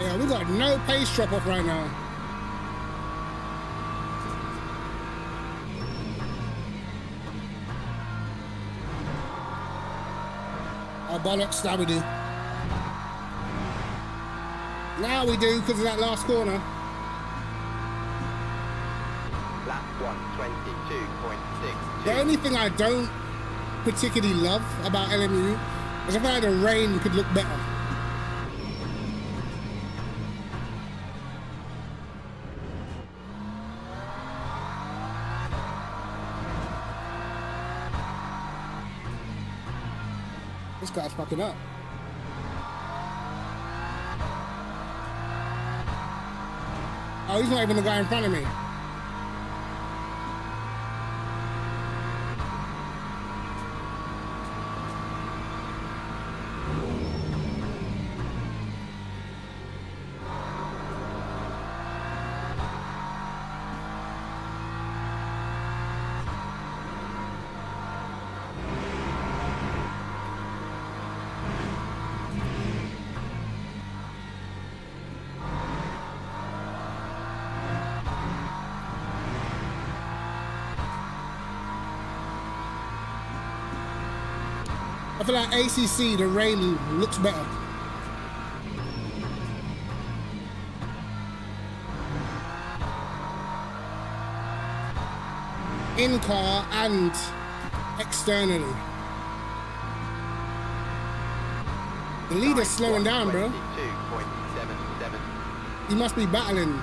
Yeah, we got no pace drop off right now. Oh, bollocks, now we do. Now we do, because of that last corner. Lap 1:22.6. The only thing I don't particularly love about LMU is I feel like the rain could look better. This guy's fucking up. Oh, he's not even the guy in front of me. I feel like ACC, the rain looks better. In car and externally. The leader's slowing down, bro. 22.77. He must be battling.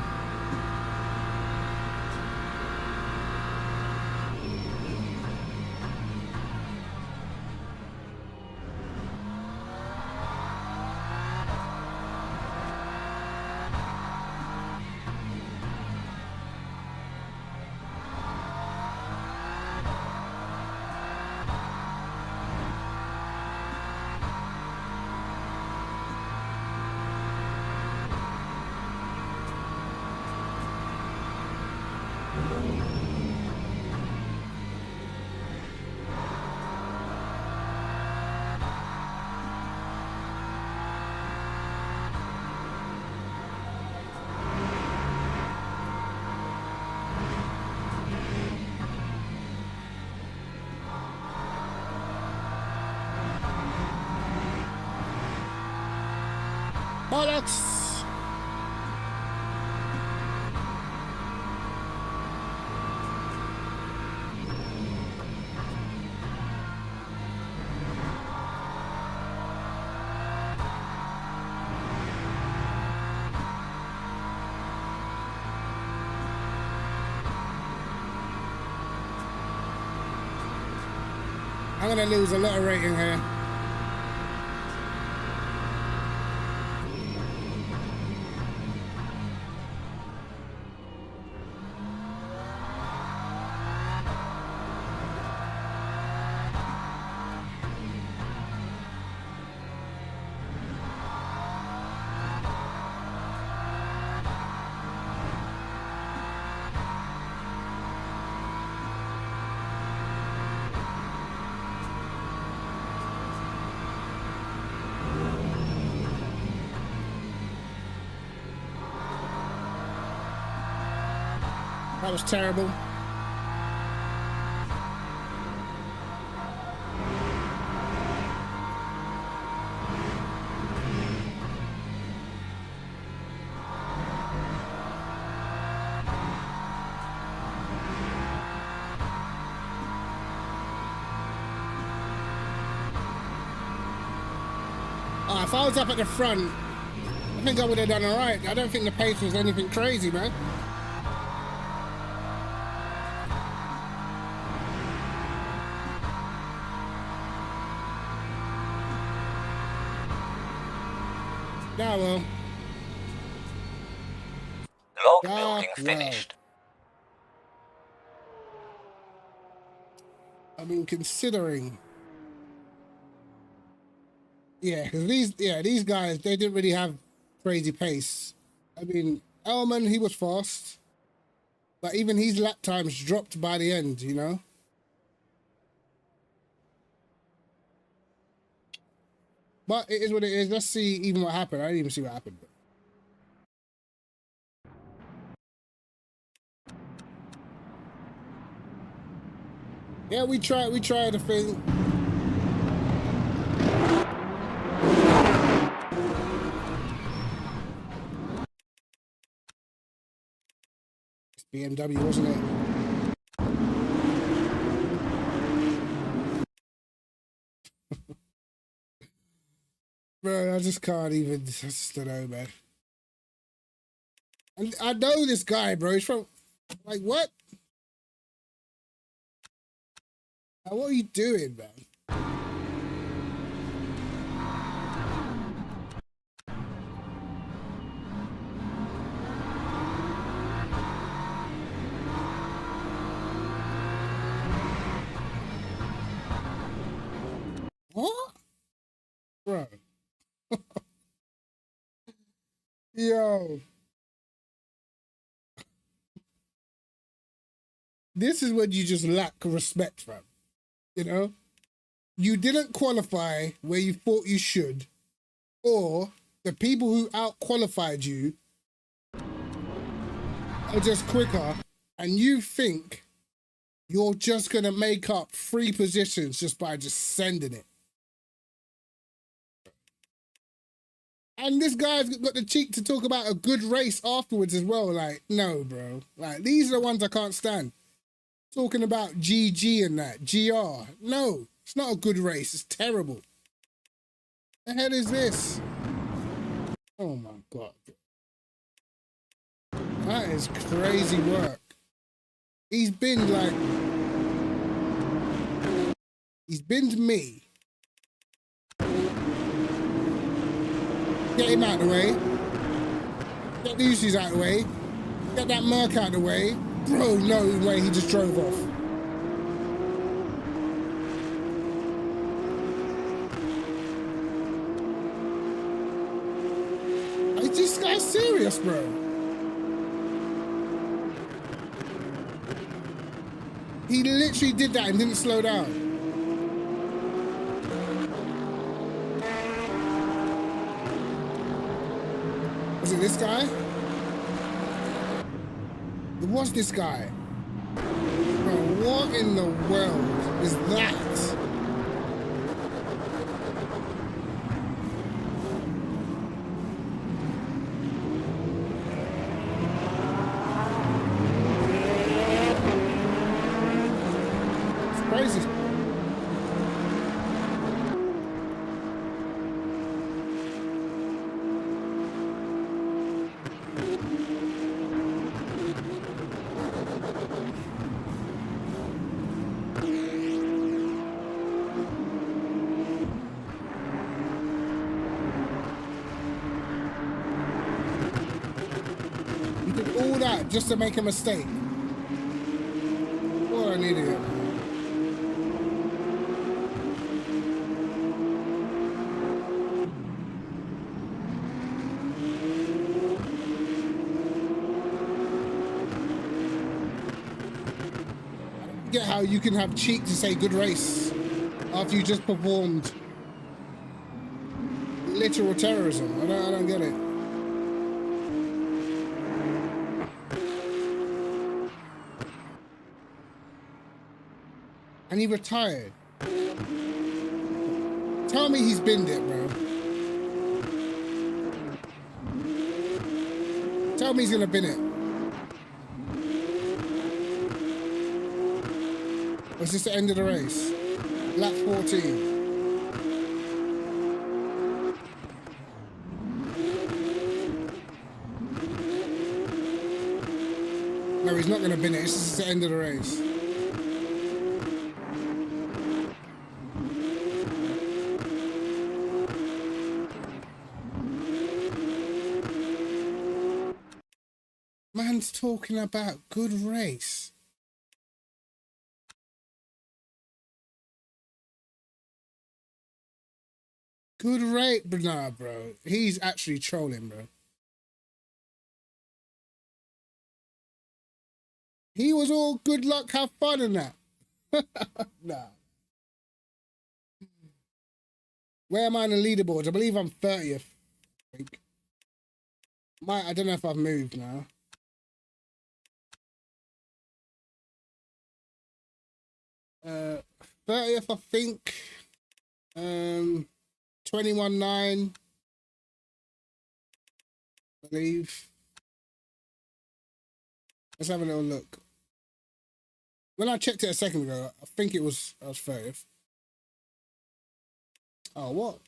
Bollocks! I'm gonna lose a lot of rating here. That was terrible. If I was up at the front, I think I would have done all right. I don't think the pace was anything crazy, man. Yeah, well. Log building finished. I mean, considering, because these guys, they didn't really have crazy pace. I mean, Elman, he was fast, but even his lap times dropped by the end, you know. But it is what it is. Let's see even what happened. I didn't even see what happened. Yeah, we tried the thing. It's BMW, wasn't it? Bro, I just can't even. I just don't know, man. And I know this guy, bro. He's from, like, what? Like, what are you doing, man? What? Bro. Yo. This is what you just lack respect from. You know? You didn't qualify where you thought you should, or the people who out-qualified you are just quicker, and you think you're just going to make up 3 positions just by just sending it. And this guy's got the cheek to talk about a good race afterwards as well. Like, no, bro. Like, these are the ones I can't stand. Talking about GG and that, GR. No, it's not a good race. It's terrible. The hell is this? Oh my god. That is crazy work. He's been like... He's been to me. Get him out of the way. Get the Usis out of the way. Get that Merc out of the way. Bro, no way, he just drove off. Is this guy serious, bro? He literally did that and didn't slow down. Was it this guy? It was this guy. Bro, what in the world is that? Crazy. You did all that just to make a mistake. What an idiot. Get how you can have cheek to say good race after you just performed literal terrorism. I don't get it. And he retired. Tell me he's been there, bro. Tell me he's gonna bin it. Or is this the end of the race? Lap 14. No, he's not going to bin it. This is the end of the race. Man's talking about good race. Good rate, but nah, bro. He's actually trolling, bro. He was all good luck, have fun and that. Nah. Where am I on the leaderboards? I believe I'm 30th. I don't know if I've moved now. Uh, 30th, I think. 21.9, I believe. Let's have a little look. When I checked it a second ago, I think I was 30th. Oh, what?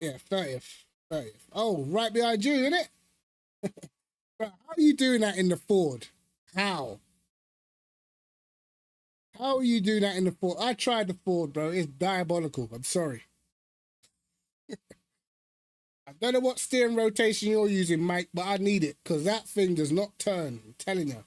Yeah, 30th. 30th. Oh, right behind you, isn't it? How are you doing that in the Ford? How? How are you doing that in the Ford? I tried the Ford, bro. It's diabolical. I'm sorry. I don't know what steering rotation you're using, Mike, but I need it because that thing does not turn. I'm telling you.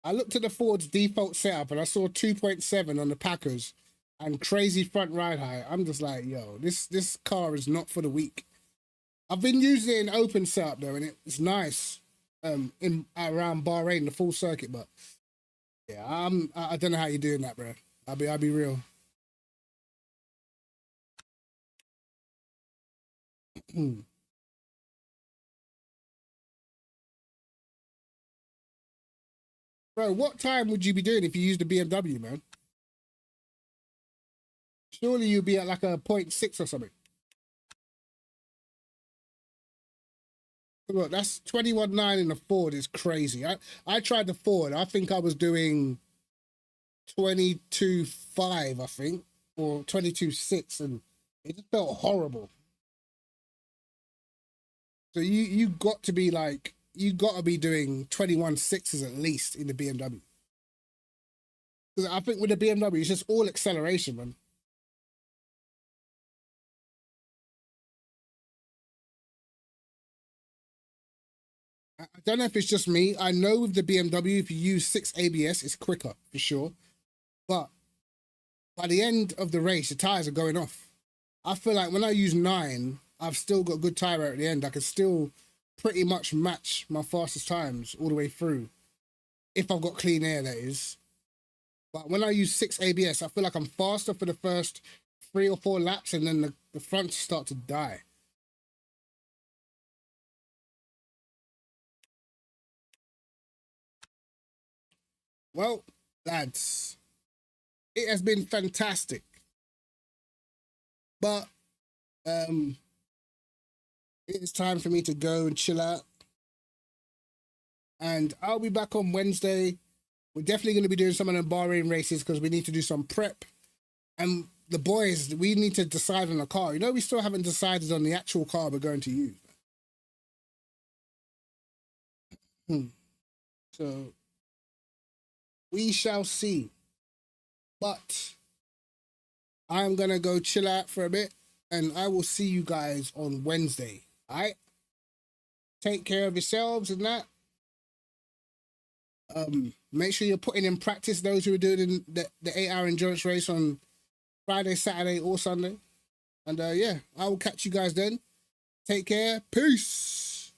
I looked at the Ford's default setup and I saw 2.7 on the Packers and crazy front ride height. I'm just like, yo, this car is not for the weak. I've been using it in open setup though, and it's nice. In around Bahrain, the full circuit, but yeah, I don't know how you're doing that, bro. I'll be real. Bro, what time would you be doing if you used a BMW, man? Surely you'd be at like a 0.6 or something. Look, that's 21.9 in the Ford is crazy. I tried the Ford. I think I was doing 22.5, I think, or 22.6, and it just felt horrible. So you got to be like, you got to be doing 21.6s at least in the BMW. Because I think with the BMW, it's just all acceleration, man. I don't know if it's just me. I know with the BMW, if you use 6 ABS, it's quicker for sure. But by the end of the race, the tires are going off. I feel like when I use 9, I've still got good tire wear at the end. I can still pretty much match my fastest times all the way through. If I've got clean air, that is. But when I use 6 ABS, I feel like I'm faster for the first 3 or 4 laps, and then the fronts start to die. Well, lads, it has been fantastic. But it is time for me to go and chill out. And I'll be back on Wednesday. We're definitely going to be doing some of the Bahrain races because we need to do some prep. And the boys, we need to decide on a car. You know, we still haven't decided on the actual car we're going to use. So we shall see. But I'm going to go chill out for a bit, and I will see you guys on Wednesday. All right? Take care of yourselves and that. Make sure you're putting in practice those who are doing the 8-hour endurance race on Friday, Saturday, or Sunday. And yeah, I will catch you guys then. Take care. Peace.